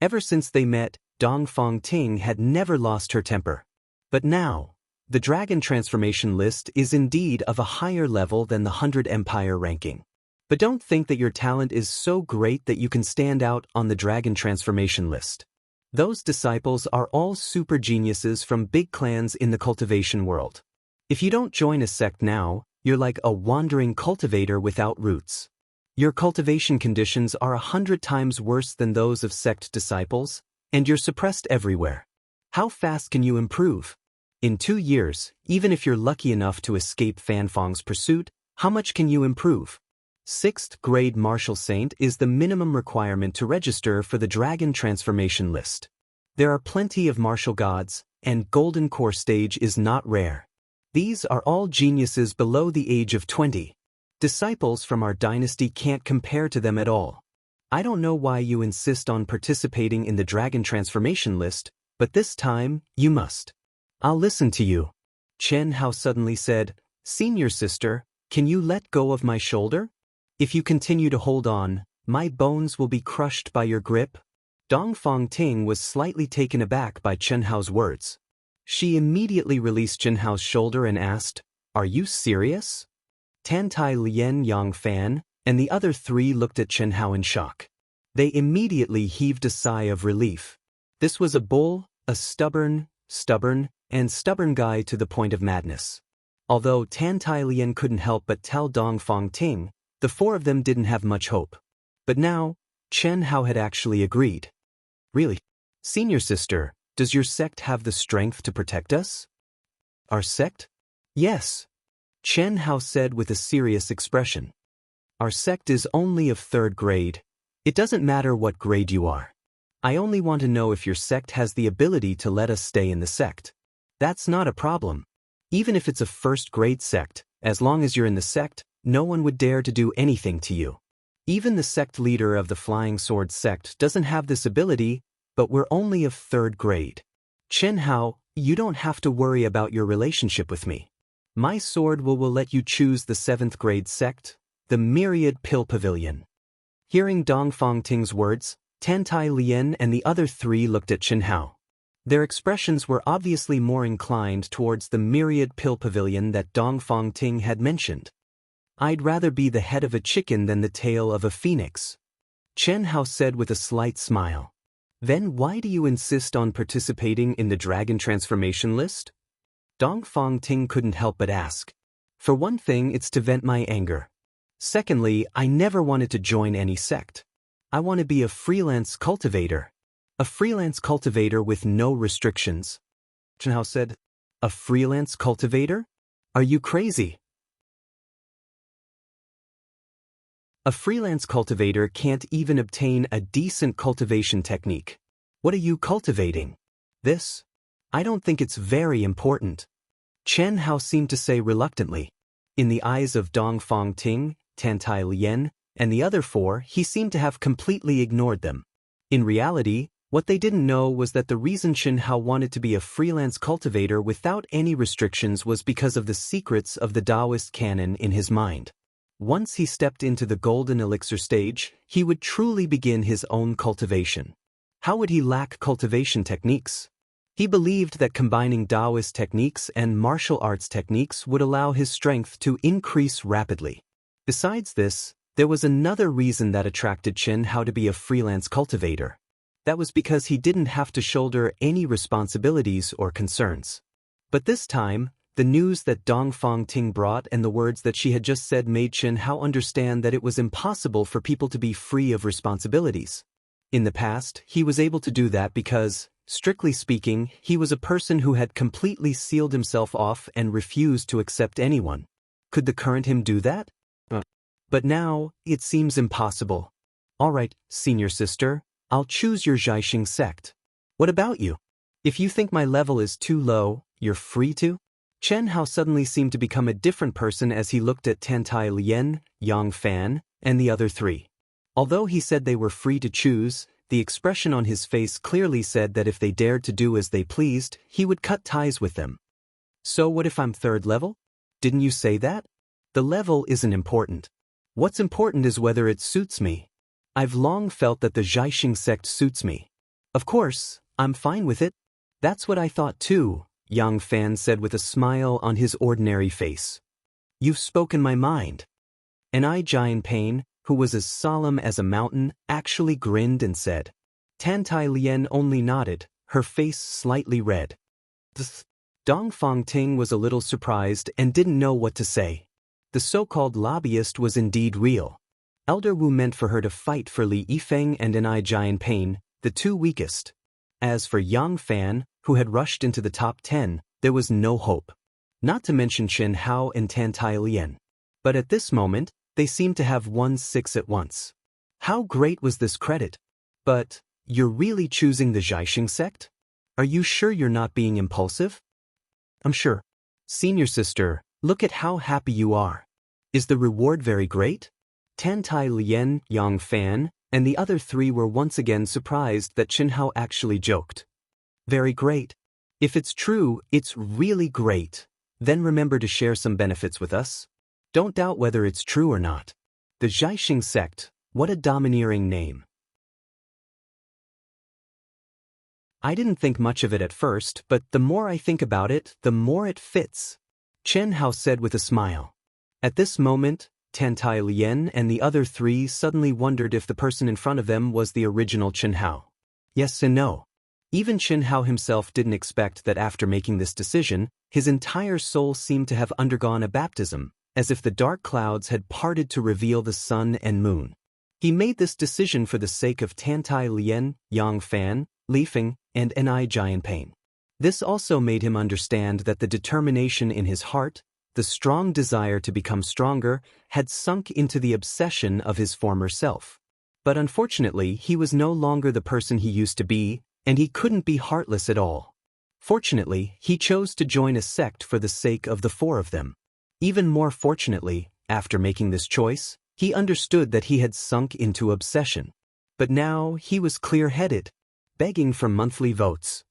Ever since they met, Dong Fong Ting had never lost her temper. But now, the dragon transformation list is indeed of a higher level than the 100 Empire ranking. But don't think that your talent is so great that you can stand out on the dragon transformation list. Those disciples are all super geniuses from big clans in the cultivation world. If you don't join a sect now, you're like a wandering cultivator without roots. Your cultivation conditions are 100 times worse than those of sect disciples, and you're suppressed everywhere. How fast can you improve? In 2 years, even if you're lucky enough to escape Fan Fong's pursuit, how much can you improve? 6th grade Martial Saint is the minimum requirement to register for the Dragon Transformation list. There are plenty of martial gods, and Golden Core stage is not rare. These are all geniuses below the age of 20. Disciples from our dynasty can't compare to them at all. I don't know why you insist on participating in the Dragon Transformation list, but this time, you must. I'll listen to you. Chen Hao suddenly said, Senior sister, can you let go of my shoulder? If you continue to hold on, my bones will be crushed by your grip. Dong Fong Ting was slightly taken aback by Chen Hao's words. She immediately released Chen Hao's shoulder and asked, Are you serious? Tan Tai Lien, Yang Fan, and the other three looked at Chen Hao in shock. They immediately heaved a sigh of relief. This was a bull, a stubborn guy to the point of madness. Although Tan Tai Lien couldn't help but tell Dong Fong Ting, the four of them didn't have much hope. But now, Chen Hao had actually agreed. Really? Senior sister, does your sect have the strength to protect us? Our sect? Yes. Chen Hao said with a serious expression. Our sect is only of 3rd grade. It doesn't matter what grade you are. I only want to know if your sect has the ability to let us stay in the sect. That's not a problem. Even if it's a 1st grade sect, as long as you're in the sect, no one would dare to do anything to you. Even the sect leader of the Flying Sword sect doesn't have this ability, but we're only of 3rd grade. Chen Hao, you don't have to worry about your relationship with me. My sword will let you choose the 7th grade sect, the Myriad Pill Pavilion. Hearing Dong Fong Ting's words, Tan Tai Lien and the other three looked at Chen Hao. Their expressions were obviously more inclined towards the Myriad Pill Pavilion that Dong Fong Ting had mentioned. I'd rather be the head of a chicken than the tail of a phoenix. Chen Hao said with a slight smile. Then why do you insist on participating in the Dragon Transformation list? Dong Fong Ting couldn't help but ask. For one thing, it's to vent my anger. Secondly, I never wanted to join any sect. I want to be a freelance cultivator. A freelance cultivator with no restrictions. Chen Hao said, A freelance cultivator? Are you crazy? A freelance cultivator can't even obtain a decent cultivation technique. What are you cultivating? This? I don't think it's very important. Chen Hao seemed to say reluctantly. In the eyes of Dong Fong Ting, Tan Tai Lien, and the other 4, he seemed to have completely ignored them. In reality, what they didn't know was that the reason Chen Hao wanted to be a freelance cultivator without any restrictions was because of the secrets of the Daoist canon in his mind. Once he stepped into the golden elixir stage, he would truly begin his own cultivation. How would he lack cultivation techniques? He believed that combining Daoist techniques and martial arts techniques would allow his strength to increase rapidly. Besides this, there was another reason that attracted Chen Hao to be a freelance cultivator. That was because he didn't have to shoulder any responsibilities or concerns. But this time, the news that Dong Fangting brought and the words that she had just said made Chen Hao understand that it was impossible for people to be free of responsibilities. In the past, he was able to do that because, strictly speaking, he was a person who had completely sealed himself off and refused to accept anyone. Could the current him do that? But now, it seems impossible. All right, senior sister, I'll choose your Xiaoxing sect. What about you? If you think my level is too low, you're free to? Chen Hao suddenly seemed to become a different person as he looked at Tantai Lian, Yang Fan, and the other 3. Although he said they were free to choose, the expression on his face clearly said that if they dared to do as they pleased, he would cut ties with them. So what if I'm 3rd level? Didn't you say that? The level isn't important. What's important is whether it suits me. I've long felt that the Xiaoxing sect suits me. Of course, I'm fine with it. That's what I thought too, Yang Fan said with a smile on his ordinary face. You've spoken my mind. And I, Giant Pain, who was as solemn as a mountain, actually grinned and said. Tantai Lian only nodded, her face slightly red. Dong Fangting was a little surprised and didn't know what to say. The so-called lobbyist was indeed real. Elder Wu meant for her to fight for Li Yifeng and Anai Giant Pain, the 2 weakest. As for Yang Fan, who had rushed into the top 10, there was no hope. Not to mention Chen Hao and Tantai Lian. But at this moment, they seemed to have won 6 at once. How great was this credit? But, you're really choosing the Xiaoxing sect? Are you sure you're not being impulsive? I'm sure. Senior sister, look at how happy you are. Is the reward very great? Tantai Lian, Yang Fan, and the other 3 were once again surprised that Chen Hao actually joked. Very great. If it's true, it's really great. Then remember to share some benefits with us. Don't doubt whether it's true or not. The Xiaoxing sect, what a domineering name. I didn't think much of it at first, but the more I think about it, the more it fits. Chen Hao said with a smile. At this moment, Tantai Lian and the other 3 suddenly wondered if the person in front of them was the original Chen Hao. Yes and no. Even Chen Hao himself didn't expect that after making this decision, his entire soul seemed to have undergone a baptism, as if the dark clouds had parted to reveal the sun and moon. He made this decision for the sake of Tantai Lian, Yang Fan, Li Feng, and Anai Giant Pain. This also made him understand that the determination in his heart, the strong desire to become stronger, had sunk into the obsession of his former self. But unfortunately, he was no longer the person he used to be, and he couldn't be heartless at all. Fortunately, he chose to join a sect for the sake of the 4 of them. Even more fortunately, after making this choice, he understood that he had sunk into obsession. But now he was clear-headed, begging for monthly votes.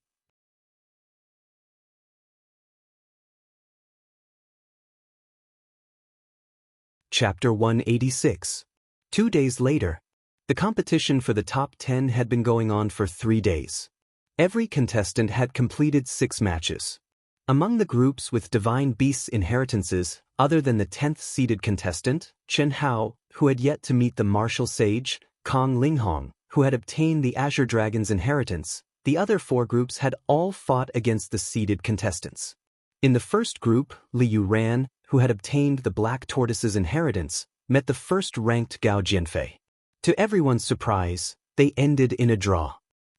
Chapter 186. 2 days later. The competition for the top 10 had been going on for 3 days. Every contestant had completed 6 matches. Among the groups with Divine Beasts inheritances, other than the 10th seeded contestant, Chen Hao, who had yet to meet the martial sage, Kong Linghong, who had obtained the Azure Dragon's inheritance, the other 4 groups had all fought against the seeded contestants. In the first group, Liu Ran, who had obtained the Black Tortoise's inheritance, met the first-ranked Gao Jianfei. To everyone's surprise, they ended in a draw.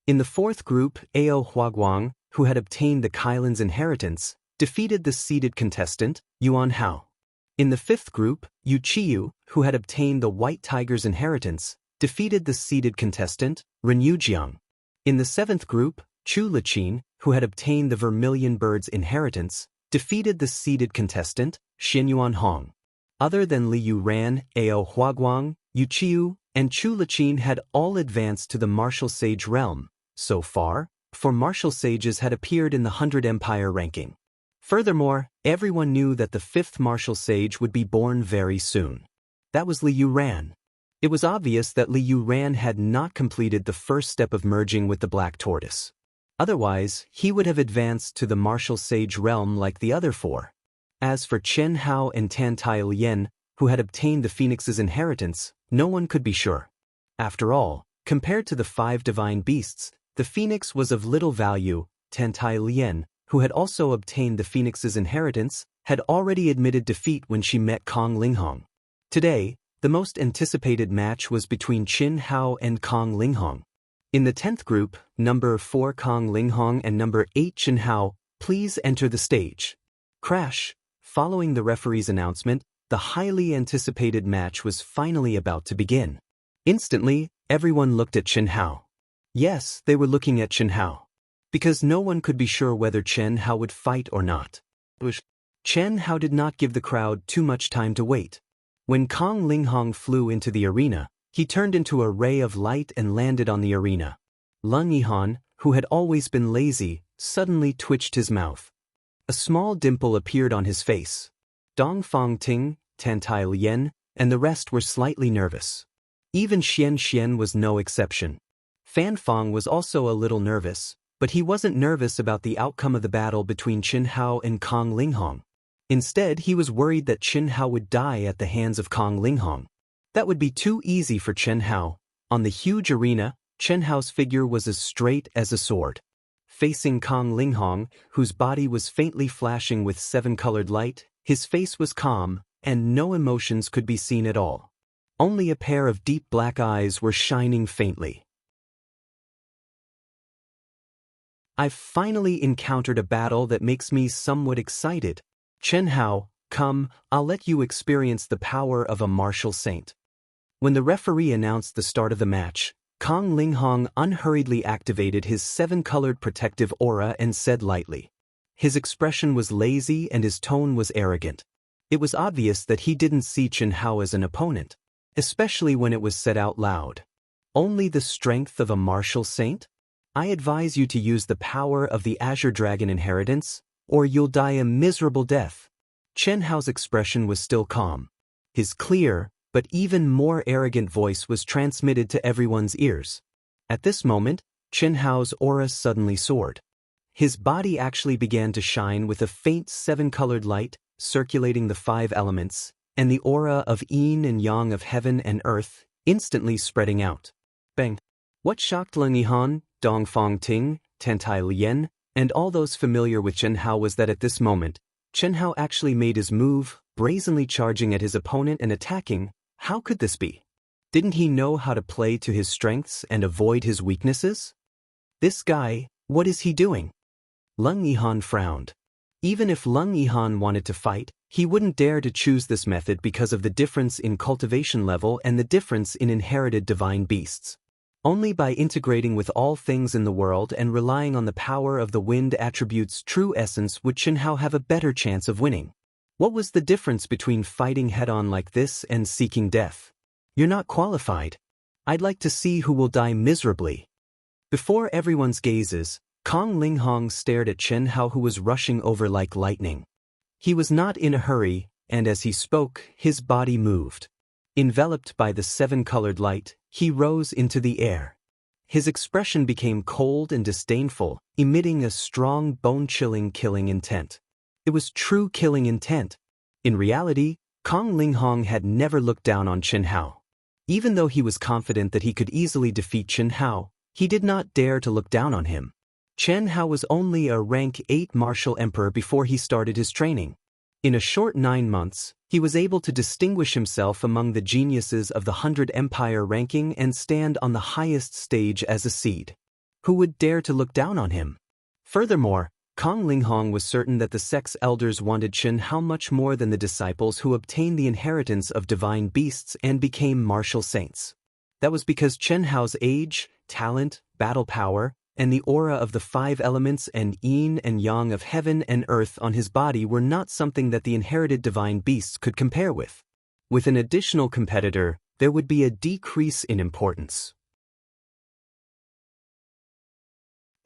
In the 4th group, Ao Huaguang, who had obtained the Kailan's inheritance, defeated the seeded contestant, Yuan Hao. In the 5th group, Yu Qiyu, who had obtained the White Tiger's inheritance, defeated the seeded contestant, Ren Yujiang. In the 7th group, Chu Liqin, who had obtained the Vermilion Bird's inheritance, defeated the seeded contestant, Xin Yuan Hong. Other than Liu Ran, Ao Huaguang, Yu Qiu, and Chu Laqin had all advanced to the martial sage realm. So far, 4 martial sages had appeared in the 100 Empire ranking. Furthermore, everyone knew that the 5th martial sage would be born very soon. That was Li Yuran. It was obvious that Li Yuran had not completed the first step of merging with the Black Tortoise. Otherwise, he would have advanced to the martial sage realm like the other 4. As for Chen Hao and Tan Tailian, who had obtained the Phoenix's inheritance, no one could be sure. After all, compared to the 5 divine beasts, the Phoenix was of little value. Tan Tailian, who had also obtained the Phoenix's inheritance, had already admitted defeat when she met Kong Linghong. Today, the most anticipated match was between Chen Hao and Kong Linghong. In the 10th group, number 4 Kong Linghong and number 8 Chen Hao, please enter the stage. Crash. Following the referee's announcement, the highly anticipated match was finally about to begin. Instantly, everyone looked at Chen Hao. Yes, they were looking at Chen Hao. Because no one could be sure whether Chen Hao would fight or not. Chen Hao did not give the crowd too much time to wait. When Kong Linghong flew into the arena, he turned into a ray of light and landed on the arena. Leng Yihan, who had always been lazy, suddenly twitched his mouth. A small dimple appeared on his face. Dong Fangting, Tan Tailian, and the rest were slightly nervous. Even Xianxia was no exception. Fan Fang was also a little nervous, but he wasn't nervous about the outcome of the battle between Chen Hao and Kong Linghong. Instead, he was worried that Chen Hao would die at the hands of Kong Linghong. That would be too easy for Chen Hao. On the huge arena, Chen Hao's figure was as straight as a sword. Facing Kong Linghong, whose body was faintly flashing with 7-colored light, his face was calm, and no emotions could be seen at all. Only a pair of deep black eyes were shining faintly. I've finally encountered a battle that makes me somewhat excited. Chen Hao, come, I'll let you experience the power of a martial saint. When the referee announced the start of the match, Kong Linghong unhurriedly activated his 7-colored protective aura and said lightly. His expression was lazy and his tone was arrogant. It was obvious that he didn't see Chen Hao as an opponent, especially when it was said out loud. Only the strength of a martial saint? I advise you to use the power of the Azure Dragon inheritance, or you'll die a miserable death. Chen Hao's expression was still calm. His clear, but even more arrogant voice was transmitted to everyone's ears. At this moment, Chen Hao's aura suddenly soared. His body actually began to shine with a faint 7-colored light, circulating the 5 elements, and the aura of yin and yang of heaven and earth, instantly spreading out. Bang! What shocked Leng Yihan, Dong Fangting, Tan Tailian, and all those familiar with Chen Hao was that at this moment, Chen Hao actually made his move, brazenly charging at his opponent and attacking. How could this be? Didn't he know how to play to his strengths and avoid his weaknesses? This guy, what is he doing? Leng Yihan frowned. Even if Leng Yihan wanted to fight, he wouldn't dare to choose this method because of the difference in cultivation level and the difference in inherited divine beasts. Only by integrating with all things in the world and relying on the power of the wind attribute's true essence would Chen Hao have a better chance of winning. What was the difference between fighting head-on like this and seeking death? You're not qualified. I'd like to see who will die miserably. Before everyone's gazes, Kong Linghong stared at Chen Hao, who was rushing over like lightning. He was not in a hurry, and as he spoke, his body moved. Enveloped by the 7-colored light, he rose into the air. His expression became cold and disdainful, emitting a strong, bone-chilling killing intent. It was true killing intent. In reality, Kong Linghong had never looked down on Chen Hao. Even though he was confident that he could easily defeat Chen Hao, he did not dare to look down on him. Chen Hao was only a rank 8 martial emperor before he started his training. In a short 9 months, he was able to distinguish himself among the geniuses of the 100 Empire ranking and stand on the highest stage as a seed. Who would dare to look down on him? Furthermore, Kong Linghong was certain that the sect's elders wanted Chen Hao much more than the disciples who obtained the inheritance of divine beasts and became martial saints. That was because Chen Hao's age, talent, battle power, and the aura of the 5 elements and yin and yang of heaven and earth on his body were not something that the inherited divine beasts could compare with. With an additional competitor, there would be a decrease in importance.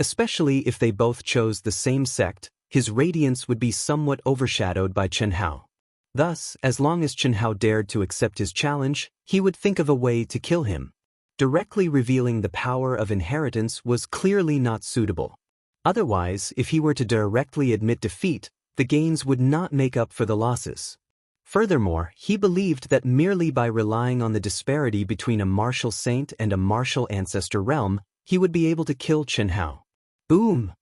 Especially if they both chose the same sect, his radiance would be somewhat overshadowed by Chen Hao. Thus, as long as Chen Hao dared to accept his challenge, he would think of a way to kill him. Directly revealing the power of inheritance was clearly not suitable. Otherwise, if he were to directly admit defeat, the gains would not make up for the losses. Furthermore, he believed that merely by relying on the disparity between a martial saint and a martial ancestor realm, he would be able to kill Chen Hao. Boom!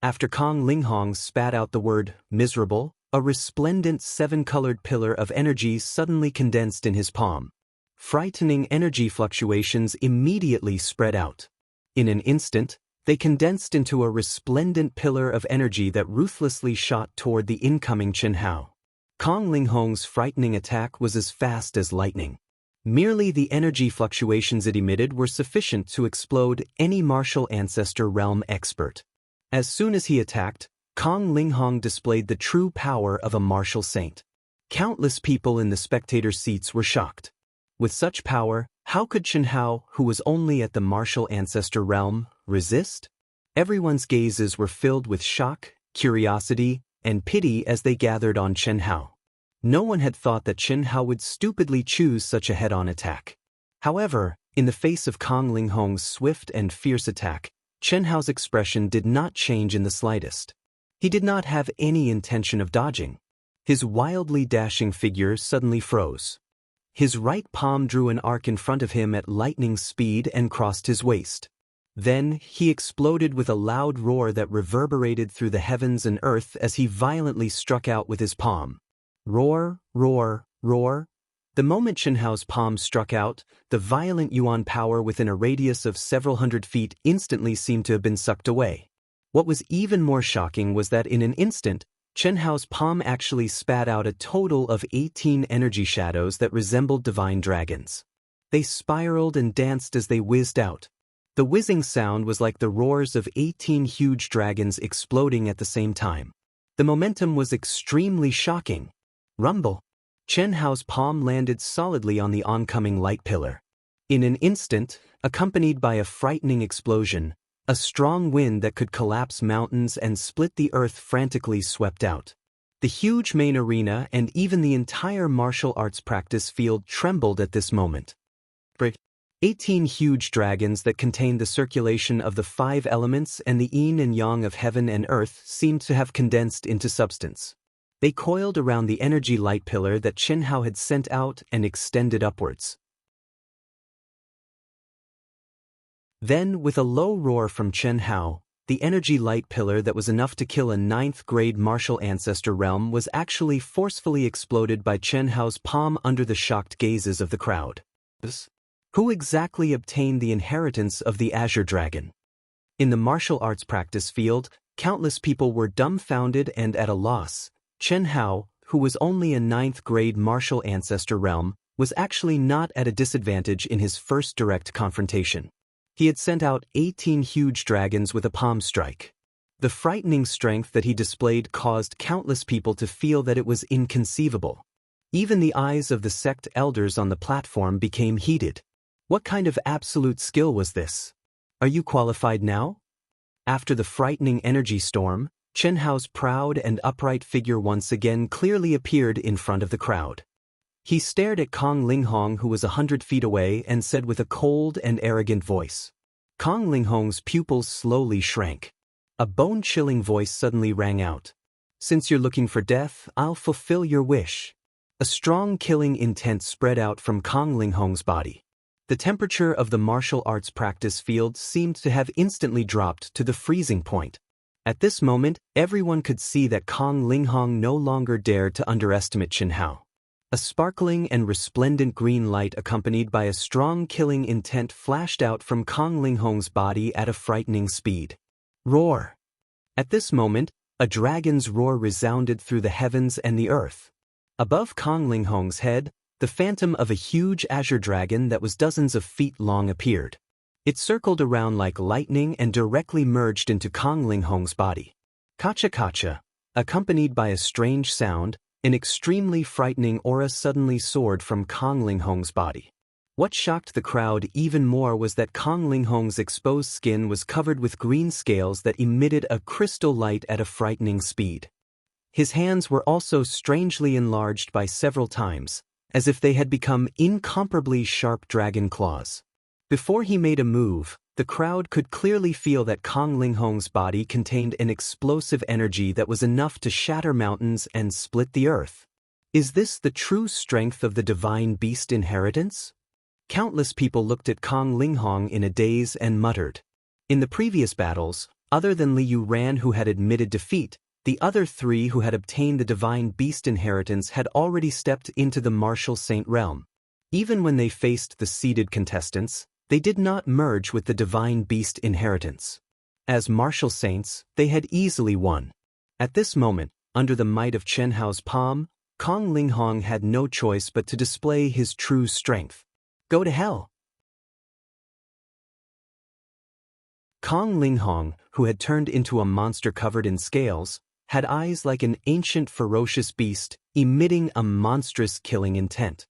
After Kong Linghong spat out the word miserable, a resplendent seven-colored pillar of energy suddenly condensed in his palm. Frightening energy fluctuations immediately spread out. In an instant, they condensed into a resplendent pillar of energy that ruthlessly shot toward the incoming Chen Hao. Kong Linghong's frightening attack was as fast as lightning. Merely the energy fluctuations it emitted were sufficient to explode any martial ancestor realm expert. As soon as he attacked, Kong Linghong displayed the true power of a martial saint. Countless people in the spectator seats were shocked. With such power, how could Chen Hao, who was only at the martial ancestor realm, resist? Everyone's gazes were filled with shock, curiosity, and pity as they gathered on Chen Hao. No one had thought that Chen Hao would stupidly choose such a head-on attack. However, in the face of Kong Linghong's swift and fierce attack, Chen Hao's expression did not change in the slightest. He did not have any intention of dodging. His wildly dashing figure suddenly froze. His right palm drew an arc in front of him at lightning speed and crossed his waist. Then, he exploded with a loud roar that reverberated through the heavens and earth as he violently struck out with his palm. Roar, roar, roar. The moment Chen Hao's palm struck out, the violent yuan power within a radius of several hundred feet instantly seemed to have been sucked away. What was even more shocking was that in an instant, Chen Hao's palm actually spat out a total of 18 energy shadows that resembled divine dragons. They spiraled and danced as they whizzed out. The whizzing sound was like the roars of 18 huge dragons exploding at the same time. The momentum was extremely shocking. Rumble! Chen Hao's palm landed solidly on the oncoming light pillar. In an instant, accompanied by a frightening explosion, a strong wind that could collapse mountains and split the earth frantically swept out. The huge main arena and even the entire martial arts practice field trembled at this moment. 18 huge dragons that contained the circulation of the 5 elements and the yin and yang of heaven and earth seemed to have condensed into substance. They coiled around the energy light pillar that Chen Hao had sent out and extended upwards. Then, with a low roar from Chen Hao, the energy light pillar that was enough to kill a 9th-grade martial ancestor realm was actually forcefully exploded by Chen Hao's palm under the shocked gazes of the crowd. Who exactly obtained the inheritance of the Azure Dragon? In the martial arts practice field, countless people were dumbfounded and at a loss. Chen Hao, who was only a 9th-grade martial ancestor realm, was actually not at a disadvantage in his first direct confrontation. He had sent out 18 huge dragons with a palm strike. The frightening strength that he displayed caused countless people to feel that it was inconceivable. Even the eyes of the sect elders on the platform became heated. What kind of absolute skill was this? Are you qualified now? After the frightening energy storm, Chen Hao's proud and upright figure once again clearly appeared in front of the crowd. He stared at Kong Linghong, who was 100 feet away, and said with a cold and arrogant voice. Kong Linghong's pupils slowly shrank. A bone-chilling voice suddenly rang out. Since you're looking for death, I'll fulfill your wish. A strong killing intent spread out from Kong Linghong's body. The temperature of the martial arts practice field seemed to have instantly dropped to the freezing point. At this moment, everyone could see that Kong Linghong no longer dared to underestimate Chen Hao. A sparkling and resplendent green light accompanied by a strong killing intent flashed out from Kong Linghong's body at a frightening speed. Roar! At this moment, a dragon's roar resounded through the heavens and the earth. Above Kong Linghong's head, the phantom of a huge azure dragon that was dozens of feet long appeared. It circled around like lightning and directly merged into Kong Linghong's body. Kacha-kacha, accompanied by a strange sound, an extremely frightening aura suddenly soared from Kong Linghong's body. What shocked the crowd even more was that Kong Linghong's exposed skin was covered with green scales that emitted a crystal light at a frightening speed. His hands were also strangely enlarged by several times, as if they had become incomparably sharp dragon claws. Before he made a move, the crowd could clearly feel that Kong Linghong's body contained an explosive energy that was enough to shatter mountains and split the earth. Is this the true strength of the divine beast inheritance? Countless people looked at Kong Linghong in a daze and muttered. In the previous battles, other than Liu Ran who had admitted defeat, the other three who had obtained the divine beast inheritance had already stepped into the martial saint realm. Even when they faced the seeded contestants, they did not merge with the divine beast inheritance. As martial saints, they had easily won. At this moment, under the might of Chen Hao's palm, Kong Linghong had no choice but to display his true strength. Go to hell! Kong Linghong, who had turned into a monster covered in scales, had eyes like an ancient ferocious beast, emitting a monstrous killing intent.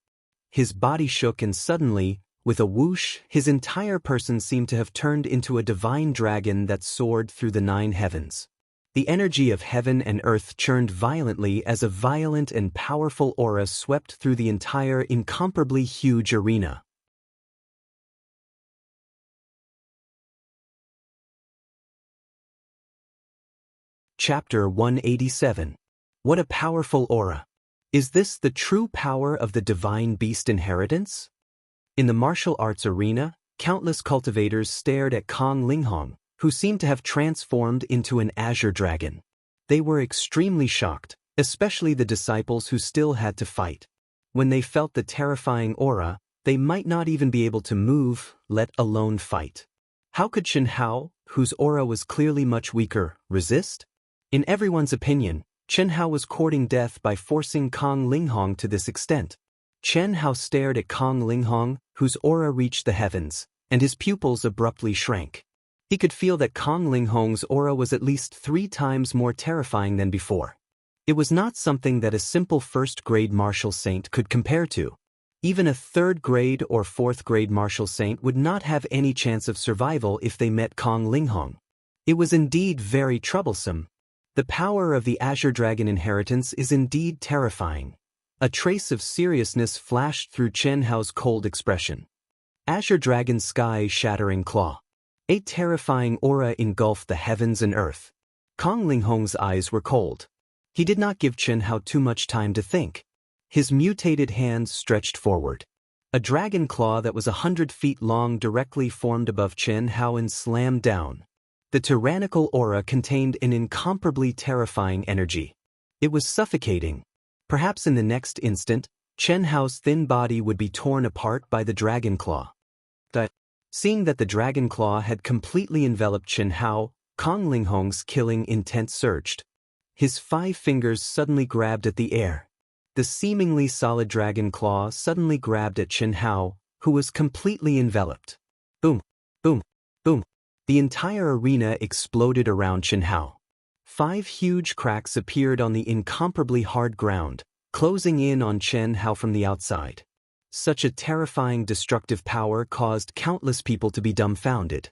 His body shook and suddenly, with a whoosh, his entire person seemed to have turned into a divine dragon that soared through the 9 heavens. The energy of heaven and earth churned violently as a violent and powerful aura swept through the entire incomparably huge arena. Chapter 187. What a powerful aura! Is this the true power of the divine beast inheritance? In the martial arts arena, countless cultivators stared at Kong Linghong, who seemed to have transformed into an azure dragon. They were extremely shocked, especially the disciples who still had to fight. When they felt the terrifying aura, they might not even be able to move, let alone fight. How could Chen Hao, whose aura was clearly much weaker, resist? In everyone's opinion, Chen Hao was courting death by forcing Kong Linghong to this extent. Chen Hao stared at Kong Linghong, whose aura reached the heavens, and his pupils abruptly shrank. He could feel that Kong Linghong's aura was at least 3 times more terrifying than before. It was not something that a simple first-grade martial saint could compare to. Even a 3rd-grade or 4th-grade martial saint would not have any chance of survival if they met Kong Linghong. It was indeed very troublesome. The power of the Azure Dragon inheritance is indeed terrifying. A trace of seriousness flashed through Chen Hao's cold expression. Azure Dragon's sky-shattering claw. A terrifying aura engulfed the heavens and earth. Kong Linghong's eyes were cold. He did not give Chen Hao too much time to think. His mutated hands stretched forward. A dragon claw that was 100 feet long directly formed above Chen Hao and slammed down. The tyrannical aura contained an incomparably terrifying energy. It was suffocating. Perhaps in the next instant, Chen Hao's thin body would be torn apart by the dragon claw. Seeing that the dragon claw had completely enveloped Chen Hao, Kong Linghong's killing intent surged. His 5 fingers suddenly grabbed at the air. The seemingly solid dragon claw suddenly grabbed at Chen Hao, who was completely enveloped. Boom, boom, boom. The entire arena exploded around Chen Hao. 5 huge cracks appeared on the incomparably hard ground, closing in on Chen Hao from the outside. Such a terrifying destructive power caused countless people to be dumbfounded.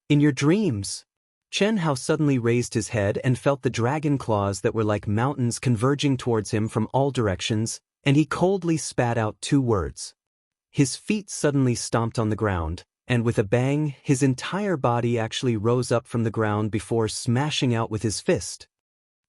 In your dreams? Chen Hao suddenly raised his head and felt the dragon claws that were like mountains converging towards him from all directions, and he coldly spat out 2 words. His feet suddenly stomped on the ground, and with a bang, his entire body actually rose up from the ground before smashing out with his fist.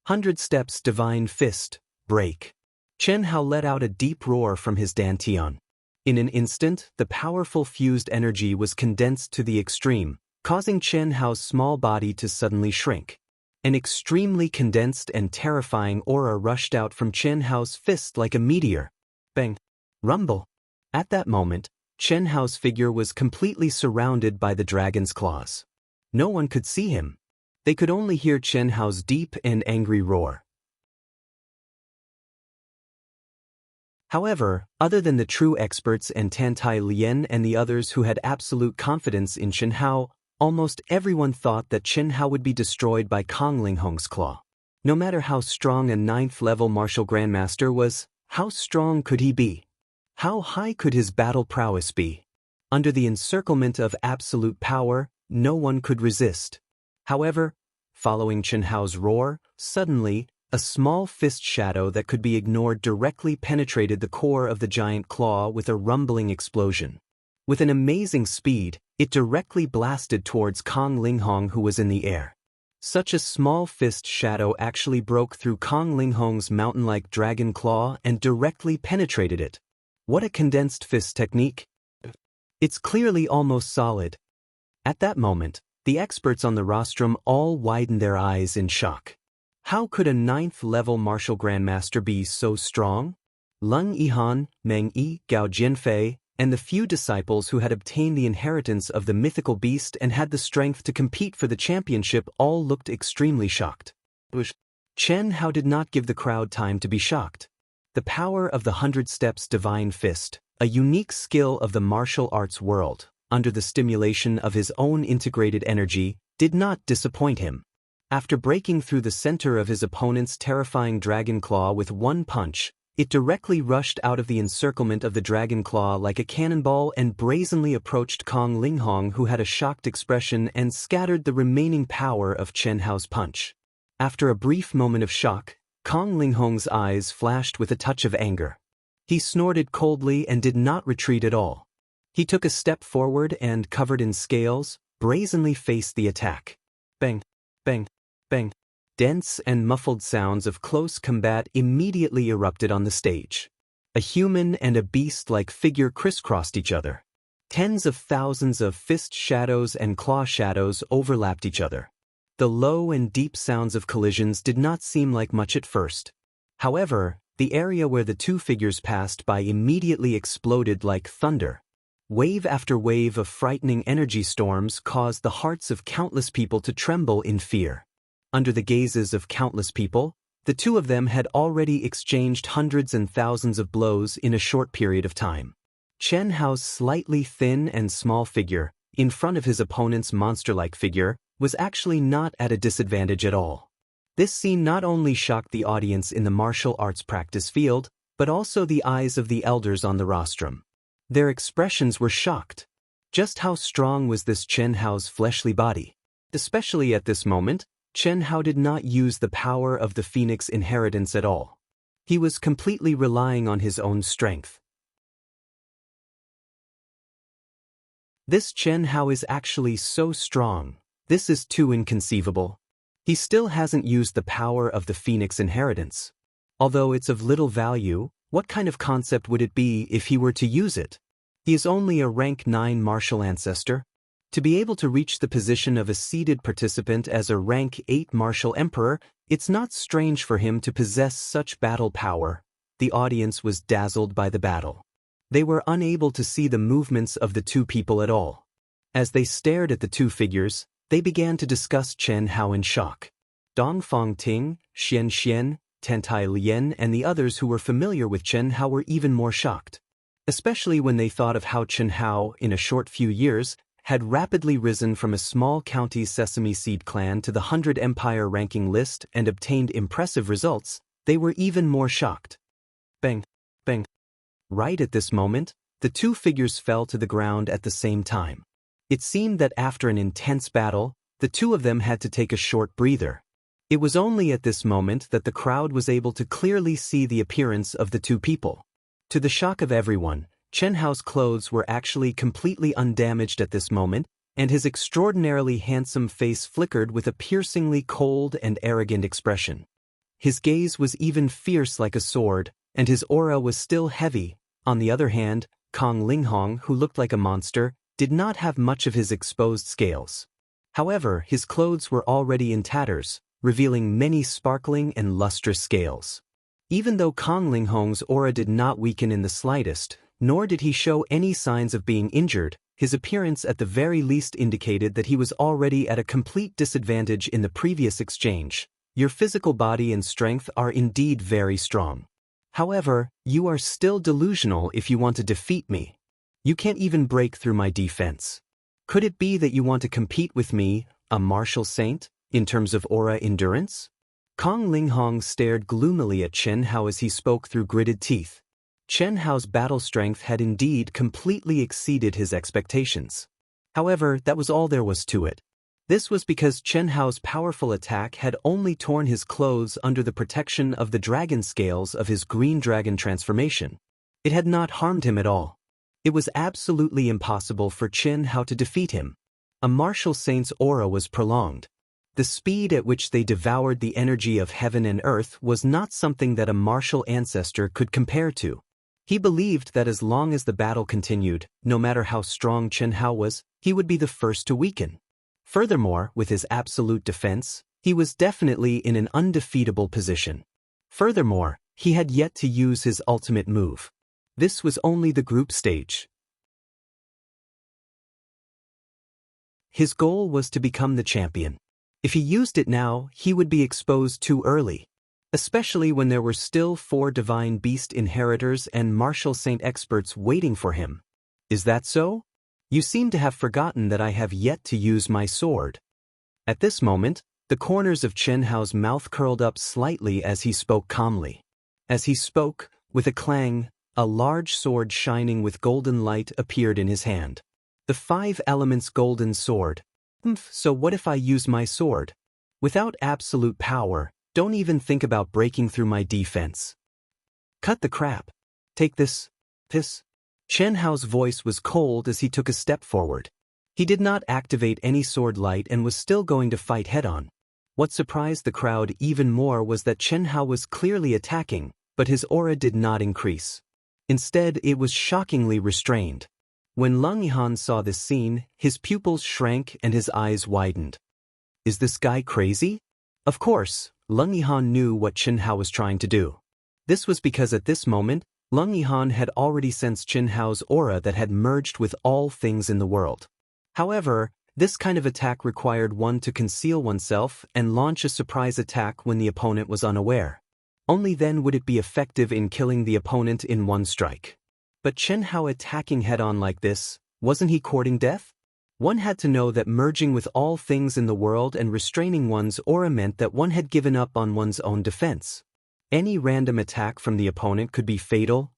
100 steps divine fist, break. Chen Hao let out a deep roar from his dantian. In an instant, the powerful fused energy was condensed to the extreme, causing Chen Hao's small body to suddenly shrink. An extremely condensed and terrifying aura rushed out from Chen Hao's fist like a meteor. Bang! Rumble! At that moment, Chen Hao's figure was completely surrounded by the dragon's claws. No one could see him. They could only hear Chen Hao's deep and angry roar. However, other than the true experts and Tantai Lien and the others who had absolute confidence in Chen Hao, almost everyone thought that Chen Hao would be destroyed by Kong Linghong's claw. No matter how strong a 9th-level martial grandmaster was, how strong could he be? How high could his battle prowess be? Under the encirclement of absolute power, no one could resist. However, following Chen Hao's roar, suddenly, a small fist shadow that could be ignored directly penetrated the core of the giant claw with a rumbling explosion. With an amazing speed, it directly blasted towards Kong Linghong, who was in the air. Such a small fist shadow actually broke through Kong Linghong's mountain-like dragon claw and directly penetrated it. What a condensed fist technique! It's clearly almost solid. At that moment, the experts on the rostrum all widened their eyes in shock. How could a 9th-level martial grandmaster be so strong? Lung Yihan, Meng Yi, Gao Jianfei, and the few disciples who had obtained the inheritance of the mythical beast and had the strength to compete for the championship all looked extremely shocked. Chen Hao did not give the crowd time to be shocked. The power of the 100 Steps Divine Fist, a unique skill of the martial arts world, under the stimulation of his own integrated energy, did not disappoint him. After breaking through the center of his opponent's terrifying dragon claw with one punch, it directly rushed out of the encirclement of the dragon claw like a cannonball and brazenly approached Kong Linghong, who had a shocked expression and scattered the remaining power of Chen Hao's punch. After a brief moment of shock, Kong Linghong's eyes flashed with a touch of anger. He snorted coldly and did not retreat at all. He took a step forward and, covered in scales, brazenly faced the attack. Bang, bang, bang. Dense and muffled sounds of close combat immediately erupted on the stage. A human and a beast-like figure crisscrossed each other. Tens of thousands of fist shadows and claw shadows overlapped each other. The low and deep sounds of collisions did not seem like much at first. However, the area where the two figures passed by immediately exploded like thunder. Wave after wave of frightening energy storms caused the hearts of countless people to tremble in fear. Under the gazes of countless people, the two of them had already exchanged hundreds and thousands of blows in a short period of time. Chen Hao's slightly thin and small figure, in front of his opponent's monster-like figure, was actually not at a disadvantage at all. This scene not only shocked the audience in the martial arts practice field, but also the eyes of the elders on the rostrum. Their expressions were shocked. Just how strong was this Chen Hao's fleshly body? Especially at this moment, Chen Hao did not use the power of the Phoenix inheritance at all. He was completely relying on his own strength. This Chen Hao is actually so strong. This is too inconceivable. He still hasn't used the power of the Phoenix inheritance. Although it's of little value, what kind of concept would it be if he were to use it? He is only a rank 9 martial ancestor. To be able to reach the position of a seated participant as a rank 8 martial emperor, it's not strange for him to possess such battle power. The audience was dazzled by the battle. They were unable to see the movements of the two people at all. As they stared at the two figures, they began to discuss Chen Hao in shock. Dongfang Ting, Xianxia, Tantai Lian and the others who were familiar with Chen Hao were even more shocked. Especially when they thought of how Chen Hao, in a short few years, had rapidly risen from a small county sesame seed clan to the 100 empire ranking list and obtained impressive results, they were even more shocked. Bang, bang. Right at this moment, the two figures fell to the ground at the same time. It seemed that after an intense battle, the two of them had to take a short breather. It was only at this moment that the crowd was able to clearly see the appearance of the two people. To the shock of everyone, Chen Hao's clothes were actually completely undamaged at this moment, and his extraordinarily handsome face flickered with a piercingly cold and arrogant expression. His gaze was even fierce like a sword, and his aura was still heavy. On the other hand, Kong Linghong, who looked like a monster, did not have much of his exposed scales. However, his clothes were already in tatters, revealing many sparkling and lustrous scales. Even though Kong Linghong's aura did not weaken in the slightest, nor did he show any signs of being injured, his appearance at the very least indicated that he was already at a complete disadvantage in the previous exchange. Your physical body and strength are indeed very strong. However, you are still delusional if you want to defeat me. You can't even break through my defense. Could it be that you want to compete with me, a martial saint, in terms of aura endurance? Kong Linghong stared gloomily at Chen Hao as he spoke through gritted teeth. Chen Hao's battle strength had indeed completely exceeded his expectations. However, that was all there was to it. This was because Chen Hao's powerful attack had only torn his clothes under the protection of the dragon scales of his green dragon transformation. It had not harmed him at all. It was absolutely impossible for Chen Hao to defeat him. A martial saint's aura was prolonged. The speed at which they devoured the energy of heaven and earth was not something that a martial ancestor could compare to. He believed that as long as the battle continued, no matter how strong Chen Hao was, he would be the first to weaken. Furthermore, with his absolute defense, he was definitely in an undefeatable position. Furthermore, he had yet to use his ultimate move. This was only the group stage. His goal was to become the champion. If he used it now, he would be exposed too early. Especially when there were still 4 divine beast inheritors and martial saint experts waiting for him. Is that so? You seem to have forgotten that I have yet to use my sword. At this moment, the corners of Chen Hao's mouth curled up slightly as he spoke calmly. As he spoke, with a clang, a large sword shining with golden light appeared in his hand. The 5 elements golden sword. So what if I use my sword? Without absolute power, don't even think about breaking through my defense. Cut the crap. Take this. Chen Hao's voice was cold as he took a step forward. He did not activate any sword light and was still going to fight head-on. What surprised the crowd even more was that Chen Hao was clearly attacking, but his aura did not increase. Instead, it was shockingly restrained. When Leng Yihan saw this scene, his pupils shrank and his eyes widened. Is this guy crazy? Of course, Leng Yihan knew what Chen Hao was trying to do. This was because at this moment, Leng Yihan had already sensed Chen Hao's aura that had merged with all things in the world. However, this kind of attack required one to conceal oneself and launch a surprise attack when the opponent was unaware. Only then would it be effective in killing the opponent in one strike. But Chen Hao attacking head-on like this, wasn't he courting death? One had to know that merging with all things in the world and restraining one's aura meant that one had given up on one's own defense. Any random attack from the opponent could be fatal.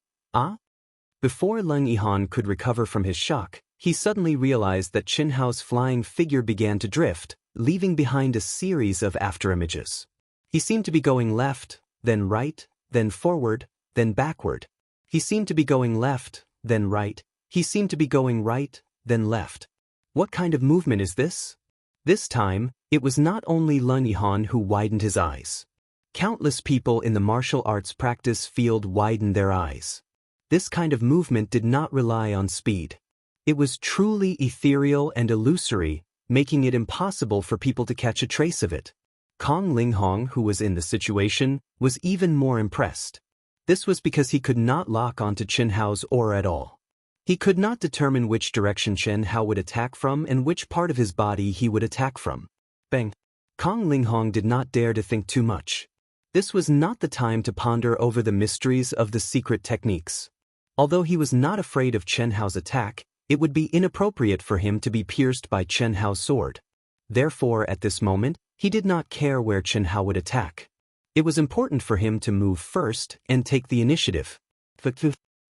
Before Leng Yihan could recover from his shock, he suddenly realized that Chen Hao's flying figure began to drift, leaving behind a series of afterimages. He seemed to be going left, then right, then forward, then backward. He seemed to be going left, then right. He seemed to be going right, then left. What kind of movement is this? This time, it was not only Leng Yihan who widened his eyes. Countless people in the martial arts practice field widened their eyes. This kind of movement did not rely on speed. It was truly ethereal and illusory, making it impossible for people to catch a trace of it. Kong Linghong, who was in the situation, was even more impressed. This was because he could not lock onto Chen Hao's aura at all. He could not determine which direction Chen Hao would attack from and which part of his body he would attack from. Bang! Kong Linghong did not dare to think too much. This was not the time to ponder over the mysteries of the secret techniques. Although he was not afraid of Chen Hao's attack, it would be inappropriate for him to be pierced by Chen Hao's sword. Therefore, at this moment, he did not care where Chen Hao would attack. It was important for him to move first and take the initiative.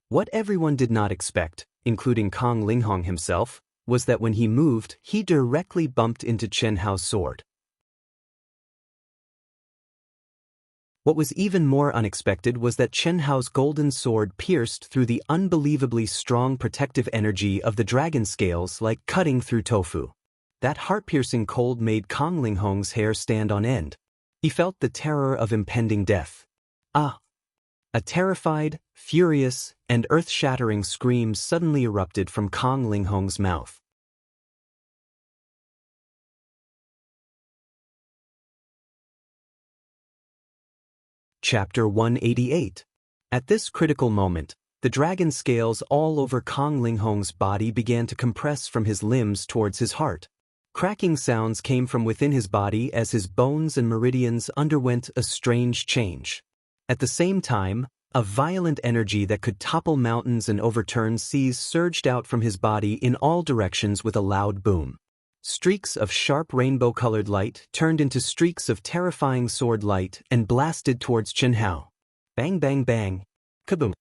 What everyone did not expect, including Kong Linghong himself, was that when he moved, he directly bumped into Chen Hao's sword. What was even more unexpected was that Chen Hao's golden sword pierced through the unbelievably strong protective energy of the dragon scales like cutting through tofu. That heart-piercing cold made Kong Linghong's hair stand on end. He felt the terror of impending death. A terrified, furious, and earth-shattering scream suddenly erupted from Kong Linghong's mouth. Chapter 188. At this critical moment, the dragon scales all over Kong Linghong's body began to compress from his limbs towards his heart. Cracking sounds came from within his body as his bones and meridians underwent a strange change. At the same time, a violent energy that could topple mountains and overturn seas surged out from his body in all directions with a loud boom. Streaks of sharp rainbow-colored light turned into streaks of terrifying sword light and blasted towards Chen Hao. Bang bang bang. Kaboom.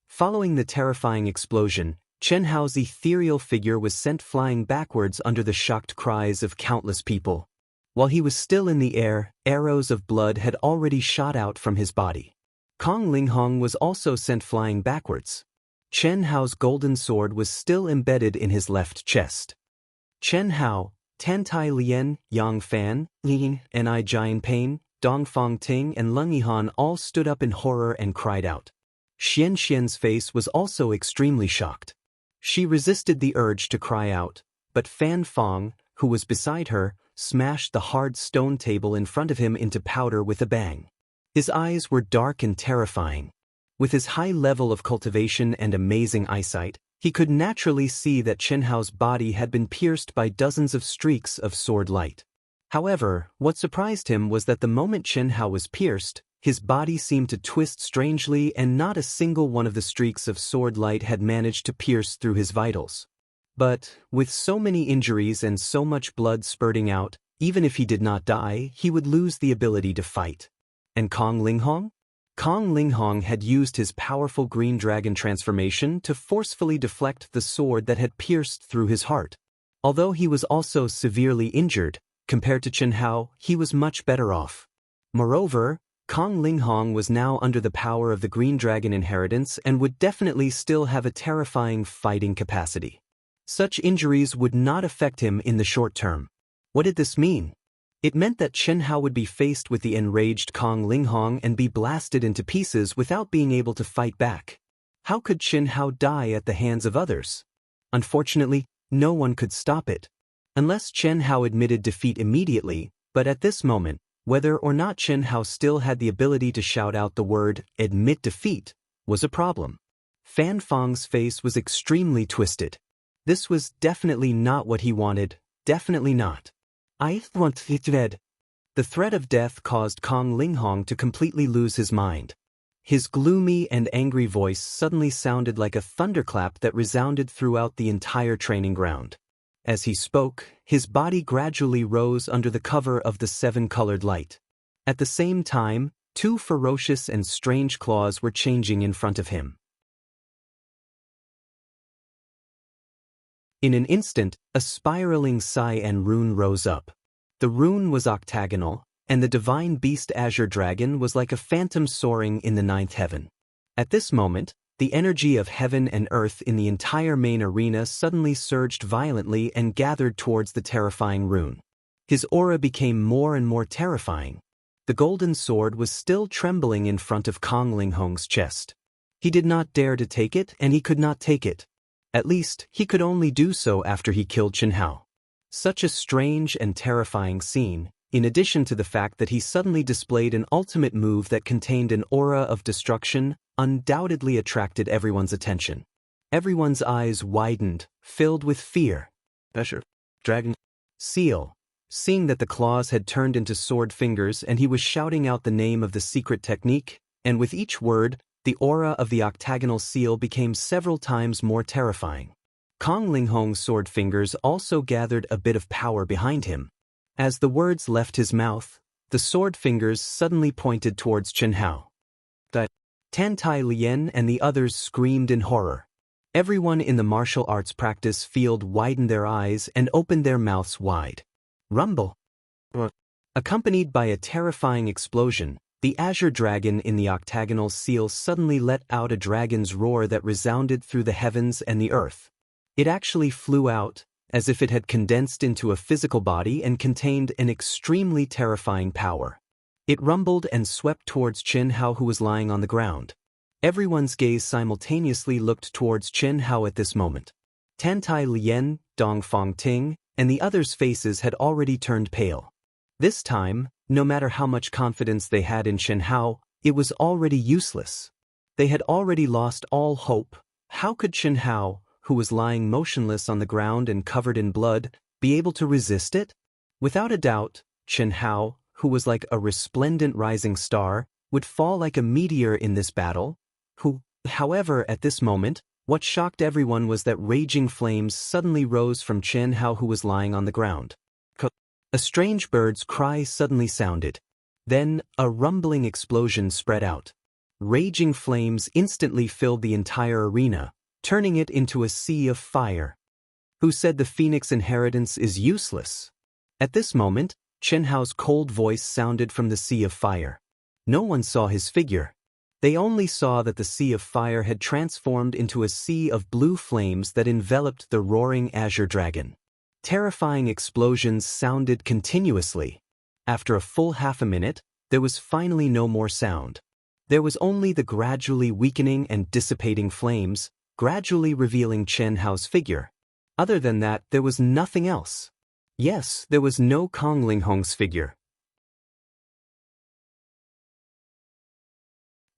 Following the terrifying explosion, Chen Hao's ethereal figure was sent flying backwards under the shocked cries of countless people. While he was still in the air, arrows of blood had already shot out from his body. Kong Linghong was also sent flying backwards. Chen Hao's golden sword was still embedded in his left chest. Chen Hao, Tantai Lian, Yang Fan, Ling, Ni Jian Pain, Dongfang Ting and Leng Yihan all stood up in horror and cried out. Xianxian's face was also extremely shocked. She resisted the urge to cry out, but Fan Fong, who was beside her, smashed the hard stone table in front of him into powder with a bang. His eyes were dark and terrifying. With his high level of cultivation and amazing eyesight, he could naturally see that Chen Hao's body had been pierced by dozens of streaks of sword light. However, what surprised him was that the moment Chen Hao was pierced, his body seemed to twist strangely and not a single one of the streaks of sword light had managed to pierce through his vitals. But, with so many injuries and so much blood spurting out, even if he did not die, he would lose the ability to fight. And Kong Linghong? Kong Linghong had used his powerful green dragon transformation to forcefully deflect the sword that had pierced through his heart. Although he was also severely injured, compared to Chen Hao, he was much better off. Moreover, Kong Linghong was now under the power of the Green Dragon inheritance and would definitely still have a terrifying fighting capacity. Such injuries would not affect him in the short term. What did this mean? It meant that Chen Hao would be faced with the enraged Kong Linghong and be blasted into pieces without being able to fight back. How could Chen Hao die at the hands of others? Unfortunately, no one could stop it. Unless Chen Hao admitted defeat immediately, but at this moment, whether or not Chen Hao still had the ability to shout out the word, admit defeat, was a problem. Fan Fong's face was extremely twisted. This was definitely not what he wanted, definitely not. I want it dead. The threat of death caused Kong Linghong to completely lose his mind. His gloomy and angry voice suddenly sounded like a thunderclap that resounded throughout the entire training ground. As he spoke, his body gradually rose under the cover of the seven-colored light. At the same time, two ferocious and strange claws were changing in front of him. In an instant, a spiraling Cyan rune rose up. The rune was octagonal, and the divine beast Azure Dragon was like a phantom soaring in the ninth heaven. At this moment, the energy of heaven and earth in the entire main arena suddenly surged violently and gathered towards the terrifying rune. His aura became more and more terrifying. The golden sword was still trembling in front of Kong Linghong's chest. He did not dare to take it, and he could not take it. At least, he could only do so after he killed Chen Hao. Such a strange and terrifying scene, in addition to the fact that he suddenly displayed an ultimate move that contained an aura of destruction, undoubtedly attracted everyone's attention. Everyone's eyes widened, filled with fear. Pressure. Dragon. Seal. Seeing that the claws had turned into sword fingers and he was shouting out the name of the secret technique, and with each word, the aura of the octagonal seal became several times more terrifying. Kong Linghong's sword fingers also gathered a bit of power behind him. As the words left his mouth, the sword fingers suddenly pointed towards Chen Hao. Tantai Lian and the others screamed in horror. Everyone in the martial arts practice field widened their eyes and opened their mouths wide. Rumble. Accompanied by a terrifying explosion, the Azure Dragon in the octagonal seal suddenly let out a dragon's roar that resounded through the heavens and the earth. It actually flew out, as if it had condensed into a physical body and contained an extremely terrifying power. It rumbled and swept towards Chen Hao, who was lying on the ground. Everyone's gaze simultaneously looked towards Chen Hao at this moment. Tantai Lian, Dongfang Ting, and the others' faces had already turned pale. This time, no matter how much confidence they had in Chen Hao, it was already useless. They had already lost all hope. How could Chen Hao, who was lying motionless on the ground and covered in blood, be able to resist it? Without a doubt, Chen Hao, who was like a resplendent rising star, would fall like a meteor in this battle. However, at this moment, what shocked everyone was that raging flames suddenly rose from Chen Hao, who was lying on the ground. A strange bird's cry suddenly sounded. Then, a rumbling explosion spread out. Raging flames instantly filled the entire arena, turning it into a sea of fire. Who said the Phoenix inheritance is useless? At this moment, Chen Hao's cold voice sounded from the sea of fire. No one saw his figure. They only saw that the sea of fire had transformed into a sea of blue flames that enveloped the roaring azure dragon. Terrifying explosions sounded continuously. After a full half a minute, there was finally no more sound. There was only the gradually weakening and dissipating flames, gradually revealing Chen Hao's figure. Other than that, there was nothing else. Yes, there was no Kong Linghong's figure.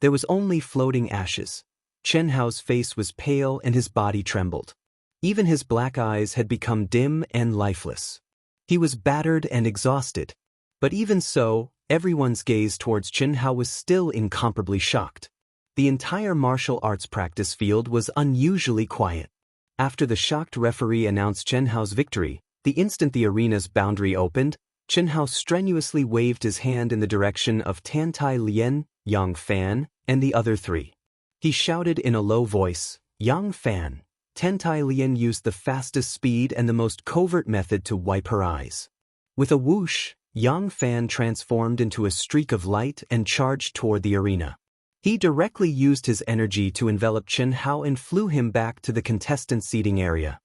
There was only floating ashes. Chen Hao's face was pale and his body trembled. Even his black eyes had become dim and lifeless. He was battered and exhausted. But even so, everyone's gaze towards Chen Hao was still incomparably shocked. The entire martial arts practice field was unusually quiet. After the shocked referee announced Chen Hao's victory, the instant the arena's boundary opened, Chen Hao strenuously waved his hand in the direction of Tantai Lian, Yang Fan, and the other three. He shouted in a low voice, "Yang Fan." Tantai Lian used the fastest speed and the most covert method to wipe her eyes. With a whoosh, Yang Fan transformed into a streak of light and charged toward the arena. He directly used his energy to envelop Chen Hao and flew him back to the contestant seating area.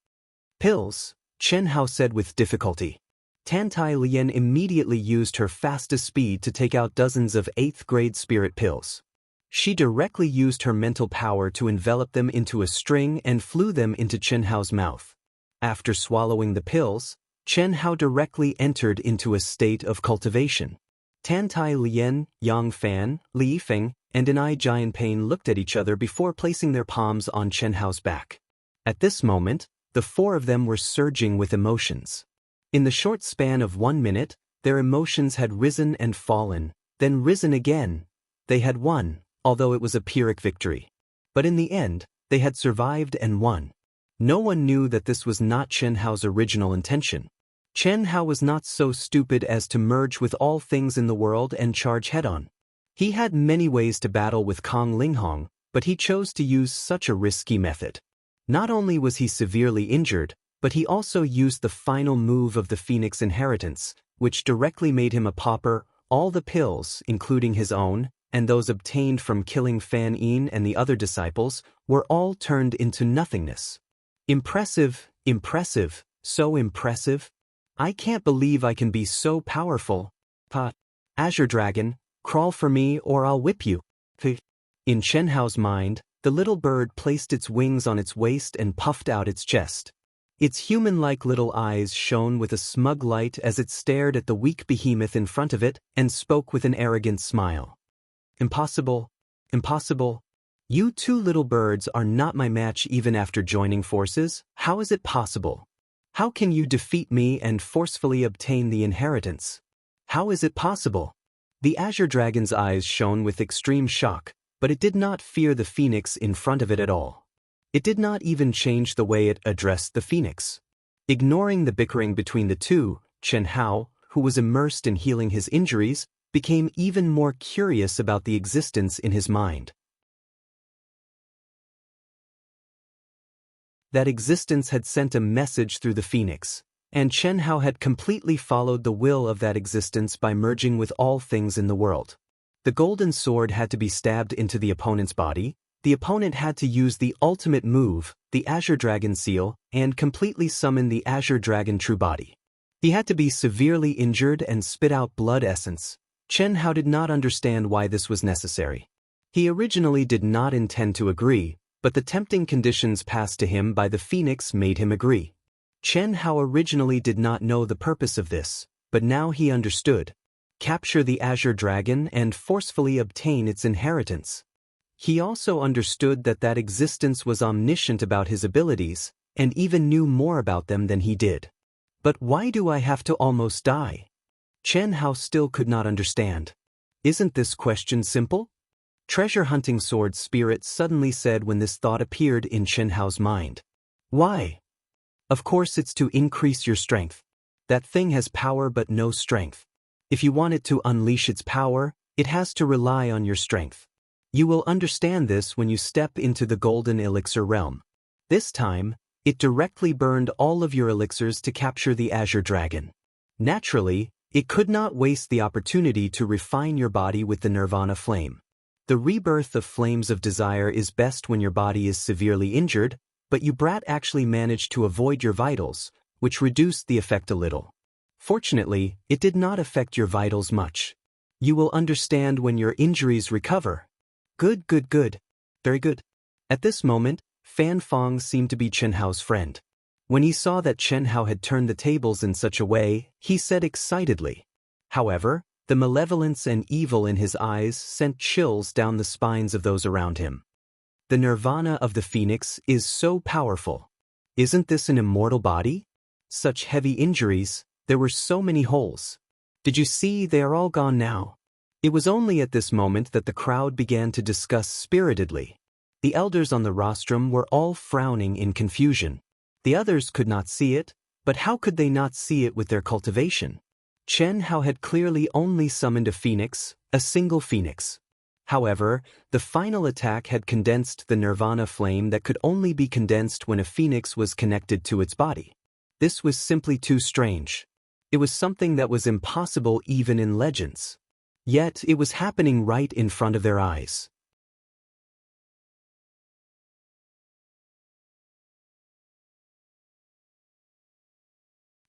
"Pills," Chen Hao said with difficulty. Tantai Lian immediately used her fastest speed to take out dozens of 8th-grade spirit pills. She directly used her mental power to envelop them into a string and flew them into Chen Hao's mouth. After swallowing the pills, Chen Hao directly entered into a state of cultivation. Tantai Lian, Yang Fan, Li Feng, and Anai Jianpain looked at each other before placing their palms on Chen Hao's back. At this moment, the four of them were surging with emotions. In the short span of 1 minute, their emotions had risen and fallen, then risen again. They had won, although it was a Pyrrhic victory. But in the end, they had survived and won. No one knew that this was not Chen Hao's original intention. Chen Hao was not so stupid as to merge with all things in the world and charge head-on. He had many ways to battle with Kong Linghong, but he chose to use such a risky method. Not only was he severely injured, but he also used the final move of the Phoenix inheritance, which directly made him a pauper. All the pills, including his own, and those obtained from killing Fan Yin and the other disciples, were all turned into nothingness. Impressive, impressive, so impressive. I can't believe I can be so powerful. Azure Dragon, crawl for me or I'll whip you. In Chen Hao's mind, the little bird placed its wings on its waist and puffed out its chest. Its human-like little eyes shone with a smug light as it stared at the weak behemoth in front of it and spoke with an arrogant smile. "Impossible, impossible. You two little birds are not my match even after joining forces. How is it possible? How can you defeat me and forcefully obtain the inheritance? How is it possible?" The Azure Dragon's eyes shone with extreme shock, but it did not fear the Phoenix in front of it at all. It did not even change the way it addressed the Phoenix. Ignoring the bickering between the two, Chen Hao, who was immersed in healing his injuries, became even more curious about the existence in his mind. That existence had sent a message through the Phoenix, and Chen Hao had completely followed the will of that existence by merging with all things in the world. The golden sword had to be stabbed into the opponent's body, the opponent had to use the ultimate move, the Azure Dragon Seal, and completely summon the Azure Dragon True Body. He had to be severely injured and spit out blood essence. Chen Hao did not understand why this was necessary. He originally did not intend to agree, but the tempting conditions passed to him by the Phoenix made him agree. Chen Hao originally did not know the purpose of this, but now he understood. Capture the Azure Dragon and forcefully obtain its inheritance. He also understood that that existence was omniscient about his abilities, and even knew more about them than he did. But why do I have to almost die? Chen Hao still could not understand. Isn't this question simple? Treasure hunting sword spirit suddenly said when this thought appeared in Chen Hao's mind. Why? Of course it's to increase your strength. That thing has power but no strength. If you want it to unleash its power, it has to rely on your strength. You will understand this when you step into the golden elixir realm. This time, it directly burned all of your elixirs to capture the azure dragon. Naturally, it could not waste the opportunity to refine your body with the nirvana flame. The rebirth of flames of desire is best when your body is severely injured, but you brat actually managed to avoid your vitals, which reduced the effect a little. Fortunately, it did not affect your vitals much. You will understand when your injuries recover. Good, good, good. Very good. At this moment, Fan Fong seemed to be Chen Hao's friend. When he saw that Chen Hao had turned the tables in such a way, he said excitedly. However, the malevolence and evil in his eyes sent chills down the spines of those around him. The nirvana of the phoenix is so powerful. Isn't this an immortal body? Such heavy injuries, there were so many holes. Did you see they are all gone now? It was only at this moment that the crowd began to discuss spiritedly. The elders on the rostrum were all frowning in confusion. The others could not see it, but how could they not see it with their cultivation? Chen Hao had clearly only summoned a phoenix, a single phoenix. However, the final attack had condensed the nirvana flame that could only be condensed when a phoenix was connected to its body. This was simply too strange. It was something that was impossible even in legends. Yet it was happening right in front of their eyes.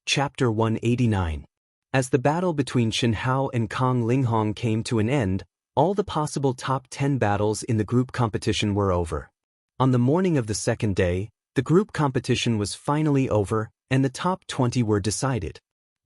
Chapter 189. As the battle between Chen Hao and Kong Linghong came to an end, all the possible top 10 battles in the group competition were over. On the morning of the second day, the group competition was finally over, and the top 20 were decided.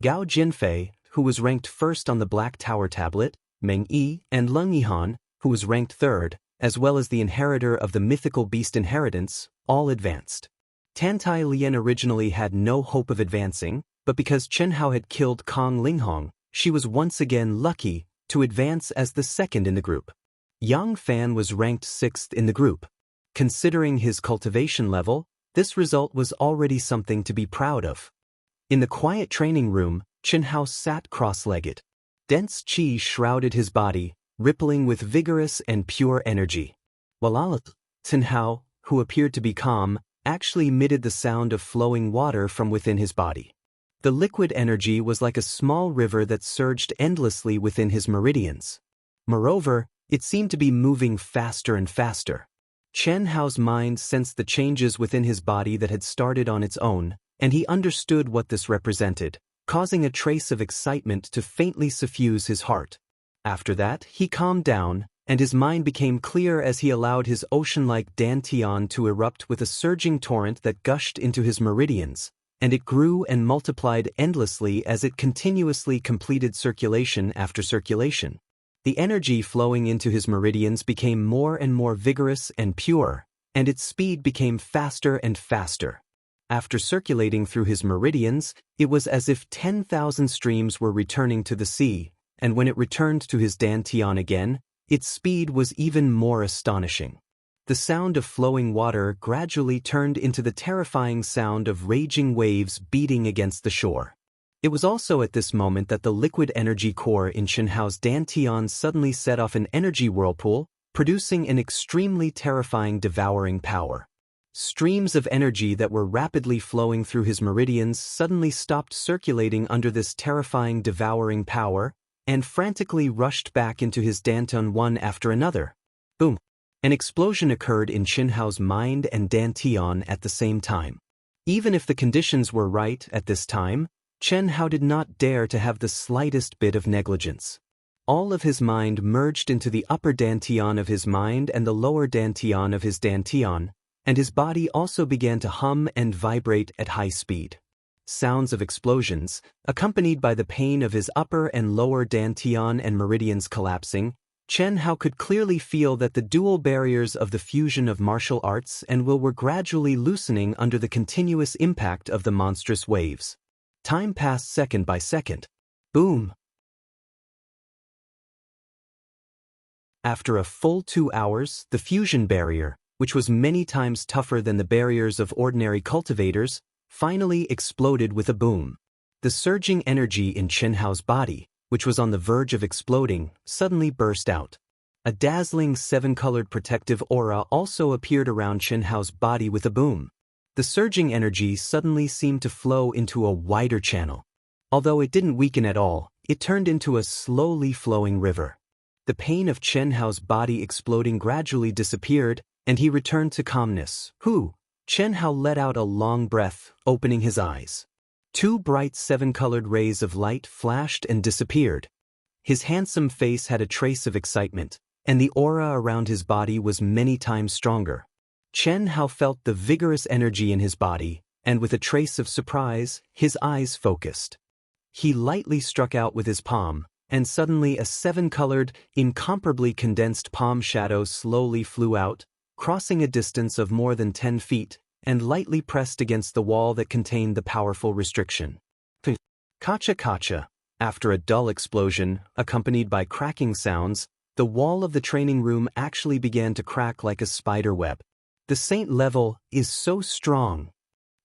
Gao Jinfei, who was ranked first on the Black Tower tablet, Meng Yi, and Leng Yihan, who was ranked third, as well as the inheritor of the mythical beast inheritance, all advanced. Tantai Lian originally had no hope of advancing, but because Chen Hao had killed Kong Linghong, she was once again lucky to advance as the second in the group. Yang Fan was ranked sixth in the group. Considering his cultivation level, this result was already something to be proud of. In the quiet training room, Chen Hao sat cross-legged. Dense qi shrouded his body, rippling with vigorous and pure energy. While Chen Hao, who appeared to be calm, actually emitted the sound of flowing water from within his body. The liquid energy was like a small river that surged endlessly within his meridians. Moreover, it seemed to be moving faster and faster. Chen Hao's mind sensed the changes within his body that had started on its own, and he understood what this represented, causing a trace of excitement to faintly suffuse his heart. After that, he calmed down, and his mind became clear as he allowed his ocean-like dantian to erupt with a surging torrent that gushed into his meridians, and it grew and multiplied endlessly as it continuously completed circulation after circulation. The energy flowing into his meridians became more and more vigorous and pure, and its speed became faster and faster. After circulating through his meridians, it was as if 10,000 streams were returning to the sea, and when it returned to his dantian again, its speed was even more astonishing. The sound of flowing water gradually turned into the terrifying sound of raging waves beating against the shore. It was also at this moment that the liquid energy core in Chen Hao's dantian suddenly set off an energy whirlpool, producing an extremely terrifying devouring power. Streams of energy that were rapidly flowing through his meridians suddenly stopped circulating under this terrifying devouring power, and frantically rushed back into his dantian one after another. Boom! An explosion occurred in Chen Hao's mind and dantian at the same time. Even if the conditions were right at this time, Chen Hao did not dare to have the slightest bit of negligence. All of his mind merged into the upper dantian of his mind and the lower dantian of his dantian, and his body also began to hum and vibrate at high speed. Sounds of explosions, accompanied by the pain of his upper and lower dantian and meridians collapsing, Chen Hao could clearly feel that the dual barriers of the fusion of martial arts and will were gradually loosening under the continuous impact of the monstrous waves. Time passed second by second. Boom! After a full 2 hours, the fusion barrier, which was many times tougher than the barriers of ordinary cultivators, finally exploded with a boom. The surging energy in Chen Hao's body, which was on the verge of exploding, suddenly burst out. A dazzling seven-colored protective aura also appeared around Chen Hao's body with a boom. The surging energy suddenly seemed to flow into a wider channel. Although it didn't weaken at all, it turned into a slowly flowing river. The pain of Chen Hao's body exploding gradually disappeared, and he returned to calmness. Chen Hao let out a long breath, opening his eyes. Two bright seven-colored rays of light flashed and disappeared. His handsome face had a trace of excitement, and the aura around his body was many times stronger. Chen Hao felt the vigorous energy in his body, and with a trace of surprise, his eyes focused. He lightly struck out with his palm, and suddenly a seven-colored, incomparably condensed palm shadow slowly flew out, crossing a distance of more than 10 feet, and lightly pressed against the wall that contained the powerful restriction. Kacha. After a dull explosion, accompanied by cracking sounds, the wall of the training room actually began to crack like a spider web. The saint level is so strong.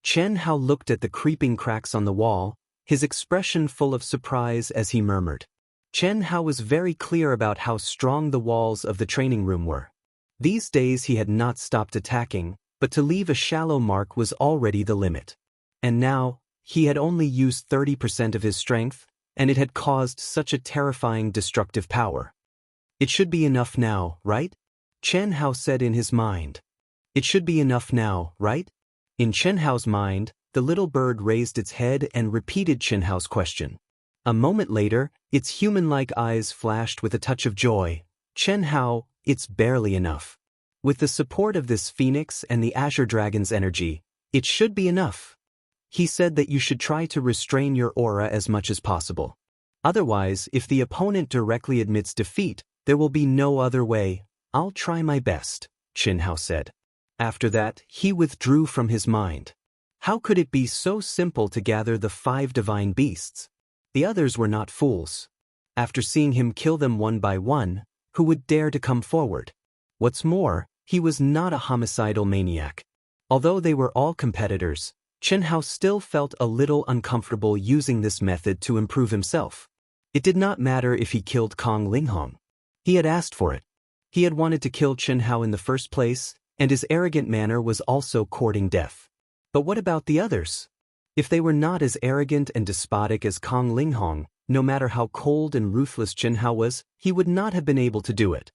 Chen Hao looked at the creeping cracks on the wall, his expression full of surprise as he murmured. Chen Hao was very clear about how strong the walls of the training room were. These days he had not stopped attacking, but to leave a shallow mark was already the limit. And now, he had only used 30% of his strength, and it had caused such a terrifying destructive power. It should be enough now, right? Chen Hao said in his mind. It should be enough now, right? In Chen Hao's mind, the little bird raised its head and repeated Chen Hao's question. A moment later, its human-like eyes flashed with a touch of joy. Chen Hao, it's barely enough. With the support of this phoenix and the Azure Dragon's energy, it should be enough. He said that you should try to restrain your aura as much as possible. Otherwise, if the opponent directly admits defeat, there will be no other way. I'll try my best, Chen Hao said. After that, he withdrew from his mind. How could it be so simple to gather the 5 divine beasts? The others were not fools. After seeing him kill them one by one, who would dare to come forward? What's more, he was not a homicidal maniac. Although they were all competitors, Chen Hao still felt a little uncomfortable using this method to improve himself. It did not matter if he killed Kong Linghong. He had asked for it. He had wanted to kill Chen Hao in the first place, and his arrogant manner was also courting death. But what about the others? If they were not as arrogant and despotic as Kong Linghong, no matter how cold and ruthless Chen Hao was, he would not have been able to do it.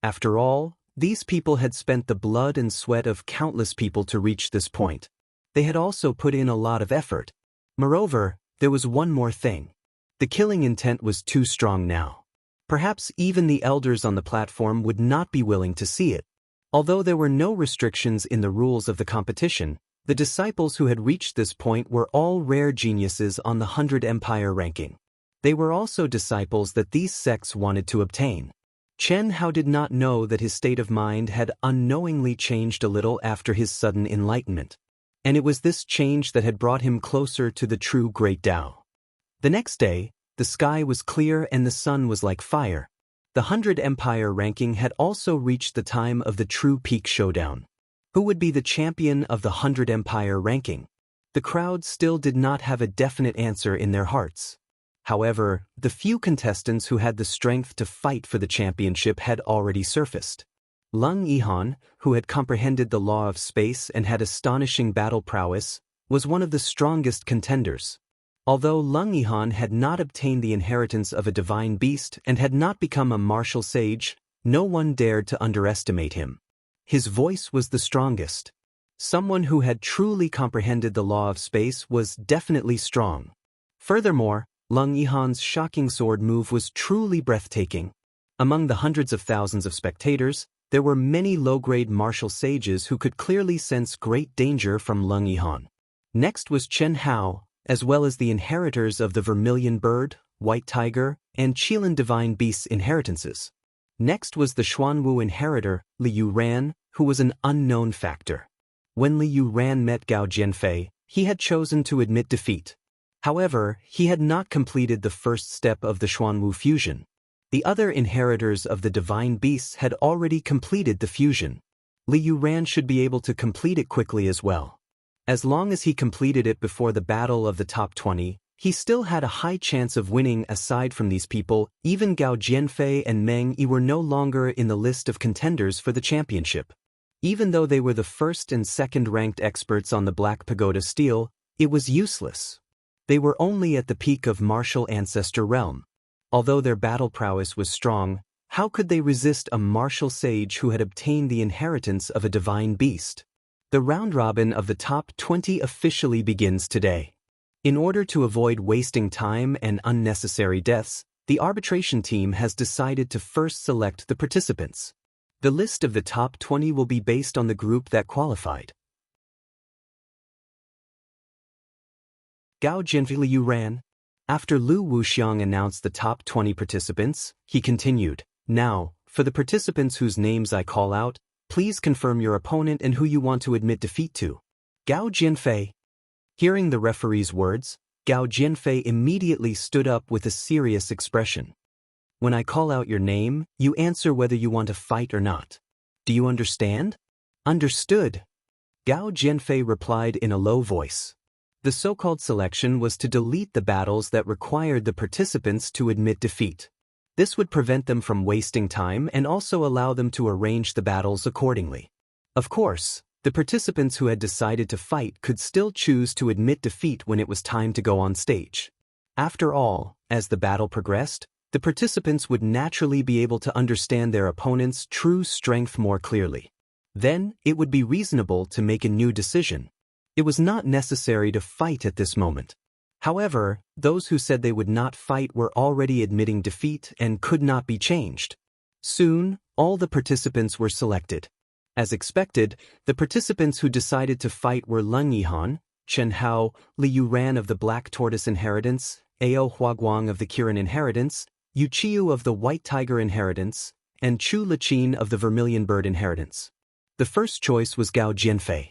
After all, these people had spent the blood and sweat of countless people to reach this point. They had also put in a lot of effort. Moreover, there was one more thing. The killing intent was too strong now. Perhaps even the elders on the platform would not be willing to see it. Although there were no restrictions in the rules of the competition, the disciples who had reached this point were all rare geniuses on the 100 Empire ranking. They were also disciples that these sects wanted to obtain. Chen Hao did not know that his state of mind had unknowingly changed a little after his sudden enlightenment. And it was this change that had brought him closer to the true Great Tao. The next day, the sky was clear and the sun was like fire. The 100 Empire ranking had also reached the time of the true peak showdown. Who would be the champion of the 100 Empire ranking? The crowd still did not have a definite answer in their hearts. However, the few contestants who had the strength to fight for the championship had already surfaced. Lung Yihan, who had comprehended the law of space and had astonishing battle prowess, was one of the strongest contenders. Although Lung Yihan had not obtained the inheritance of a divine beast and had not become a martial sage, no one dared to underestimate him. His voice was the strongest. Someone who had truly comprehended the law of space was definitely strong. Furthermore, Lung Yihan's shocking sword move was truly breathtaking. Among the hundreds of thousands of spectators, there were many low-grade martial sages who could clearly sense great danger from Lung Yihan. Next was Chen Hao, as well as the inheritors of the Vermilion Bird, White Tiger, and Qilin Divine Beasts inheritances. Next was the Xuanwu inheritor, Liu Ran, who was an unknown factor. When Liu Ran met Gao Jianfei, he had chosen to admit defeat. However, he had not completed the first step of the Xuanwu fusion. The other inheritors of the divine beasts had already completed the fusion. Liu Ran should be able to complete it quickly as well. As long as he completed it before the battle of the top 20, He still had a high chance of winning. Aside from these people, even Gao Jianfei and Meng Yi were no longer in the list of contenders for the championship. Even though they were the first and second-ranked experts on the Black Pagoda steel, it was useless. They were only at the peak of martial ancestor realm. Although their battle prowess was strong, how could they resist a martial sage who had obtained the inheritance of a divine beast? The round-robin of the top 20 officially begins today. In order to avoid wasting time and unnecessary deaths, the arbitration team has decided to first select the participants. The list of the top 20 will be based on the group that qualified. Gao Jianfei Liu ran. After Lu Wuxiang announced the top 20 participants, he continued, "Now, for the participants whose names I call out, please confirm your opponent and who you want to admit defeat to." Gao Jianfei. Hearing the referee's words, Gao Jianfei immediately stood up with a serious expression. "When I call out your name, you answer whether you want to fight or not. Do you understand?" "Understood," Gao Jianfei replied in a low voice. The so-called selection was to delete the battles that required the participants to admit defeat. This would prevent them from wasting time and also allow them to arrange the battles accordingly. Of course, the participants who had decided to fight could still choose to admit defeat when it was time to go on stage. After all, as the battle progressed, the participants would naturally be able to understand their opponent's true strength more clearly. Then, it would be reasonable to make a new decision. It was not necessary to fight at this moment. However, those who said they would not fight were already admitting defeat and could not be changed. Soon, all the participants were selected. As expected, the participants who decided to fight were Leng Yihan, Chen Hao, Liu Ran of the Black Tortoise Inheritance, Ao Huaguang of the Kirin Inheritance, Yu Qiu of the White Tiger Inheritance, and Chu Liqin of the Vermilion Bird Inheritance. The first choice was Gao Jianfei.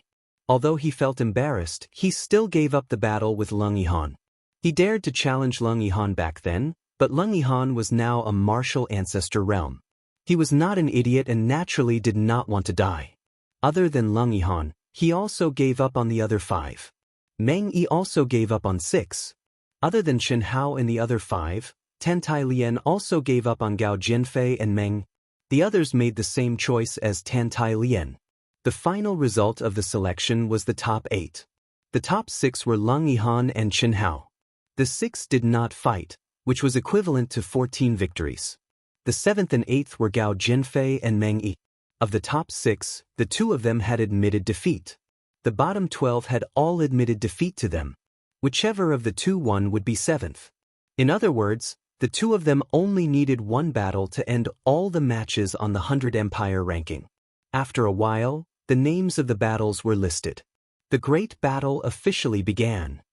Although he felt embarrassed, he still gave up the battle with Leng Yihan. He dared to challenge Leng Yihan back then, but Leng Yihan was now a martial ancestor realm. He was not an idiot and naturally did not want to die. Other than Leng Yihan, he also gave up on the other 5. Meng Yi also gave up on 6. Other than Chen Hao and the other 5, Tan Tai Lian also gave up on Gao Jianfei and Meng. The others made the same choice as Tan Tai Lian. The final result of the selection was the top 8. The top 6 were Leng Yihan and Chen Hao. The 6 did not fight, which was equivalent to 14 victories. The 7th and 8th were Gao Jianfei and Meng Yi. Of the top 6, the 2 of them had admitted defeat. The bottom 12 had all admitted defeat to them. Whichever of the 2 won would be 7th. In other words, the 2 of them only needed one battle to end all the matches on the 100 Empire ranking. After a while, the names of the battles were listed. The great battle officially began.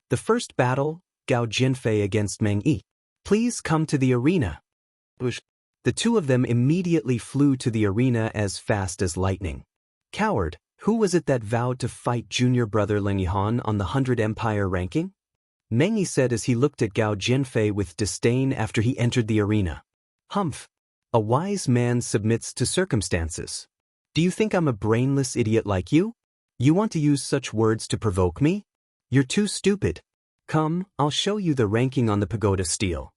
The first battle, Gao Jianfei against Meng Yi. "Please come to the arena." The 2 of them immediately flew to the arena as fast as lightning. "Coward, who was it that vowed to fight junior brother Leng Yihan on the 100 Empire ranking?" Meng Yi said as he looked at Gao Jianfei with disdain after he entered the arena. "Humph. A wise man submits to circumstances. Do you think I'm a brainless idiot like you? You want to use such words to provoke me? You're too stupid. Come, I'll show you the ranking on the pagoda steel."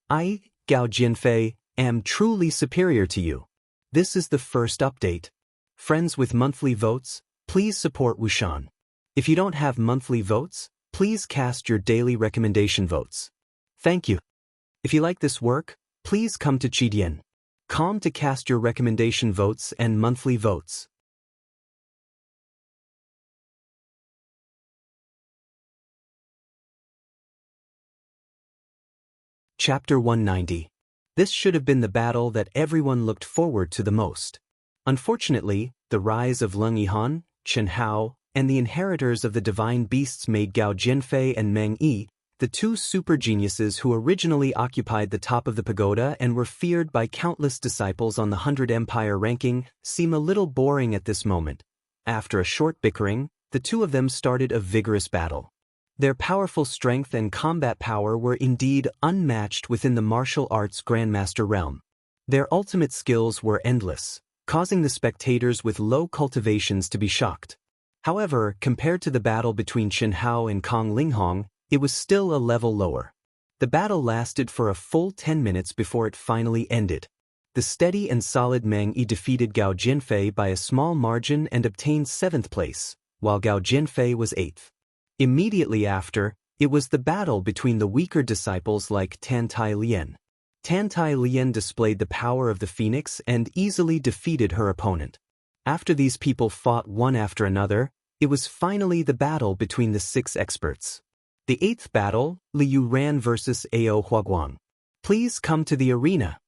"I, Gao Jianfei, am truly superior to you. This is the first update. Friends with monthly votes, please support Wuxian. If you don't have monthly votes, please cast your daily recommendation votes. Thank you. If you like this work, please come to Chidian.com to cast your recommendation votes and monthly votes. Chapter 190. This should have been the battle that everyone looked forward to the most. Unfortunately, the rise of Leng Yihan, Chen Hao, and the inheritors of the divine beasts made Gao Jianfei and Meng Yi, the 2 super geniuses who originally occupied the top of the pagoda and were feared by countless disciples on the 100 Empire ranking, seem a little boring at this moment. After a short bickering, the 2 of them started a vigorous battle. Their powerful strength and combat power were indeed unmatched within the martial arts grandmaster realm. Their ultimate skills were endless, causing the spectators with low cultivations to be shocked. However, compared to the battle between Chen Hao and Kong Linghong, it was still a level lower. The battle lasted for a full 10 minutes before it finally ended. The steady and solid Meng Yi defeated Gao Jinfei by a small margin and obtained 7th place, while Gao Jinfei was 8th. Immediately after, it was the battle between the weaker disciples like Tan Tai Lian. Tan Tai Lian displayed the power of the phoenix and easily defeated her opponent. After these people fought one after another, it was finally the battle between the 6 experts. The 8th battle, Liu Ran vs. Ao Huaguang. Please come to the arena.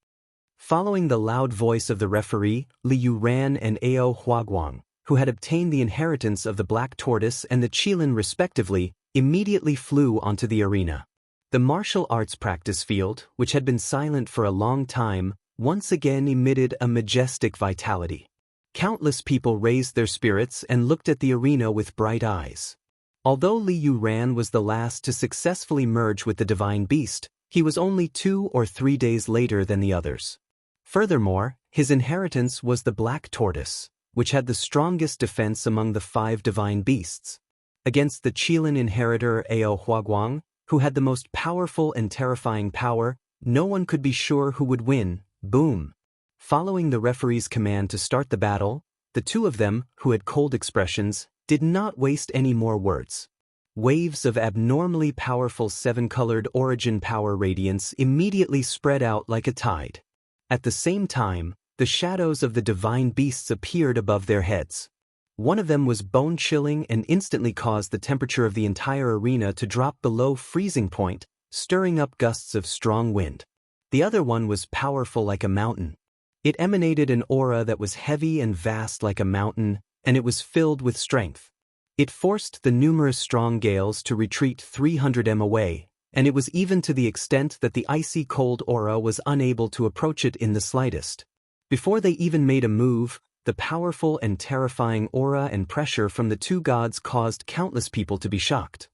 Following the loud voice of the referee, Liu Ran and Ao Huaguang, who had obtained the inheritance of the Black Tortoise and the Qilin respectively, immediately flew onto the arena. The martial arts practice field, which had been silent for a long time, once again emitted a majestic vitality. Countless people raised their spirits and looked at the arena with bright eyes. Although Liu Ran was the last to successfully merge with the divine beast, he was only 2 or 3 days later than the others. Furthermore, his inheritance was the Black Tortoise, which had the strongest defense among the 5 divine beasts. Against the Qilin inheritor Ao Huaguang, who had the most powerful and terrifying power, no one could be sure who would win. Boom! Following the referee's command to start the battle, the 2 of them, who had cold expressions, did not waste any more words. Waves of abnormally powerful 7-colored origin power radiance immediately spread out like a tide. At the same time, the shadows of the divine beasts appeared above their heads. One of them was bone-chilling and instantly caused the temperature of the entire arena to drop below freezing point, stirring up gusts of strong wind. The other one was powerful like a mountain. It emanated an aura that was heavy and vast like a mountain, and it was filled with strength. It forced the numerous strong gales to retreat 300 m away, and it was even to the extent that the icy cold aura was unable to approach it in the slightest. Before they even made a move, the powerful and terrifying aura and pressure from the 2 gods caused countless people to be shocked.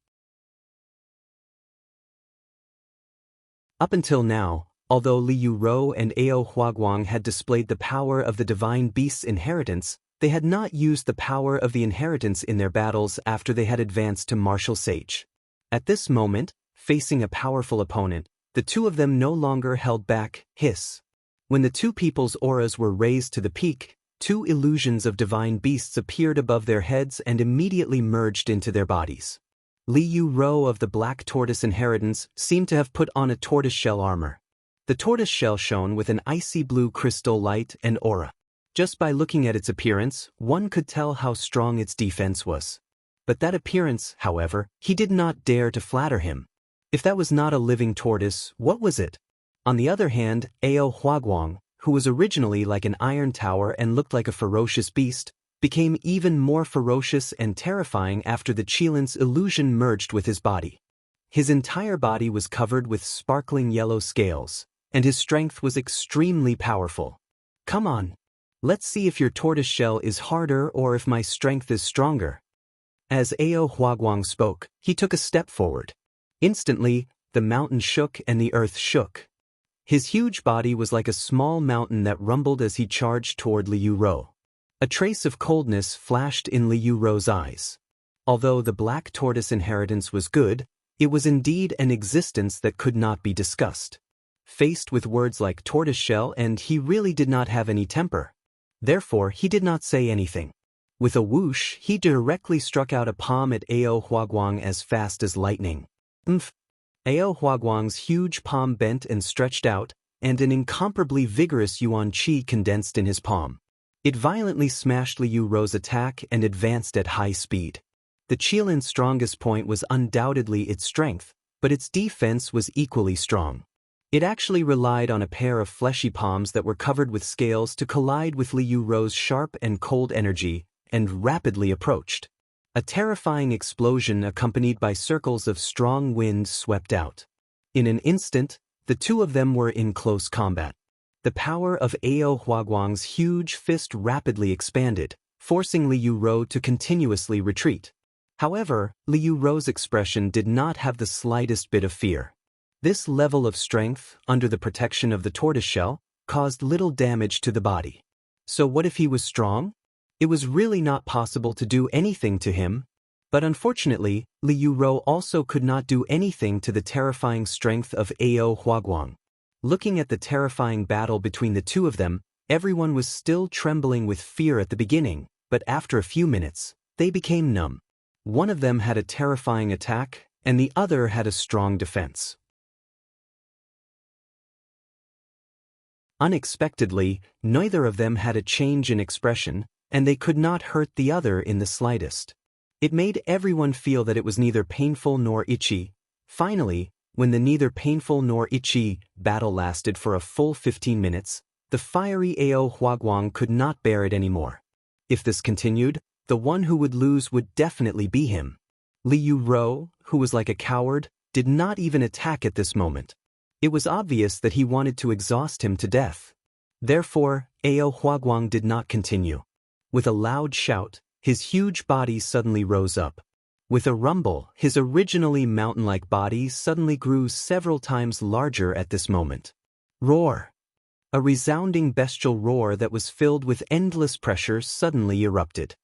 Up until now, although Liu Ro and Ao Huaguang had displayed the power of the divine beast's inheritance, they had not used the power of the inheritance in their battles after they had advanced to martial sage. At this moment, facing a powerful opponent, the 2 of them no longer held back. Hiss. When the 2 people's auras were raised to the peak, 2 illusions of divine beasts appeared above their heads and immediately merged into their bodies. Liu Ro of the Black Tortoise inheritance seemed to have put on a tortoiseshell armor. The tortoiseshell shone with an icy blue crystal light and aura. Just by looking at its appearance, one could tell how strong its defense was. But that appearance, however, he did not dare to flatter him. If that was not a living tortoise, what was it? On the other hand, Ao Huaguang, who was originally like an iron tower and looked like a ferocious beast, became even more ferocious and terrifying after the Qilin's illusion merged with his body. His entire body was covered with sparkling yellow scales, and his strength was extremely powerful. Come on. Let's see if your tortoiseshell is harder or if my strength is stronger. As Ao Huaguang spoke, he took a step forward. Instantly, the mountain shook and the earth shook. His huge body was like a small mountain that rumbled as he charged toward Liu Ro. A trace of coldness flashed in Liu Ro's eyes. Although the Black Tortoise inheritance was good, it was indeed an existence that could not be discussed. Faced with words like tortoiseshell, and he really did not have any temper. Therefore, he did not say anything. With a whoosh, he directly struck out a palm at Ao Huaguang as fast as lightning. Ao Huaguang's huge palm bent and stretched out, and an incomparably vigorous yuan qi condensed in his palm. It violently smashed Liu Ro's attack and advanced at high speed. The Qilin's strongest point was undoubtedly its strength, but its defense was equally strong. It actually relied on a pair of fleshy palms that were covered with scales to collide with Liu Ro's sharp and cold energy, and rapidly approached. A terrifying explosion accompanied by circles of strong wind swept out. In an instant, the 2 of them were in close combat. The power of Ao Huaguang's huge fist rapidly expanded, forcing Liu Ro to continuously retreat. However, Liu Ro's expression did not have the slightest bit of fear. This level of strength, under the protection of the tortoiseshell, caused little damage to the body. So what if he was strong? It was really not possible to do anything to him. But unfortunately, Li Yuro also could not do anything to the terrifying strength of Ao Huaguang. Looking at the terrifying battle between the two of them, everyone was still trembling with fear at the beginning, but after a few minutes, they became numb. One of them had a terrifying attack, and the other had a strong defense. Unexpectedly, neither of them had a change in expression, and they could not hurt the other in the slightest. It made everyone feel that it was neither painful nor itchy. Finally, when the neither painful nor itchy battle lasted for a full 15 minutes, the fiery Ao Huaguang could not bear it anymore. If this continued, the one who would lose would definitely be him. Li Yuro, who was like a coward, did not even attack at this moment. It was obvious that he wanted to exhaust him to death. Therefore, Ao Huaguang did not continue. With a loud shout, his huge body suddenly rose up. With a rumble, his originally mountain-like body suddenly grew several times larger at this moment. Roar! A resounding bestial roar that was filled with endless pressure suddenly erupted.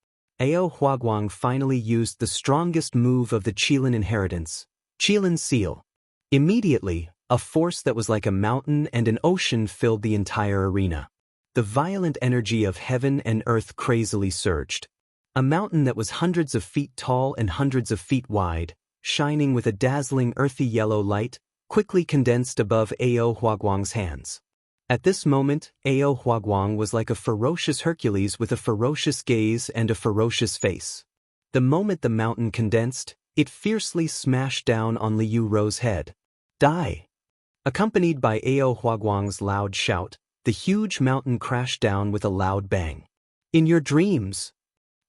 Ao Huaguang finally used the strongest move of the Qilin inheritance, Qilin Seal. Immediately, a force that was like a mountain and an ocean filled the entire arena. The violent energy of heaven and earth crazily surged. A mountain that was hundreds of feet tall and hundreds of feet wide, shining with a dazzling earthy yellow light, quickly condensed above Ao Huaguang's hands. At this moment, Ao Huaguang was like a ferocious Hercules with a ferocious gaze and a ferocious face. The moment the mountain condensed, it fiercely smashed down on Li Yuro's head. Die! Accompanied by Ao Huaguang's loud shout, the huge mountain crashed down with a loud bang. In your dreams!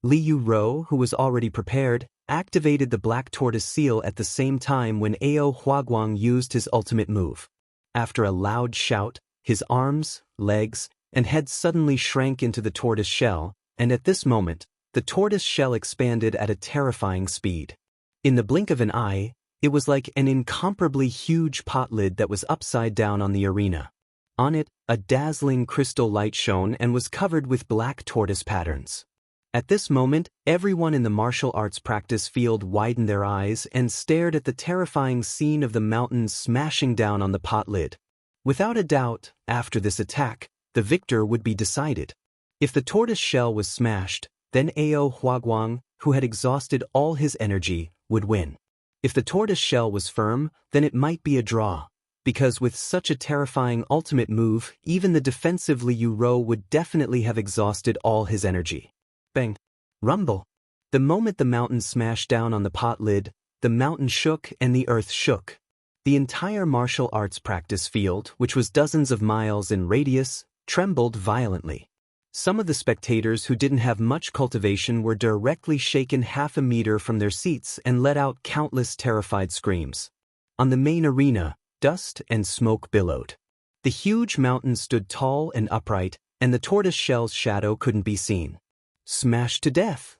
Li Yuro, who was already prepared, activated the black tortoise seal at the same time when Ao Huaguang used his ultimate move. After a loud shout, his arms, legs, and head suddenly shrank into the tortoise shell, and at this moment, the tortoise shell expanded at a terrifying speed. In the blink of an eye, it was like an incomparably huge pot lid that was upside down on the arena. On it, a dazzling crystal light shone and was covered with black tortoise patterns. At this moment, everyone in the martial arts practice field widened their eyes and stared at the terrifying scene of the mountain smashing down on the pot lid. Without a doubt, after this attack, the victor would be decided. If the tortoise shell was smashed, then Ao Huaguang, who had exhausted all his energy, would win. If the tortoise shell was firm, then it might be a draw, because with such a terrifying ultimate move, even the defensive Li Yuro would definitely have exhausted all his energy. Bang! Rumble! The moment the mountain smashed down on the pot lid, the mountain shook and the earth shook. The entire martial arts practice field, which was dozens of miles in radius, trembled violently. Some of the spectators who didn't have much cultivation were directly shaken half a meter from their seats and let out countless terrified screams. On the main arena, dust and smoke billowed. The huge mountain stood tall and upright, and the tortoise shell's shadow couldn't be seen. Smashed to death!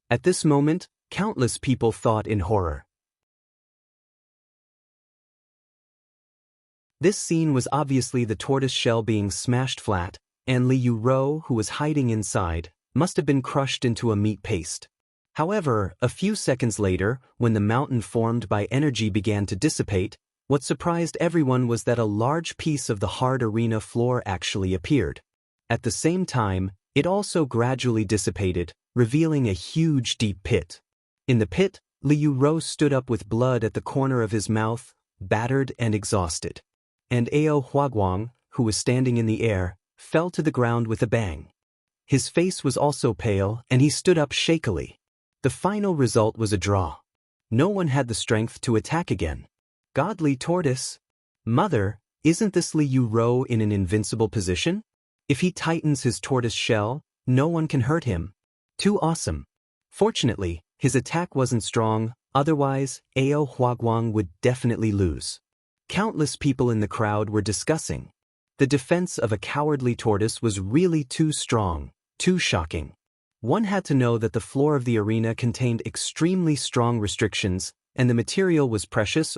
At this moment, countless people thought in horror. This scene was obviously the tortoise shell being smashed flat, and Li Yuro, who was hiding inside, must have been crushed into a meat paste. However, a few seconds later, when the mountain formed by energy began to dissipate, what surprised everyone was that a large piece of the hard arena floor actually appeared. At the same time, it also gradually dissipated, revealing a huge deep pit. In the pit, Li Yuro stood up with blood at the corner of his mouth, battered and exhausted. And Ao Huaguang, who was standing in the air, fell to the ground with a bang. His face was also pale, and he stood up shakily. The final result was a draw. No one had the strength to attack again. Godly tortoise! Mother, isn't this Li Yuro in an invincible position? If he tightens his tortoise shell, no one can hurt him. Too awesome. Fortunately, his attack wasn't strong, otherwise, Ao Huaguang would definitely lose. Countless people in the crowd were discussing. The defense of a cowardly tortoise was really too strong, too shocking. One had to know that the floor of the arena contained extremely strong restrictions, and the material was precious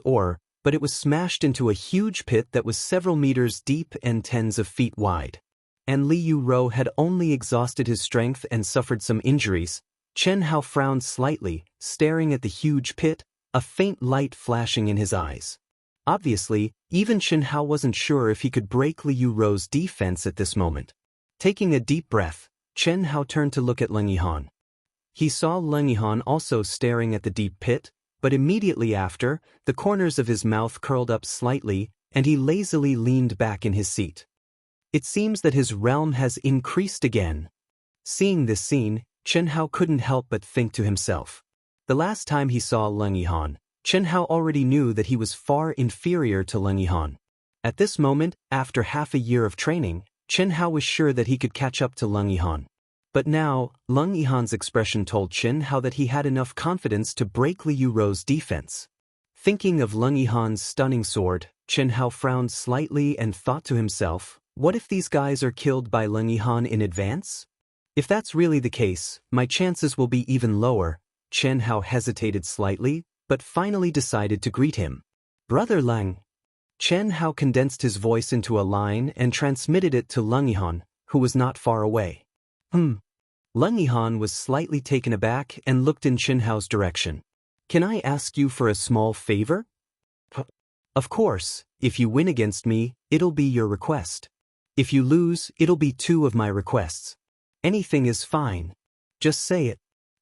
but it was smashed into a huge pit that was several meters deep and tens of feet wide. and Li Yu had only exhausted his strength and suffered some injuries, Chen Hao frowned slightly, staring at the huge pit, a faint light flashing in his eyes. Obviously, even Chen Hao wasn't sure if he could break Li Yu's defense at this moment. Taking a deep breath, Chen Hao turned to look at Leng Yihan. He saw Leng Yihan also staring at the deep pit, but immediately after, the corners of his mouth curled up slightly, and he lazily leaned back in his seat. It seems that his realm has increased again. Seeing this scene, Chen Hao couldn't help but think to himself. The last time he saw Leng Yihan, Chen Hao already knew that he was far inferior to Leng Yihan. At this moment, after half a year of training, Chen Hao was sure that he could catch up to Leng Yihan. But now, Leng Yihan's expression told Chen Hao that he had enough confidence to break Li Yu's defense. Thinking of Leng Yihan's stunning sword, Chen Hao frowned slightly and thought to himself, what if these guys are killed by Leng Yihan in advance? If that's really the case, my chances will be even lower. Chen Hao hesitated slightly, but finally decided to greet him. Brother Leng. Chen Hao condensed his voice into a line and transmitted it to Leng Yihan, who was not far away. Leng Yihan was slightly taken aback and looked in Chen Hao's direction. Can I ask you for a small favor? Of course, if you win against me, it'll be your request. If you lose, it'll be 2 of my requests. Anything is fine. Just say it.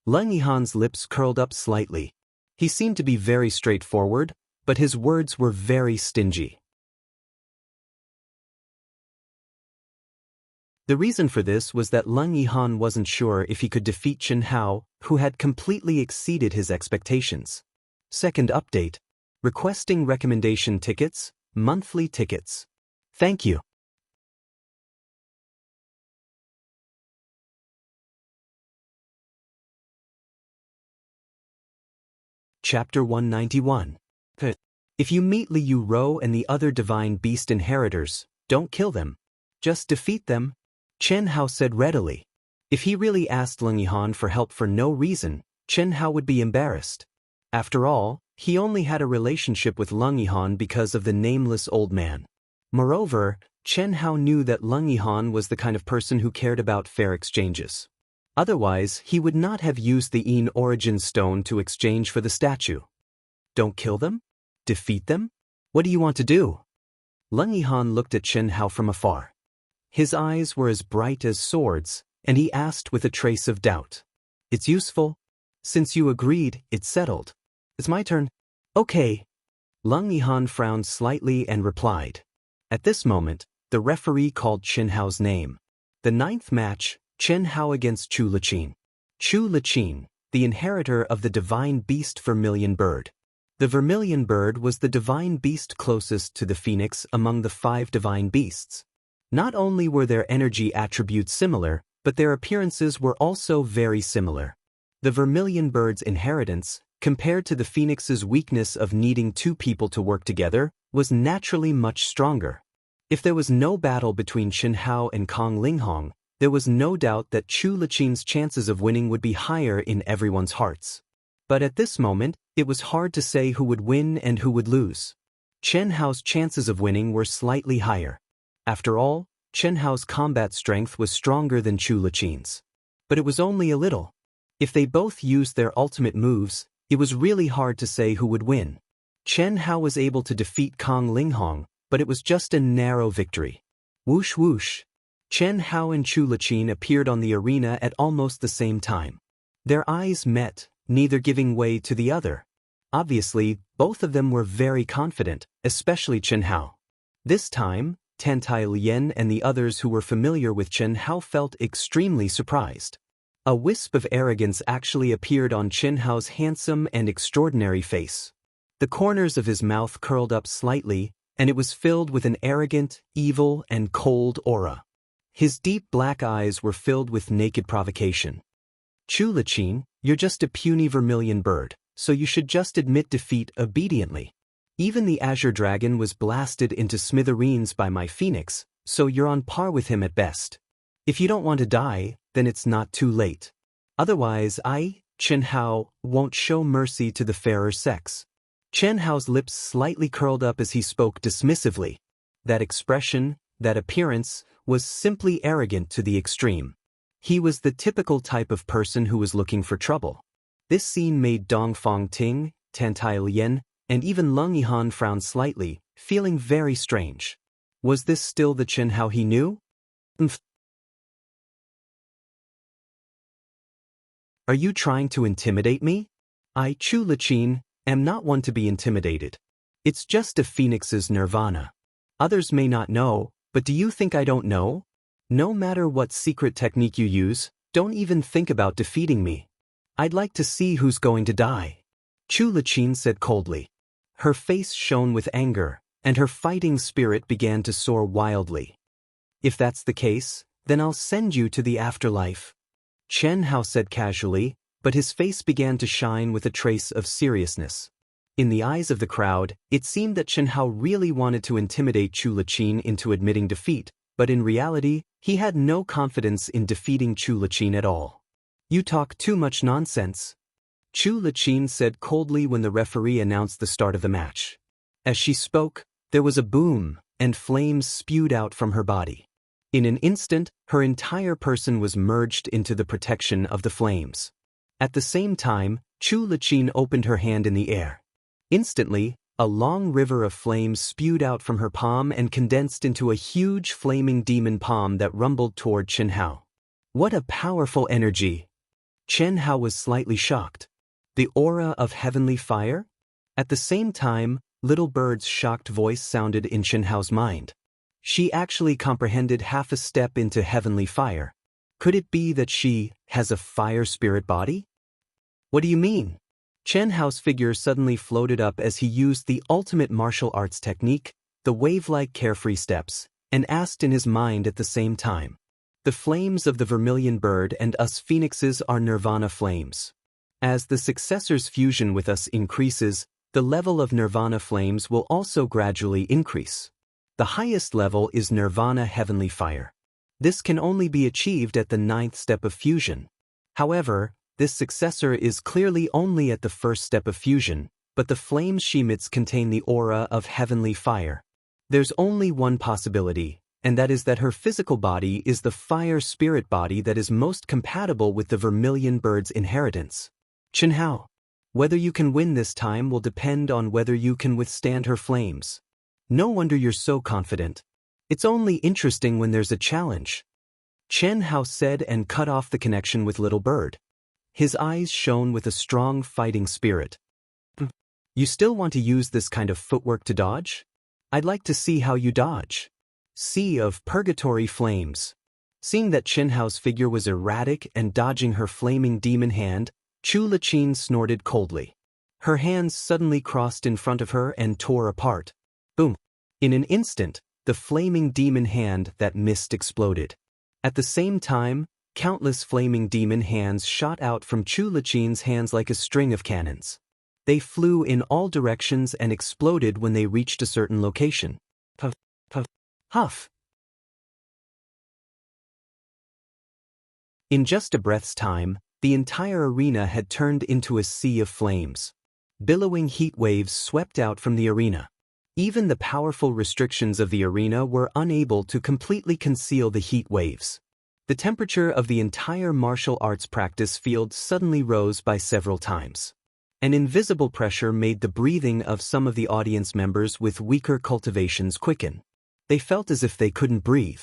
Leng Yihan's lips curled up slightly. He seemed to be very straightforward, but his words were very stingy. The reason for this was that Leng Yihan wasn't sure if he could defeat Chen Hao, who had completely exceeded his expectations. Second update. Requesting recommendation tickets, monthly tickets. Thank you. Chapter 191. If you meet Li Yu and the other divine beast inheritors, don't kill them. Just defeat them, Chen Hao said readily. If he really asked Leng Yihan for help for no reason, Chen Hao would be embarrassed. After all, he only had a relationship with Leng Yihan because of the nameless old man. Moreover, Chen Hao knew that Leng Yihan was the kind of person who cared about fair exchanges. Otherwise, he would not have used the Yin origin stone to exchange for the statue. Don't kill them? Defeat them? What do you want to do? Leng Yihan looked at Chen Hao from afar. His eyes were as bright as swords, and he asked with a trace of doubt. It's useful. Since you agreed, it's settled. It's my turn. Okay. Leng Yihan frowned slightly and replied. At this moment, the referee called Chen Hao's name. The 9th match, Chen Hao against Chu Liqin. Chu Liqin, the inheritor of the divine beast vermilion bird. The vermilion bird was the divine beast closest to the phoenix among the 5 divine beasts. Not only were their energy attributes similar, but their appearances were also very similar. The vermilion bird's inheritance, compared to the phoenix's weakness of needing 2 people to work together, was naturally much stronger. If there was no battle between Chen Hao and Kong Linghong, there was no doubt that Chu Liqin's chances of winning would be higher in everyone's hearts. But at this moment, it was hard to say who would win and who would lose. Chen Hao's chances of winning were slightly higher. After all, Chen Hao's combat strength was stronger than Chu Liqin's. But it was only a little. If they both used their ultimate moves, it was really hard to say who would win. Chen Hao was able to defeat Kong Linghong, but it was just a narrow victory. Whoosh whoosh. Chen Hao and Chu Liqin appeared on the arena at almost the same time. Their eyes met, neither giving way to the other. Obviously, both of them were very confident, especially Chen Hao. This time, Tantai Lian and the others who were familiar with Chen Hao felt extremely surprised. A wisp of arrogance actually appeared on Chen Hao's handsome and extraordinary face. The corners of his mouth curled up slightly, and it was filled with an arrogant, evil, and cold aura. His deep black eyes were filled with naked provocation. Chu Liqin, you're just a puny vermilion bird, so you should just admit defeat obediently. Even the Azure Dragon was blasted into smithereens by my phoenix, so you're on par with him at best. If you don't want to die, then it's not too late. Otherwise Chen Hao, won't show mercy to the fairer sex. Chen Hao's lips slightly curled up as he spoke dismissively. That expression, that appearance, was simply arrogant to the extreme. He was the typical type of person who was looking for trouble. This scene made Dongfang Ting, Tantai Lian, and even Leng Yihan frown slightly, feeling very strange. Was this still the Chen Hao he knew? Are you trying to intimidate me? I, Chu Liqin, am not one to be intimidated. It's just a phoenix's nirvana. Others may not know, but do you think I don't know? No matter what secret technique you use, don't even think about defeating me. I'd like to see who's going to die. Chu Liqin said coldly. Her face shone with anger, and her fighting spirit began to soar wildly. If that's the case, then I'll send you to the afterlife. Chen Hao said casually, but his face began to shine with a trace of seriousness. In the eyes of the crowd, it seemed that Chen Hao really wanted to intimidate Chu Liqin into admitting defeat, but in reality, he had no confidence in defeating Chu Liqin at all. You talk too much nonsense. Chu Liqin said coldly when the referee announced the start of the match. As she spoke, there was a boom, and flames spewed out from her body. In an instant, her entire person was merged into the protection of the flames. At the same time, Chu Liqin opened her hand in the air. Instantly, a long river of flames spewed out from her palm and condensed into a huge flaming demon palm that rumbled toward Chen Hao. What a powerful energy! Chen Hao was slightly shocked. The aura of heavenly fire? At the same time, Little Bird's shocked voice sounded in Chen Hao's mind. She actually comprehended half a step into heavenly fire. Could it be that she has a fire spirit body? What do you mean? Chen Hao's figure suddenly floated up as he used the ultimate martial arts technique, the wave-like carefree steps, and asked in his mind at the same time. The flames of the vermilion bird and us phoenixes are nirvana flames. As the successor's fusion with us increases, the level of nirvana flames will also gradually increase. The highest level is nirvana heavenly fire. This can only be achieved at the 9th step of fusion. However, this successor is clearly only at the 1st step of fusion, but the flames she emits contain the aura of heavenly fire. There's only one possibility, and that is that her physical body is the fire spirit body that is most compatible with the vermilion bird's inheritance. Chen Hao, whether you can win this time will depend on whether you can withstand her flames. No wonder you're so confident. It's only interesting when there's a challenge. Chen Hao said and cut off the connection with Little Bird. His eyes shone with a strong fighting spirit. You still want to use this kind of footwork to dodge? I'd like to see how you dodge. Sea of Purgatory Flames. Seeing that Chen Hao's figure was erratic and dodging her flaming demon hand, Chu Liqin snorted coldly. Her hands suddenly crossed in front of her and tore apart. Boom! In an instant, the flaming demon hand that missed exploded. At the same time, countless flaming demon hands shot out from Chu Liqin's hands like a string of cannons. They flew in all directions and exploded when they reached a certain location. Puff, puff, huff. In just a breath's time, the entire arena had turned into a sea of flames. Billowing heat waves swept out from the arena. Even the powerful restrictions of the arena were unable to completely conceal the heat waves. The temperature of the entire martial arts practice field suddenly rose by several times. An invisible pressure made the breathing of some of the audience members with weaker cultivations quicken. They felt as if they couldn't breathe.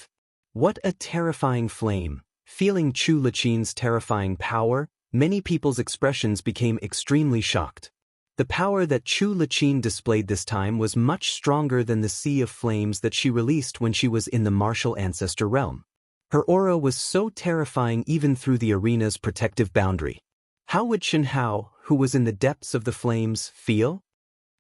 What a terrifying flame! Feeling Chu Liqin's terrifying power, many people's expressions became extremely shocked. The power that Chu Liqin displayed this time was much stronger than the sea of flames that she released when she was in the martial ancestor realm. Her aura was so terrifying even through the arena's protective boundary. How would Chen Hao, who was in the depths of the flames, feel?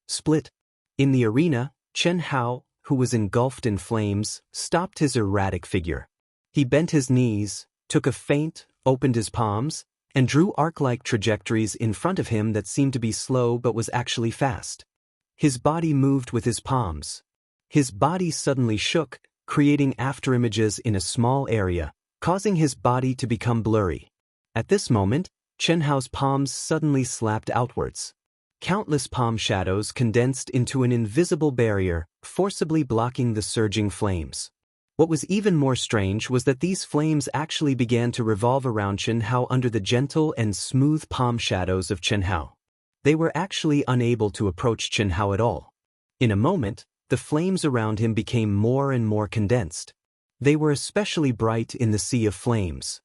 Split. In the arena, Chen Hao, who was engulfed in flames, stopped his erratic figure. He bent his knees, took a feint, opened his palms, and drew arc-like trajectories in front of him that seemed to be slow but was actually fast. His body moved with his palms. His body suddenly shook, creating afterimages in a small area, causing his body to become blurry. At this moment, Chen Hao's palms suddenly slapped outwards. Countless palm shadows condensed into an invisible barrier, forcibly blocking the surging flames. What was even more strange was that these flames actually began to revolve around Chen Hao under the gentle and smooth palm shadows of Chen Hao. They were actually unable to approach Chen Hao at all. In a moment, the flames around him became more and more condensed. They were especially bright in the sea of flames.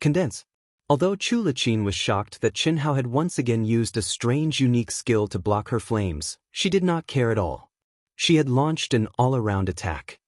Condense. Although Chu Liqin was shocked that Chen Hao had once again used a strange unique skill to block her flames, she did not care at all. She had launched an all-around attack.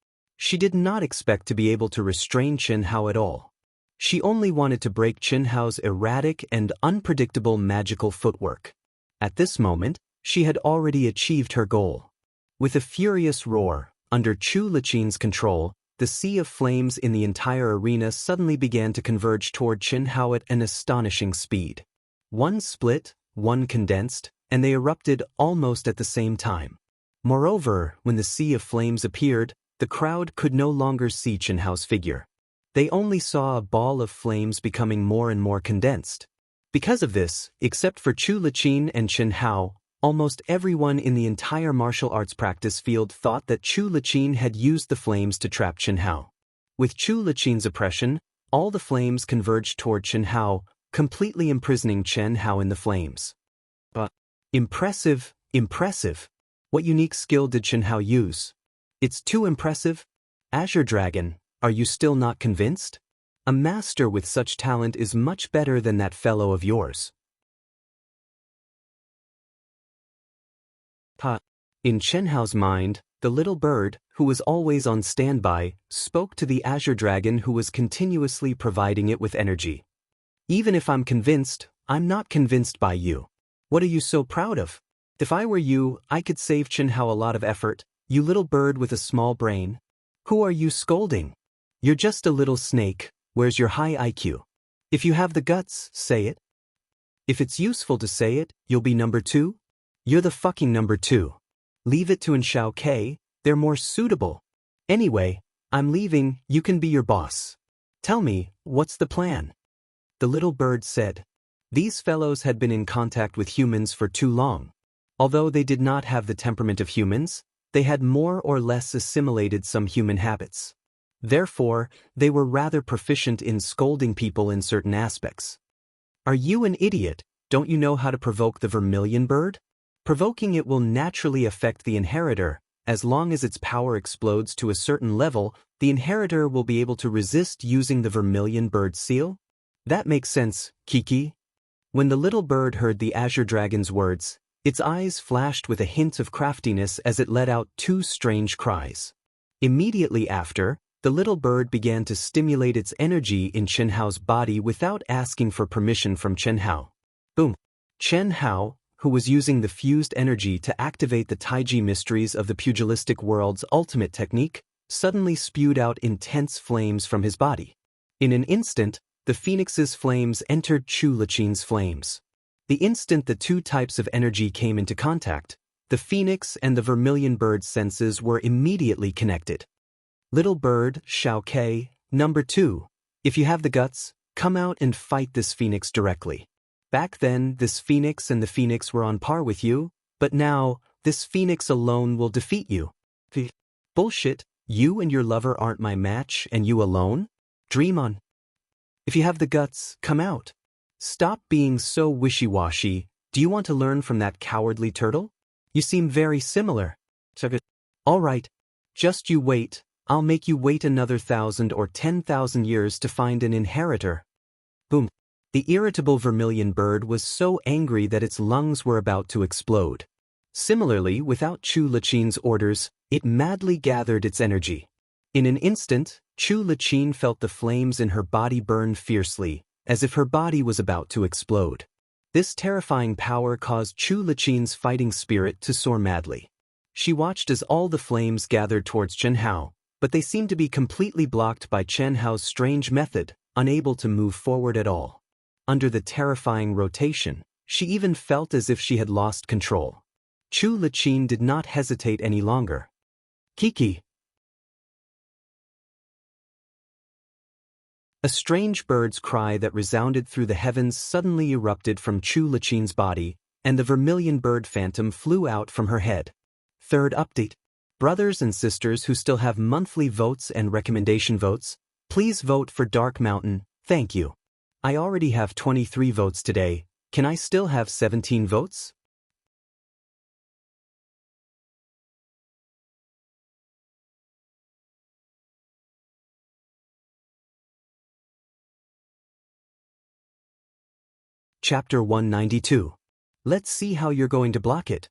She did not expect to be able to restrain Chen Hao at all. She only wanted to break Chen Hao's erratic and unpredictable magical footwork. At this moment, she had already achieved her goal. With a furious roar, under Chu Liqin's control, the sea of flames in the entire arena suddenly began to converge toward Chen Hao at an astonishing speed. One split, one condensed, and they erupted almost at the same time. Moreover, when the sea of flames appeared, the crowd could no longer see Chen Hao's figure. They only saw a ball of flames becoming more and more condensed. Because of this, except for Chu Liqin and Chen Hao, almost everyone in the entire martial arts practice field thought that Chu Liqin had used the flames to trap Chen Hao. With Chu Liqin's oppression, all the flames converged toward Chen Hao, completely imprisoning Chen Hao in the flames. Impressive, impressive. What unique skill did Chen Hao use? It's too impressive. Azure Dragon, are you still not convinced? A master with such talent is much better than that fellow of yours. In Chen Hao's mind, the little bird, who was always on standby, spoke to the Azure Dragon who was continuously providing it with energy. Even if I'm convinced, I'm not convinced by you. What are you so proud of? If I were you, I could save Chen Hao a lot of effort, you little bird with a small brain. Who are you scolding? You're just a little snake, where's your high IQ? If you have the guts, say it. If it's useful to say it, you'll be number 2? You're the fucking number 2. Leave it to Xiao K, they're more suitable. Anyway, I'm leaving, you can be your boss. Tell me, what's the plan? The little bird said. These fellows had been in contact with humans for too long. Although they did not have the temperament of humans, they had more or less assimilated some human habits. Therefore, they were rather proficient in scolding people in certain aspects. Are you an idiot? Don't you know how to provoke the vermilion bird? Provoking it will naturally affect the inheritor. As long as its power explodes to a certain level, the inheritor will be able to resist using the vermilion bird seal? That makes sense, Kiki. When the little bird heard the Azure Dragon's words, its eyes flashed with a hint of craftiness as it let out 2 strange cries. Immediately after, the little bird began to stimulate its energy in Chen Hao's body without asking for permission from Chen Hao. Boom! Chen Hao, who was using the fused energy to activate the Taiji mysteries of the pugilistic world's ultimate technique, suddenly spewed out intense flames from his body. In an instant, the phoenix's flames entered Chu Liqin's flames. The instant the 2 types of energy came into contact, the phoenix and the vermilion bird's senses were immediately connected. Little bird, Xiao K, number 2, if you have the guts, come out and fight this phoenix directly. Back then, this phoenix and the phoenix were on par with you, but now, this phoenix alone will defeat you. Bullshit, you and your lover aren't my match and you alone? Dream on. If you have the guts, come out. Stop being so wishy-washy. Do you want to learn from that cowardly turtle? You seem very similar. All right, just you wait. I'll make you wait another 1,000 or 10,000 years to find an inheritor. Boom. The irritable vermilion bird was so angry that its lungs were about to explode. Similarly, without Chu Liqin's orders, it madly gathered its energy. In an instant, Chu Liqin felt the flames in her body burn fiercely, as if her body was about to explode. This terrifying power caused Chu Liqin's fighting spirit to soar madly. She watched as all the flames gathered towards Chen Hao, but they seemed to be completely blocked by Chen Hao's strange method, unable to move forward at all. Under the terrifying rotation, she even felt as if she had lost control. Chu Liqin did not hesitate any longer. Kiki. A strange bird's cry that resounded through the heavens suddenly erupted from Chu Liqin's body, and the vermilion bird phantom flew out from her head. Third update. Brothers and sisters who still have monthly votes and recommendation votes, please vote for Dark Mountain, thank you. I already have 23 votes today, can I still have 17 votes? Chapter 192. Let's see how you're going to block it.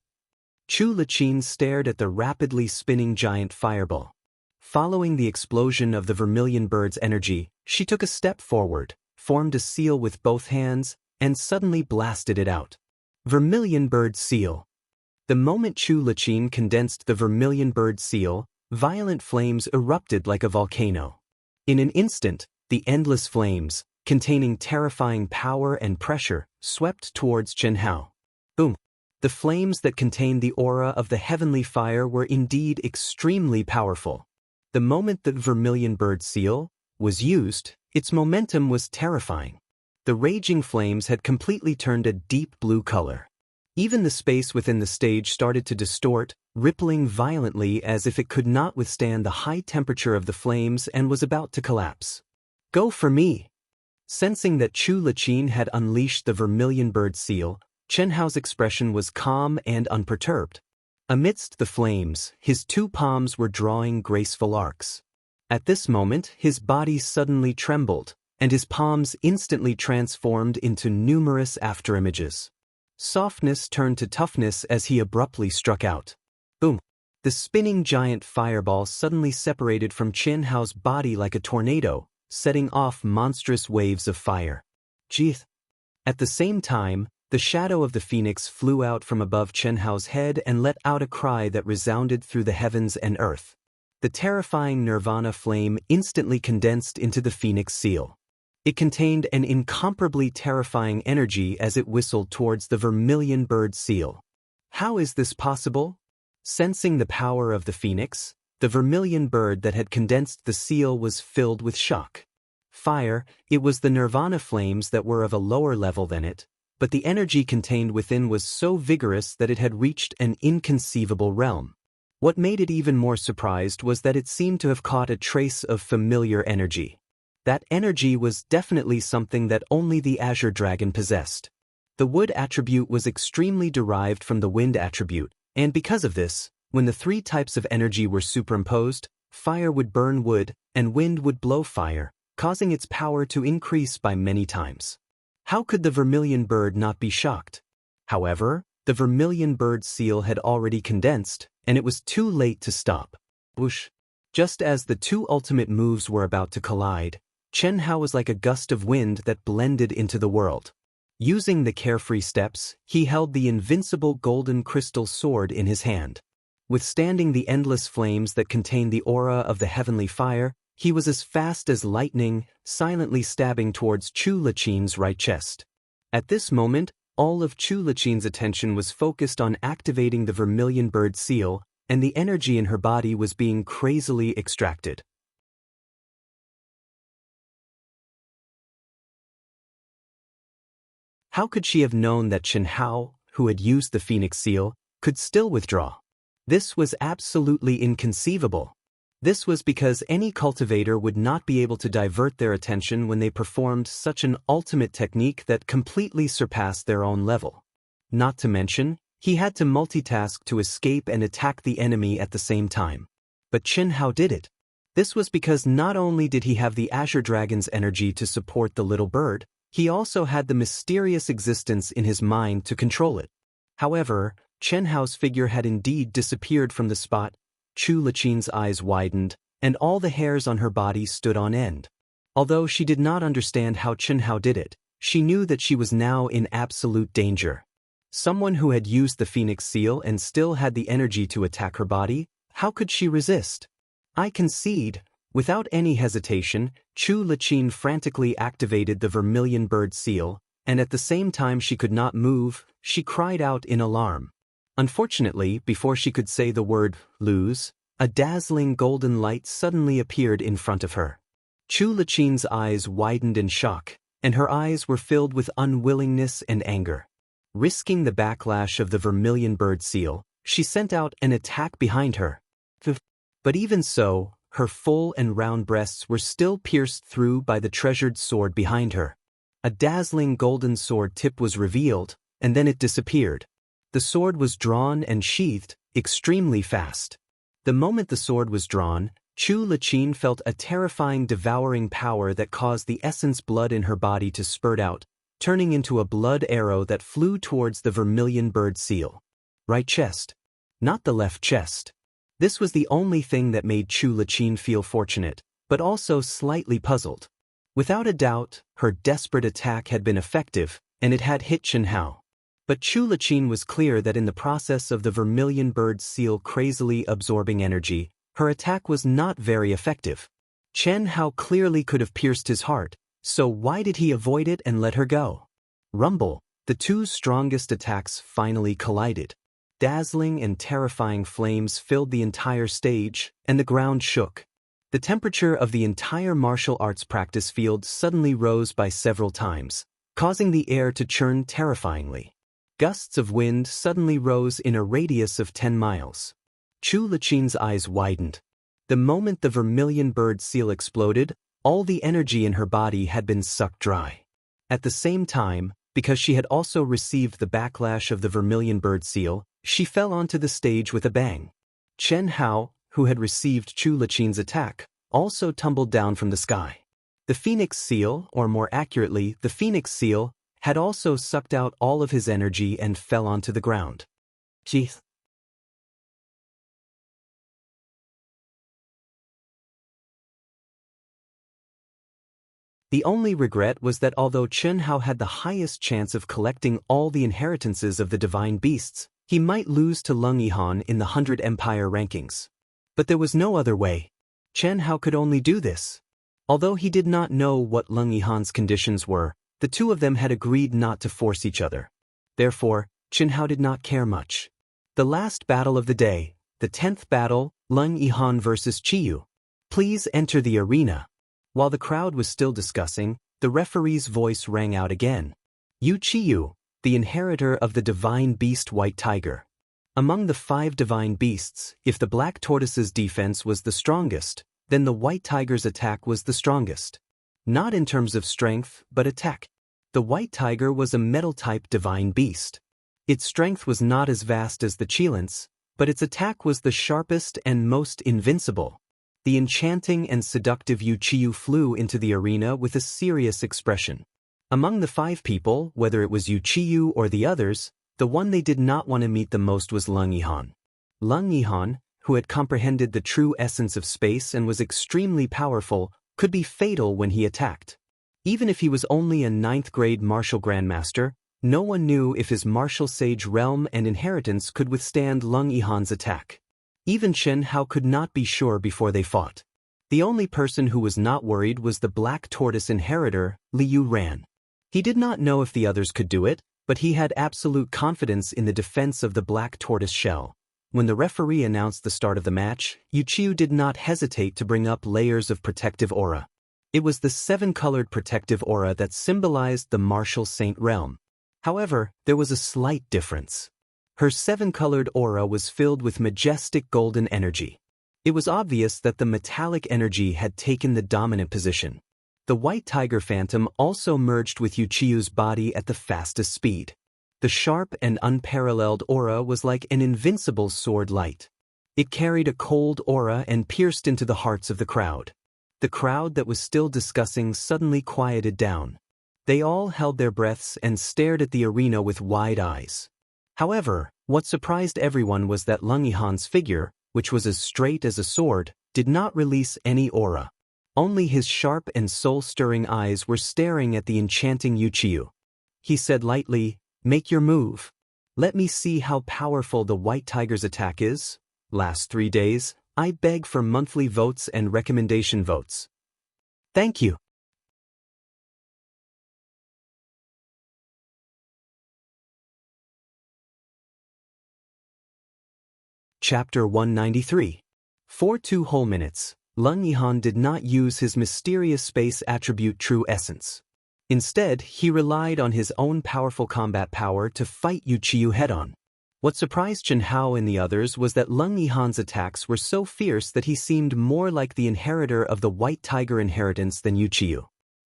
Chu Liqin stared at the rapidly spinning giant fireball. Following the explosion of the vermilion bird's energy, she took a step forward, formed a seal with both hands, and suddenly blasted it out. Vermilion bird seal. The moment Chu Liqin condensed the vermilion bird seal, violent flames erupted like a volcano. In an instant, the endless flames, containing terrifying power and pressure, swept towards Chen Hao. Boom! The flames that contained the aura of the heavenly fire were indeed extremely powerful. The moment that vermilion bird seal was used, its momentum was terrifying. The raging flames had completely turned a deep blue color. Even the space within the stage started to distort, rippling violently as if it could not withstand the high temperature of the flames and was about to collapse. Go for me! Sensing that Chu Liqin had unleashed the vermilion bird seal, Chen Hao's expression was calm and unperturbed. Amidst the flames, his two palms were drawing graceful arcs. At this moment, his body suddenly trembled, and his palms instantly transformed into numerous afterimages. Softness turned to toughness as he abruptly struck out. Boom! The spinning giant fireball suddenly separated from Chen Hao's body like a tornado, setting off monstrous waves of fire. Jeeth! At the same time, the shadow of the phoenix flew out from above Chen Hao's head and let out a cry that resounded through the heavens and earth. The terrifying nirvana flame instantly condensed into the phoenix seal. It contained an incomparably terrifying energy as it whistled towards the vermilion bird seal. How is this possible? Sensing the power of the phoenix, the vermilion bird that had condensed the seal was filled with shock. Fire, it was the nirvana flames that were of a lower level than it, but the energy contained within was so vigorous that it had reached an inconceivable realm. What made it even more surprised was that it seemed to have caught a trace of familiar energy. That energy was definitely something that only the Azure Dragon possessed. The wood attribute was extremely derived from the wind attribute, and because of this, when the three types of energy were superimposed, fire would burn wood, and wind would blow fire, causing its power to increase by many times. How could the vermilion bird not be shocked? However, the vermilion bird seal had already condensed, and it was too late to stop. Whoosh! Just as the two ultimate moves were about to collide, Chen Hao was like a gust of wind that blended into the world. Using the carefree steps, he held the invincible golden crystal sword in his hand. Withstanding the endless flames that contained the aura of the heavenly fire, he was as fast as lightning, silently stabbing towards Chu Liqin's right chest. At this moment, all of Chu Liqin's attention was focused on activating the vermilion bird seal, and the energy in her body was being crazily extracted. How could she have known that Chen Hao, who had used the phoenix seal, could still withdraw? This was absolutely inconceivable. This was because any cultivator would not be able to divert their attention when they performed such an ultimate technique that completely surpassed their own level. Not to mention, he had to multitask to escape and attack the enemy at the same time. But Chen Hao did it. This was because not only did he have the Azure Dragon's energy to support the little bird, he also had the mysterious existence in his mind to control it. However, Chen Hao's figure had indeed disappeared from the spot. Chu Liqin's eyes widened, and all the hairs on her body stood on end. Although she did not understand how Chen Hao did it, she knew that she was now in absolute danger. Someone who had used the phoenix seal and still had the energy to attack her body, how could she resist? I concede. Without any hesitation, Chu Liqin frantically activated the vermilion bird seal, and at the same time she could not move, she cried out in alarm. Unfortunately, before she could say the word lose, a dazzling golden light suddenly appeared in front of her. Chu Liqin's eyes widened in shock, and her eyes were filled with unwillingness and anger. Risking the backlash of the vermilion bird seal, she sent out an attack behind her. But even so, her full and round breasts were still pierced through by the treasured sword behind her. A dazzling golden sword tip was revealed, and then it disappeared. The sword was drawn and sheathed, extremely fast. The moment the sword was drawn, Chu Laqin felt a terrifying devouring power that caused the essence blood in her body to spurt out, turning into a blood arrow that flew towards the vermilion bird seal. Right chest. Not the left chest. This was the only thing that made Chu Laqin feel fortunate, but also slightly puzzled. Without a doubt, her desperate attack had been effective, and it had hit Chen Hao. But Chu Laqin was clear that in the process of the vermilion bird seal crazily absorbing energy, her attack was not very effective. Chen Hao clearly could have pierced his heart, so why did he avoid it and let her go? Rumble, the two strongest attacks finally collided. Dazzling and terrifying flames filled the entire stage, and the ground shook. The temperature of the entire martial arts practice field suddenly rose by several times, causing the air to churn terrifyingly. Gusts of wind suddenly rose in a radius of 10 miles. Chu Laqin's eyes widened. The moment the vermilion bird seal exploded, all the energy in her body had been sucked dry. At the same time, because she had also received the backlash of the vermilion bird seal, she fell onto the stage with a bang. Chen Hao, who had received Chu Laqin's attack, also tumbled down from the sky. The phoenix seal, or more accurately, the phoenix seal, had also sucked out all of his energy and fell onto the ground. Jeez. The only regret was that although Chen Hao had the highest chance of collecting all the inheritances of the divine beasts, he might lose to Leng Yihan in the 100 Empire rankings. But there was no other way. Chen Hao could only do this. Although he did not know what Leng Yihan's conditions were, the two of them had agreed not to force each other. Therefore, Chen Hao did not care much. The last battle of the day, the 10th battle, Leng Yihan versus Qiyu. Please enter the arena. While the crowd was still discussing, the referee's voice rang out again. Yu Qiyu, the inheritor of the divine beast White Tiger. Among the 5 divine beasts, if the black tortoise's defense was the strongest, then the white tiger's attack was the strongest. Not in terms of strength, but attack. The white tiger was a metal-type divine beast. Its strength was not as vast as the Qilins, but its attack was the sharpest and most invincible. The enchanting and seductive Yu Qiyu flew into the arena with a serious expression. Among the 5 people, whether it was Yu Qiyu or the others, the one they did not want to meet the most was Leng Yihan. Leng Yihan, who had comprehended the true essence of space and was extremely powerful, could be fatal when he attacked. Even if he was only a 9th-grade martial grandmaster, no one knew if his martial sage realm and inheritance could withstand Leng Yihan's attack. Even Chen Hao could not be sure before they fought. The only person who was not worried was the black tortoise inheritor, Liu Ran. He did not know if the others could do it, but he had absolute confidence in the defense of the black tortoise shell. When the referee announced the start of the match, Yu Qiyu did not hesitate to bring up layers of protective aura. It was the 7-colored protective aura that symbolized the martial saint realm. However, there was a slight difference. Her 7-colored aura was filled with majestic golden energy. It was obvious that the metallic energy had taken the dominant position. The white tiger phantom also merged with Yu Qiyu's body at the fastest speed. The sharp and unparalleled aura was like an invincible sword light. It carried a cold aura and pierced into the hearts of the crowd. The crowd that was still discussing suddenly quieted down. They all held their breaths and stared at the arena with wide eyes. However, what surprised everyone was that Leng Yihan's figure, which was as straight as a sword, did not release any aura. Only his sharp and soul-stirring eyes were staring at the enchanting Yu Qiyu. He said lightly, "Make your move. Let me see how powerful the white tiger's attack is. Last 3 days, I beg for monthly votes and recommendation votes. Thank you." Chapter 193. For 2 whole minutes, Leng Yihan did not use his mysterious space attribute True Essence. Instead, he relied on his own powerful combat power to fight Yu Qiyu head-on. What surprised Chen Hao and the others was that Leng Yihan's attacks were so fierce that he seemed more like the inheritor of the White Tiger inheritance than Yu Qiyu.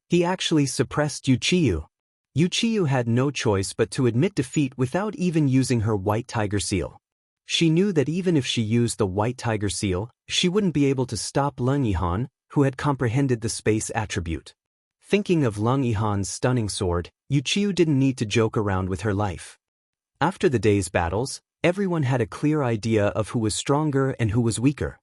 He actually suppressed Yu Qiyu. Yu Qiyu had no choice but to admit defeat without even using her White Tiger seal. She knew that even if she used the White Tiger seal, she wouldn't be able to stop Leng Yihan, who had comprehended the space attribute. Thinking of Leng Yihan's stunning sword, Yu Qiyu didn't need to joke around with her life. After the day's battles, everyone had a clear idea of who was stronger and who was weaker.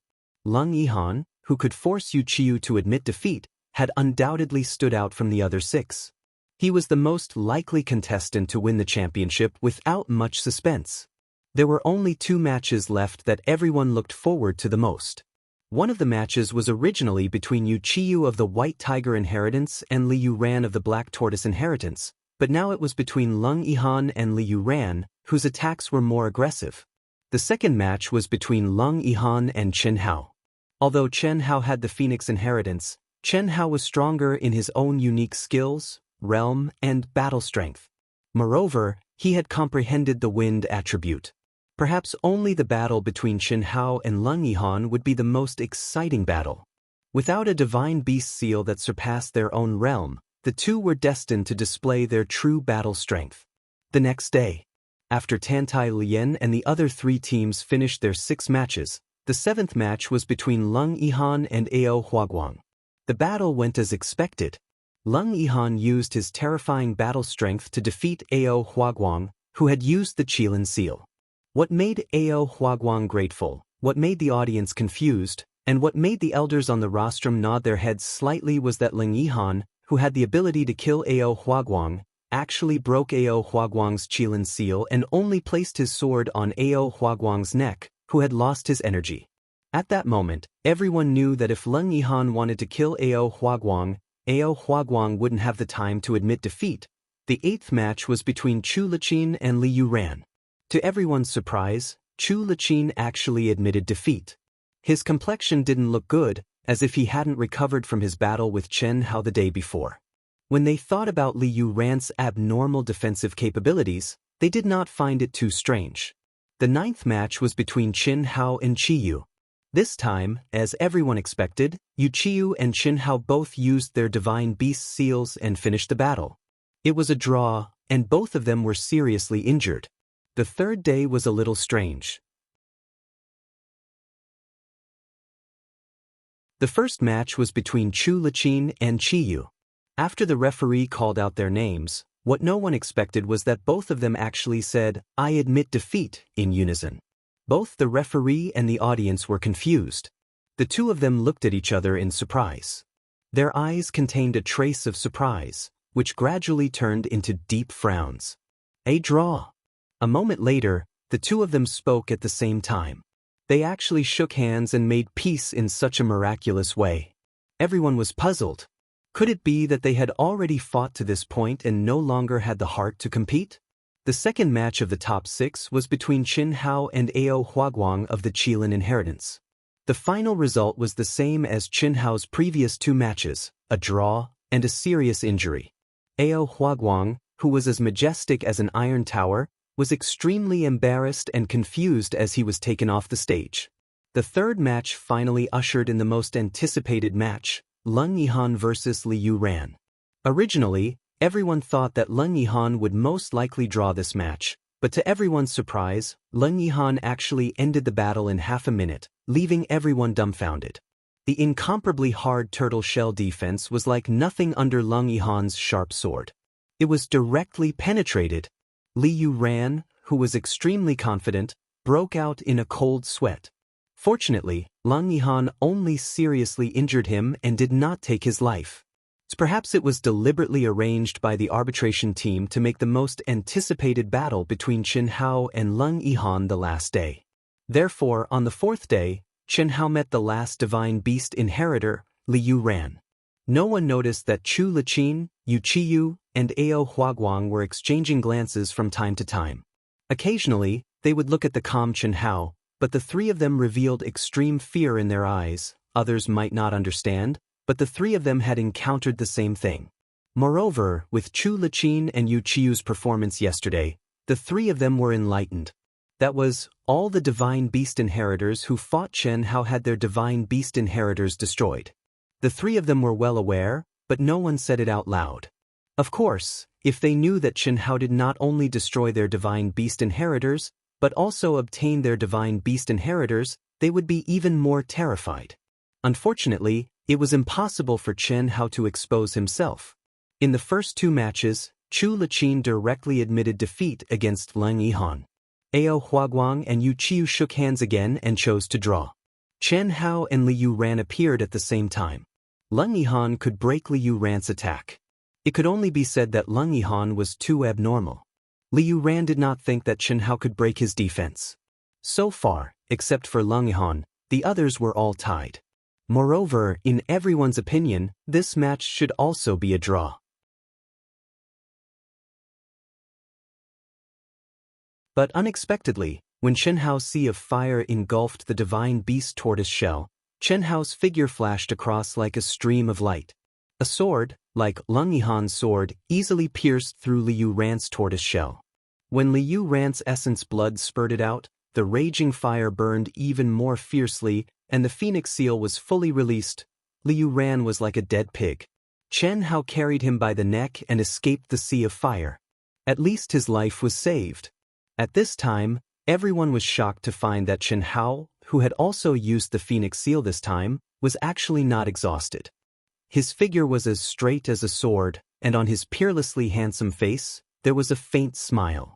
Leng Yihan, who could force Yu Qiyu to admit defeat, had undoubtedly stood out from the other 6. He was the most likely contestant to win the championship without much suspense. There were only 2 matches left that everyone looked forward to the most. One of the matches was originally between Yu Qiyu of the White Tiger inheritance and Li Yuran of the Black Tortoise inheritance, but now it was between Leng Yihan and Li Yuran, whose attacks were more aggressive. The second match was between Leng Yihan and Chen Hao. Although Chen Hao had the Phoenix inheritance, Chen Hao was stronger in his own unique skills, realm, and battle strength. Moreover, he had comprehended the wind attribute. Perhaps only the battle between Chen Hao and Leng Yihan would be the most exciting battle. Without a divine beast seal that surpassed their own realm, the two were destined to display their true battle strength. The next day, after Tantai Lian and the other 3 teams finished their 6 matches, the 7th match was between Leng Yihan and Ao Huaguang. The battle went as expected. Leng Yihan used his terrifying battle strength to defeat Ao Huaguang, who had used the Qilin seal. What made Ao Huaguang grateful, what made the audience confused, and what made the elders on the rostrum nod their heads slightly was that Leng Yihan, who had the ability to kill Ao Huaguang, actually broke Ao Huaguang's Qilin seal and only placed his sword on Ao Huaguang's neck, who had lost his energy. At that moment, everyone knew that if Leng Yihan wanted to kill Ao Huaguang wouldn't have the time to admit defeat. The 8th match was between Chu Liqin and Li Yuran. To everyone's surprise, Chu Liqin actually admitted defeat. His complexion didn't look good, as if he hadn't recovered from his battle with Chen Hao the day before. When they thought about Li Yuran's abnormal defensive capabilities, they did not find it too strange. The 9th match was between Chen Hao and Qiyu. This time, as everyone expected, Yu Qiyu and Chen Hao both used their divine beast seals and finished the battle. It was a draw, and both of them were seriously injured. The 3rd day was a little strange. The first match was between Chu Liqin and Qiyu. After the referee called out their names, what no one expected was that both of them actually said, "I admit defeat," in unison. Both the referee and the audience were confused. The two of them looked at each other in surprise. Their eyes contained a trace of surprise, which gradually turned into deep frowns. A draw. A moment later, the two of them spoke at the same time. They actually shook hands and made peace in such a miraculous way. Everyone was puzzled. Could it be that they had already fought to this point and no longer had the heart to compete? The second match of the top 6 was between Chen Hao and Ao Huaguang of the Qilin inheritance. The final result was the same as Chen Hao's previous 2 matches, a draw and a serious injury. Ao Huaguang, who was as majestic as an iron tower, was extremely embarrassed and confused as he was taken off the stage. The third match finally ushered in the most anticipated match, Leng Yihan versus Li Yuran. Originally, everyone thought that Leng Yihan would most likely draw this match, but to everyone's surprise, Leng Yihan actually ended the battle in half a minute, leaving everyone dumbfounded. The incomparably hard turtle shell defense was like nothing under Leng Yihan's sharp sword. It was directly penetrated. Li Yuran, who was extremely confident, broke out in a cold sweat. Fortunately, Leng Yihan only seriously injured him and did not take his life. Perhaps it was deliberately arranged by the arbitration team to make the most anticipated battle between Chen Hao and Leng Yihan the last day. Therefore, on the 4th day, Chen Hao met the last divine beast inheritor, Li Yuran. No one noticed that Chu Liqin, Yu Qiyu, and Ao Huaguang were exchanging glances from time to time. Occasionally, they would look at the calm Chen Hao, but the 3 of them revealed extreme fear in their eyes. Others might not understand, but the 3 of them had encountered the same thing. Moreover, with Chu Liqin and Yu Qiyu's performance yesterday, the 3 of them were enlightened. That was, all the divine beast inheritors who fought Chen Hao had their divine beast inheritors destroyed. The three of them were well aware, but no one said it out loud. Of course, if they knew that Chen Hao did not only destroy their divine beast inheritors, but also obtain their divine beast inheritors, they would be even more terrified. Unfortunately, it was impossible for Chen Hao to expose himself. In the first two matches, Chu Liqin directly admitted defeat against Leng Yihan. Ao Huaguang and Yu Qiu shook hands again and chose to draw. Chen Hao and Liu Ran appeared at the same time. Leng Yihan could break Liu Ran's attack. It could only be said that Leng Yihan was too abnormal. Liu Ran did not think that Chen Hao could break his defense. So far, except for Leng Yihan, the others were all tied. Moreover, in everyone's opinion, this match should also be a draw. But unexpectedly, when Chen Hao's sea of fire engulfed the divine beast tortoise shell, Chen Hao's figure flashed across like a stream of light. A sword, like Leng Yihan's sword, easily pierced through Liu Ran's tortoise shell. When Liu Ran's essence blood spurted out, the raging fire burned even more fiercely, and the phoenix seal was fully released. Liu Ran was like a dead pig. Chen Hao carried him by the neck and escaped the sea of fire. At least his life was saved. At this time, everyone was shocked to find that Chen Hao, who had also used the phoenix seal this time, was actually not exhausted. His figure was as straight as a sword, and on his peerlessly handsome face, there was a faint smile.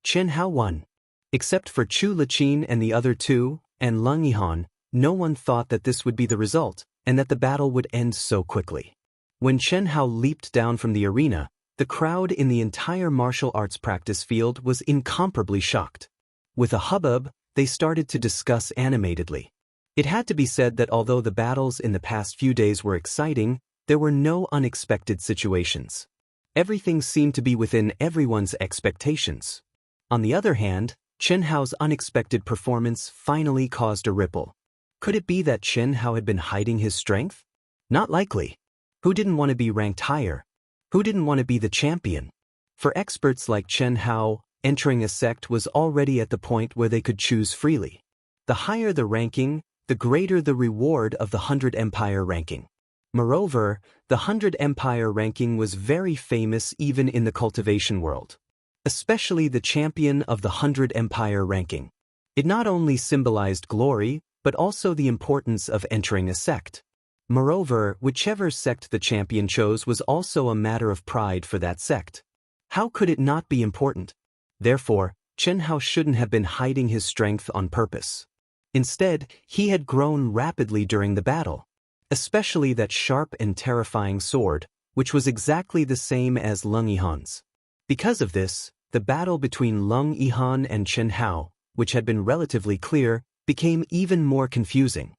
Chen Hao won. Except for Chu Liqin and the other two, and Leng Yihan, no one thought that this would be the result, and that the battle would end so quickly. When Chen Hao leaped down from the arena, the crowd in the entire martial arts practice field was incomparably shocked. With a hubbub, they started to discuss animatedly. It had to be said that although the battles in the past few days were exciting, there were no unexpected situations. Everything seemed to be within everyone's expectations. On the other hand, Chen Hao's unexpected performance finally caused a ripple. Could it be that Chen Hao had been hiding his strength? Not likely. Who didn't want to be ranked higher? Who didn't want to be the champion? For experts like Chen Hao, entering a sect was already at the point where they could choose freely. The higher the ranking, the greater the reward of the 100 Empire ranking. Moreover, the 100 Empire ranking was very famous even in the cultivation world. Especially the champion of the 100 Empire ranking. It not only symbolized glory, but also the importance of entering a sect. Moreover, whichever sect the champion chose was also a matter of pride for that sect. How could it not be important? Therefore, Chen Hao shouldn't have been hiding his strength on purpose. Instead, he had grown rapidly during the battle. Especially that sharp and terrifying sword, which was exactly the same as Leng Yihan's. Because of this, the battle between Leng Yihan and Chen Hao, which had been relatively clear, became even more confusing.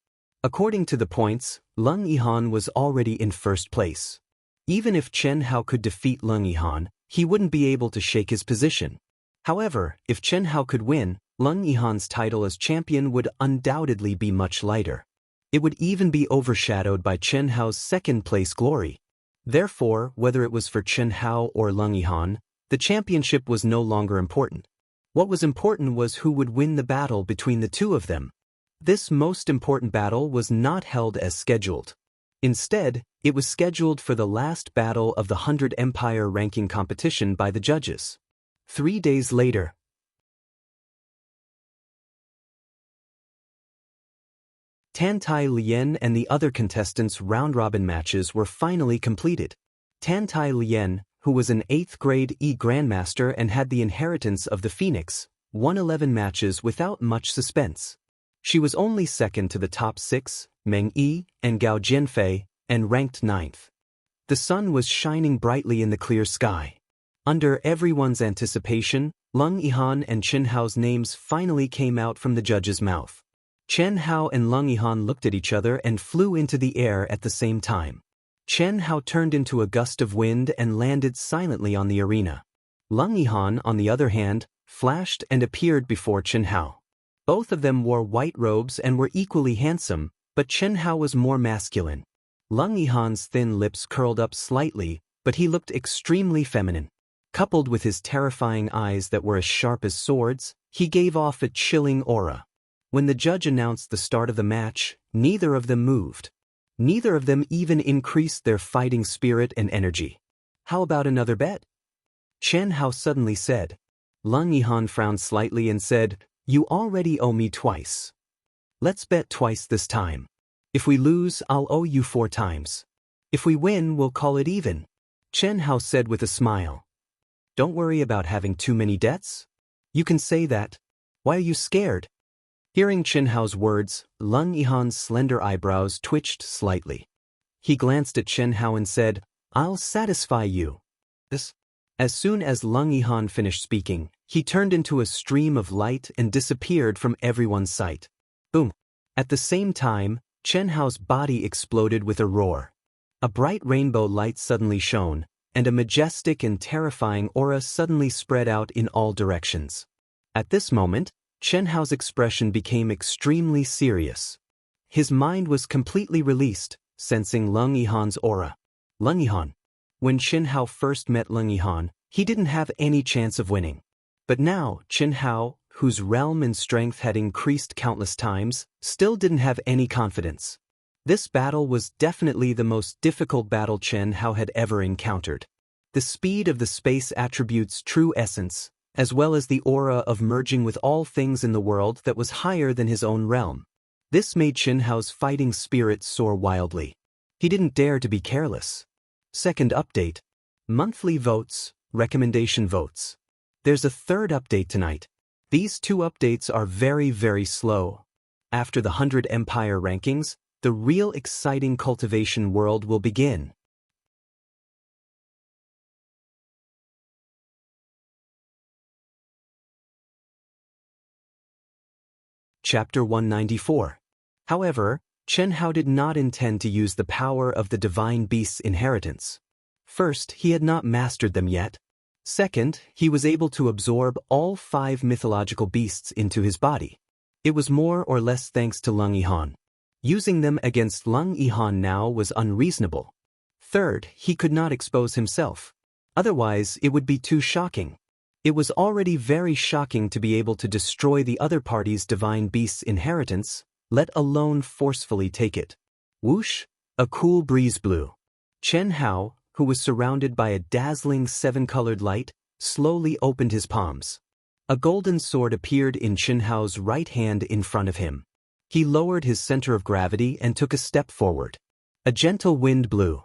According to the points, Leng Yihan was already in first place. Even if Chen Hao could defeat Leng Yihan, he wouldn't be able to shake his position. However, if Chen Hao could win, Leng Yihan's title as champion would undoubtedly be much lighter. It would even be overshadowed by Chen Hao's second-place glory. Therefore, whether it was for Chen Hao or Leng Yihan, the championship was no longer important. What was important was who would win the battle between the two of them. This most important battle was not held as scheduled. Instead, it was scheduled for the last battle of the 100 Empire ranking competition by the judges. 3 days later, Tan Tai Lian and the other contestants' round-robin matches were finally completed. Tan Tai Lian, who was an 8th grade E Grandmaster and had the inheritance of the Phoenix, won 11 matches without much suspense. She was only second to the top 6, Meng Yi and Gao Jianfei, and ranked 9th. The sun was shining brightly in the clear sky. Under everyone's anticipation, Leng Yihan and Chen Hao's names finally came out from the judge's mouth. Chen Hao and Leng Yihan looked at each other and flew into the air at the same time. Chen Hao turned into a gust of wind and landed silently on the arena. Leng Yihan, on the other hand, flashed and appeared before Chen Hao. Both of them wore white robes and were equally handsome, but Chen Hao was more masculine. Leng Yihan's thin lips curled up slightly, but he looked extremely feminine. Coupled with his terrifying eyes that were as sharp as swords, he gave off a chilling aura. When the judge announced the start of the match, neither of them moved. Neither of them even increased their fighting spirit and energy. "How about another bet?" Chen Hao suddenly said. Leng Yihan frowned slightly and said, "You already owe me twice. Let's bet twice this time. If we lose, I'll owe you 4 times. If we win, we'll call it even." Chen Hao said with a smile. "Don't worry about having too many debts. You can say that. Why are you scared?" Hearing Chen Hao's words, Leng Yihan's slender eyebrows twitched slightly. He glanced at Chen Hao and said, "I'll satisfy you." As soon as Leng Yihan finished speaking, he turned into a stream of light and disappeared from everyone's sight. Boom! At the same time, Chen Hao's body exploded with a roar. A bright rainbow light suddenly shone, and a majestic and terrifying aura suddenly spread out in all directions. At this moment, Chen Hao's expression became extremely serious. His mind was completely released, sensing Leng Yihan's aura. Leng Yihan. When Chen Hao first met Leng Yihan, he didn't have any chance of winning. But now, Chen Hao, whose realm and strength had increased countless times, still didn't have any confidence. This battle was definitely the most difficult battle Chen Hao had ever encountered. The speed of the space attributes' true essence, as well as the aura of merging with all things in the world that was higher than his own realm. This made Chen Hao's fighting spirit soar wildly. He didn't dare to be careless. Second update. Monthly votes, recommendation votes. There's a third update tonight. These 2 updates are very slow. After the 100 Empire rankings, the real exciting cultivation world will begin. Chapter 194. However, Chen Hao did not intend to use the power of the divine beast's inheritance. First, he had not mastered them yet. Second, he was able to absorb all 5 mythological beasts into his body. It was more or less thanks to Leng Yihan. Using them against Leng Yihan now was unreasonable. Third, he could not expose himself. Otherwise, it would be too shocking. It was already very shocking to be able to destroy the other party's divine beast's inheritance, let alone forcefully take it. Whoosh! A cool breeze blew. Chen Hao, who was surrounded by a dazzling 7-colored light, slowly opened his palms. A golden sword appeared in Chen Hao's right hand in front of him. He lowered his center of gravity and took a step forward. A gentle wind blew.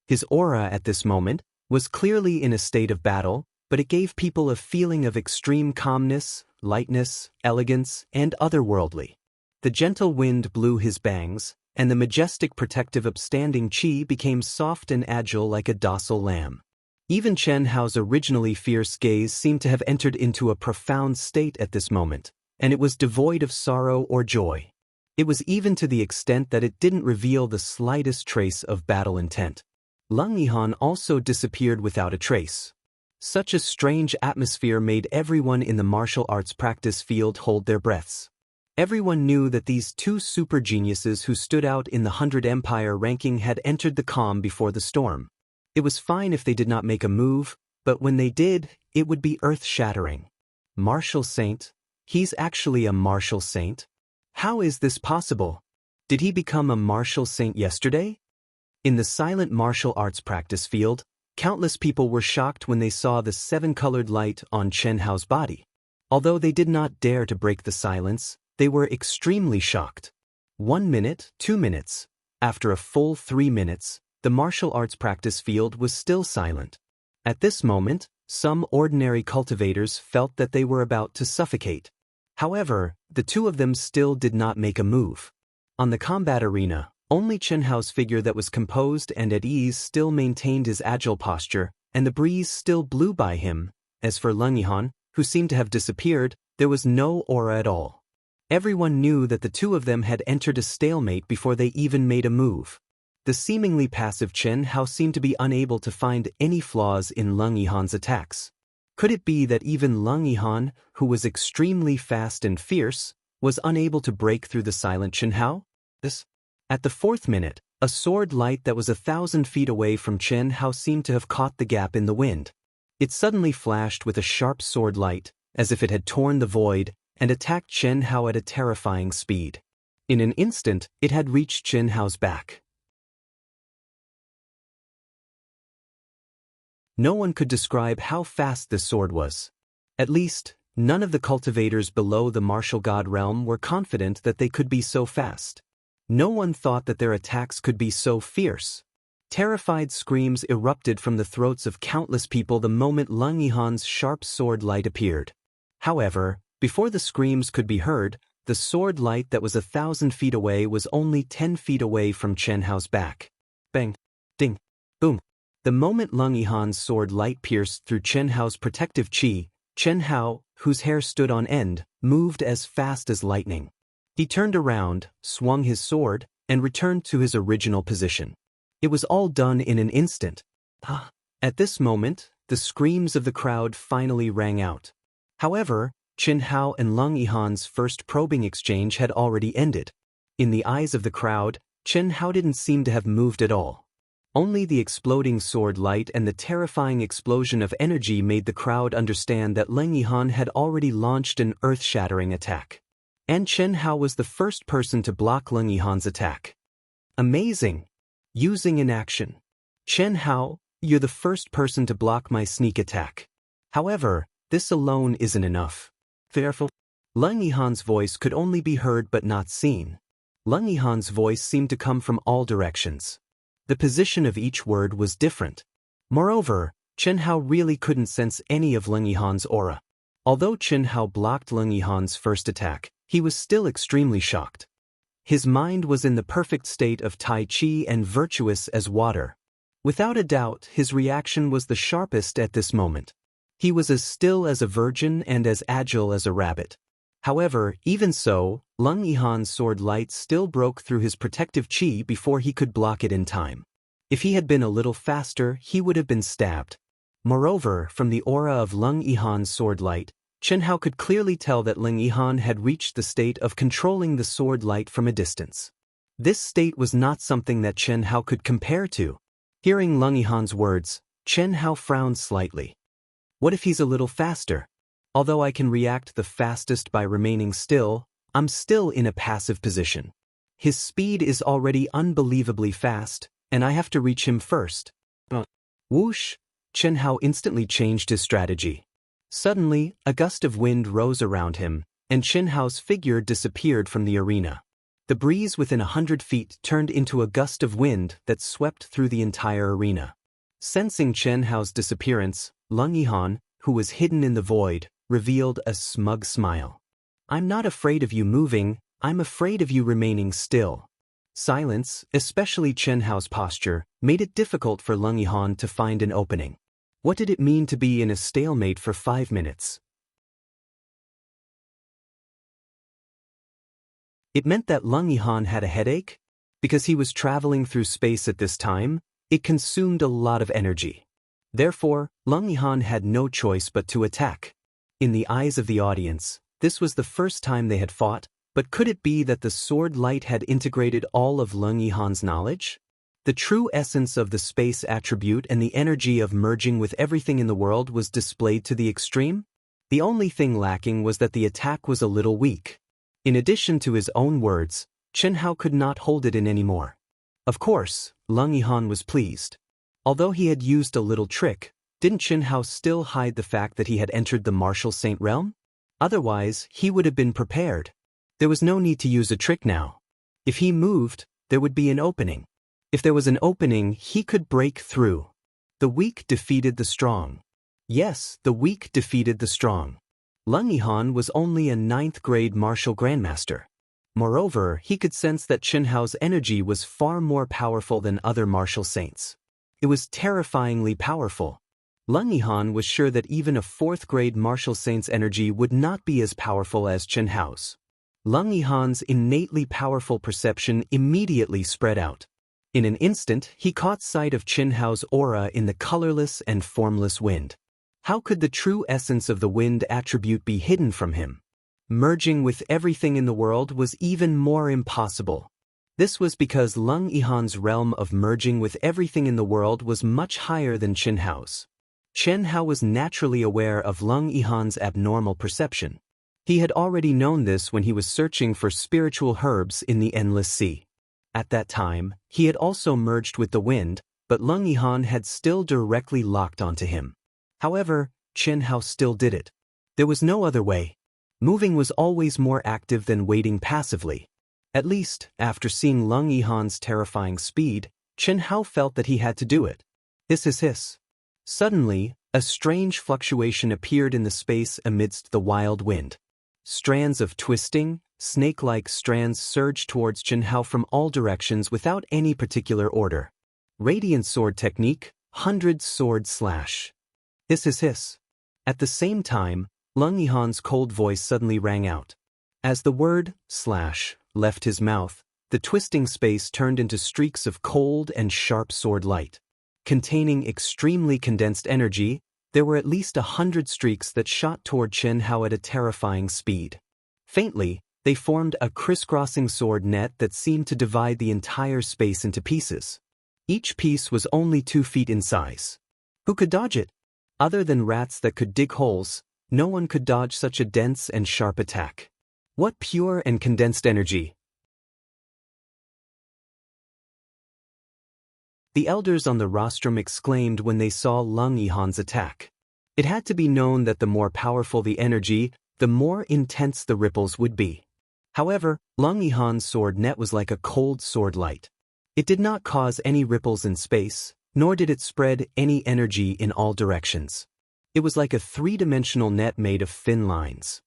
His aura at this moment was clearly in a state of battle, but it gave people a feeling of extreme calmness, lightness, elegance, and otherworldly. The gentle wind blew his bangs, and the majestic protective upstanding qi became soft and agile like a docile lamb. Even Chen Hao's originally fierce gaze seemed to have entered into a profound state at this moment, and it was devoid of sorrow or joy. It was even to the extent that it didn't reveal the slightest trace of battle intent. Leng Yihan also disappeared without a trace. Such a strange atmosphere made everyone in the martial arts practice field hold their breaths. Everyone knew that these 2 super geniuses who stood out in the 100 Empire ranking had entered the calm before the storm. It was fine if they did not make a move, but when they did, it would be earth-shattering. Martial saint? He's actually a martial saint? How is this possible? Did he become a martial saint yesterday? In the silent martial arts practice field, countless people were shocked when they saw the 7-colored light on Chen Hao's body. Although they did not dare to break the silence, they were extremely shocked. 1 minute, 2 minutes. After a full 3 minutes, the martial arts practice field was still silent. At this moment, some ordinary cultivators felt that they were about to suffocate. However, the 2 of them still did not make a move. On the combat arena, only Chen Hao's figure that was composed and at ease still maintained his agile posture, and the breeze still blew by him. As for Leng Yihan, who seemed to have disappeared, there was no aura at all. Everyone knew that the 2 of them had entered a stalemate before they even made a move. The seemingly passive Chen Hao seemed to be unable to find any flaws in Leng Yihan's attacks. Could it be that even Leng Yihan, who was extremely fast and fierce, was unable to break through the silent Chen Hao? At the 4th minute, a sword light that was 1,000 feet away from Chen Hao seemed to have caught the gap in the wind. It suddenly flashed with a sharp sword light, as if it had torn the void, and attacked Chen Hao at a terrifying speed. In an instant, it had reached Chen Hao's back. No one could describe how fast this sword was. At least, none of the cultivators below the martial god realm were confident that they could be so fast. No one thought that their attacks could be so fierce. Terrified screams erupted from the throats of countless people the moment Leng Yihan's sharp sword light appeared. However, before the screams could be heard, the sword light that was 1,000 feet away was only 10 feet away from Chen Hao's back. Bang! Ding! Boom! The moment Leng Yihan's sword light pierced through Chen Hao's protective chi, Chen Hao, whose hair stood on end, moved as fast as lightning. He turned around, swung his sword, and returned to his original position. It was all done in an instant. At this moment, the screams of the crowd finally rang out. However, Chen Hao and Leng Yihan's first probing exchange had already ended. In the eyes of the crowd, Chen Hao didn't seem to have moved at all. Only the exploding sword light and the terrifying explosion of energy made the crowd understand that Leng Yihan had already launched an earth-shattering attack. And Chen Hao was the first person to block Leng Yihan's attack. Amazing! Using in action. Chen Hao, you're the first person to block my sneak attack. However, this alone isn't enough. Fearful. Leng Yihan's voice could only be heard but not seen. Leng Yihan's voice seemed to come from all directions. The position of each word was different. Moreover, Chen Hao really couldn't sense any of Leng Yihan's aura. Although Chen Hao blocked Leng Yihan's first attack, he was still extremely shocked. His mind was in the perfect state of Tai Chi and virtuous as water. Without a doubt, his reaction was the sharpest at this moment. He was as still as a virgin and as agile as a rabbit. However, even so, Leng Yihan's sword light still broke through his protective chi before he could block it in time. If he had been a little faster, he would have been stabbed. Moreover, from the aura of Leng Yihan's sword light, Chen Hao could clearly tell that Leng Yihan had reached the state of controlling the sword light from a distance. This state was not something that Chen Hao could compare to. Hearing Leng Yihan's words, Chen Hao frowned slightly. What if he's a little faster? Although I can react the fastest by remaining still, I'm still in a passive position. His speed is already unbelievably fast, and I have to reach him first. Whoosh! Chen Hao instantly changed his strategy. Suddenly, a gust of wind rose around him, and Chen Hao's figure disappeared from the arena. The breeze within 100 feet turned into a gust of wind that swept through the entire arena. Sensing Chen Hao's disappearance, Leng Yihan, who was hidden in the void, revealed a smug smile. I'm not afraid of you moving, I'm afraid of you remaining still. Silence, especially Chen Hao's posture, made it difficult for Leng Yihan to find an opening. What did it mean to be in a stalemate for 5 minutes? It meant that Leng Yihan had a headache? Because he was traveling through space at this time, it consumed a lot of energy. Therefore, Leng Yihan had no choice but to attack. In the eyes of the audience, this was the first time they had fought, but could it be that the sword light had integrated all of Leng Yihan's knowledge? The true essence of the space attribute and the energy of merging with everything in the world was displayed to the extreme? The only thing lacking was that the attack was a little weak. In addition to his own words, Chen Hao could not hold it in anymore. Of course, Leng Yihan was pleased. Although he had used a little trick, didn't Chen Hao still hide the fact that he had entered the martial saint realm? Otherwise, he would have been prepared. There was no need to use a trick now. If he moved, there would be an opening. If there was an opening, he could break through. The weak defeated the strong. Yes, the weak defeated the strong. Leng Yihan was only a 9th-grade martial grandmaster. Moreover, he could sense that Chen Hao's energy was far more powerful than other martial saints. It was terrifyingly powerful. Leng Yihan was sure that even a 4th-grade martial saint's energy would not be as powerful as Chen Hao's. Leng Yihan's innately powerful perception immediately spread out. In an instant, he caught sight of Chen Hao's aura in the colorless and formless wind. How could the true essence of the wind attribute be hidden from him? Merging with everything in the world was even more impossible. This was because Leng Yihan's realm of merging with everything in the world was much higher than Chen Hao's. Chen Hao was naturally aware of Leng Yihan's abnormal perception. He had already known this when he was searching for spiritual herbs in the Endless Sea. At that time, he had also merged with the wind, but Leng Yihan had still directly locked onto him. However, Chen Hao still did it. There was no other way. Moving was always more active than waiting passively. At least, after seeing Leng Yihan's terrifying speed, Chen Hao felt that he had to do it. Hiss. Suddenly, a strange fluctuation appeared in the space amidst the wild wind. Strands of twisting, snake-like strands surged towards Chen Hao from all directions without any particular order. Radiant sword technique, 100 sword slash. Hiss. At the same time, Leng Yihan's cold voice suddenly rang out. As the word slash left his mouth, the twisting space turned into streaks of cold and sharp sword light. Containing extremely condensed energy, there were at least 100 streaks that shot toward Chen Hao at a terrifying speed. Faintly, they formed a crisscrossing sword net that seemed to divide the entire space into pieces. Each piece was only 2 feet in size. Who could dodge it? Other than rats that could dig holes, no one could dodge such a dense and sharp attack. What pure and condensed energy! The elders on the rostrum exclaimed when they saw Leng Yihan's attack. It had to be known that the more powerful the energy, the more intense the ripples would be. However, Leng Yihan's sword net was like a cold sword light. It did not cause any ripples in space, nor did it spread any energy in all directions. It was like a 3-dimensional net made of thin lines.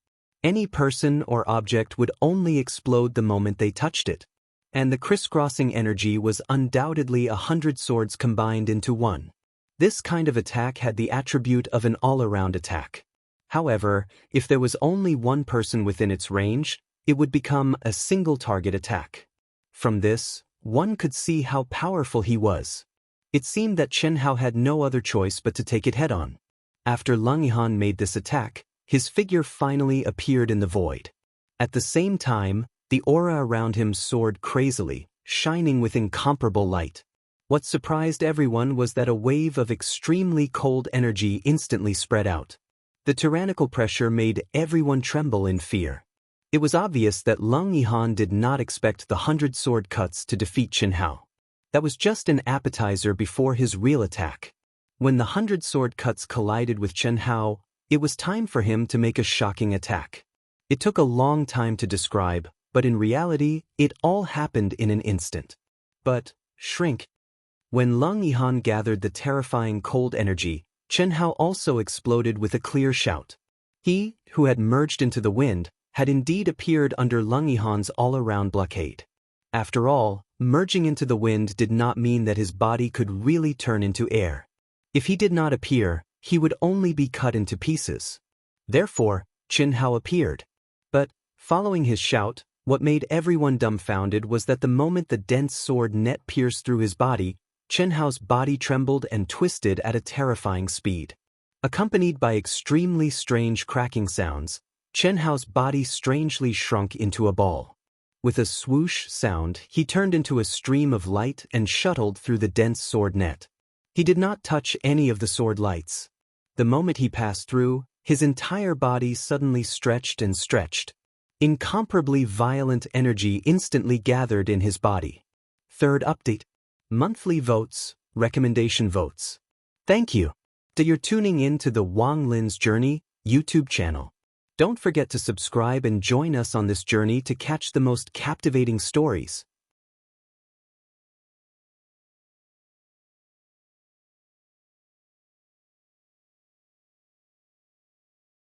Any person or object would only explode the moment they touched it. And the crisscrossing energy was undoubtedly 100 swords combined into one. This kind of attack had the attribute of an all-around attack. However, if there was only one person within its range, it would become a single-target attack. From this, one could see how powerful he was. It seemed that Chen Hao had no other choice but to take it head-on. After Leng Yihan made this attack, his figure finally appeared in the void. At the same time, the aura around him soared crazily, shining with incomparable light. What surprised everyone was that a wave of extremely cold energy instantly spread out. The tyrannical pressure made everyone tremble in fear. It was obvious that Leng Yihan did not expect the 100 sword cuts to defeat Chen Hao. That was just an appetizer before his real attack. When the 100 sword cuts collided with Chen Hao, it was time for him to make a shocking attack. It took a long time to describe, but in reality, it all happened in an instant. But, shrink. When Leng Yihan gathered the terrifying cold energy, Chen Hao also exploded with a clear shout. He, who had merged into the wind, had indeed appeared under Leng Yihan's all-around blockade. After all, merging into the wind did not mean that his body could really turn into air. If he did not appear, he would only be cut into pieces. Therefore, Chen Hao appeared. But, following his shout, what made everyone dumbfounded was that the moment the dense sword net pierced through his body, Chen Hao's body trembled and twisted at a terrifying speed. Accompanied by extremely strange cracking sounds, Chen Hao's body strangely shrunk into a ball. With a swoosh sound, he turned into a stream of light and shuttled through the dense sword net. He did not touch any of the sword lights. The moment he passed through, his entire body suddenly stretched and stretched. Incomparably violent energy instantly gathered in his body. Third update. Monthly votes, recommendation votes. Thank you. You're tuning in to the Wang Lin's Journey YouTube channel. Don't forget to subscribe and join us on this journey to catch the most captivating stories.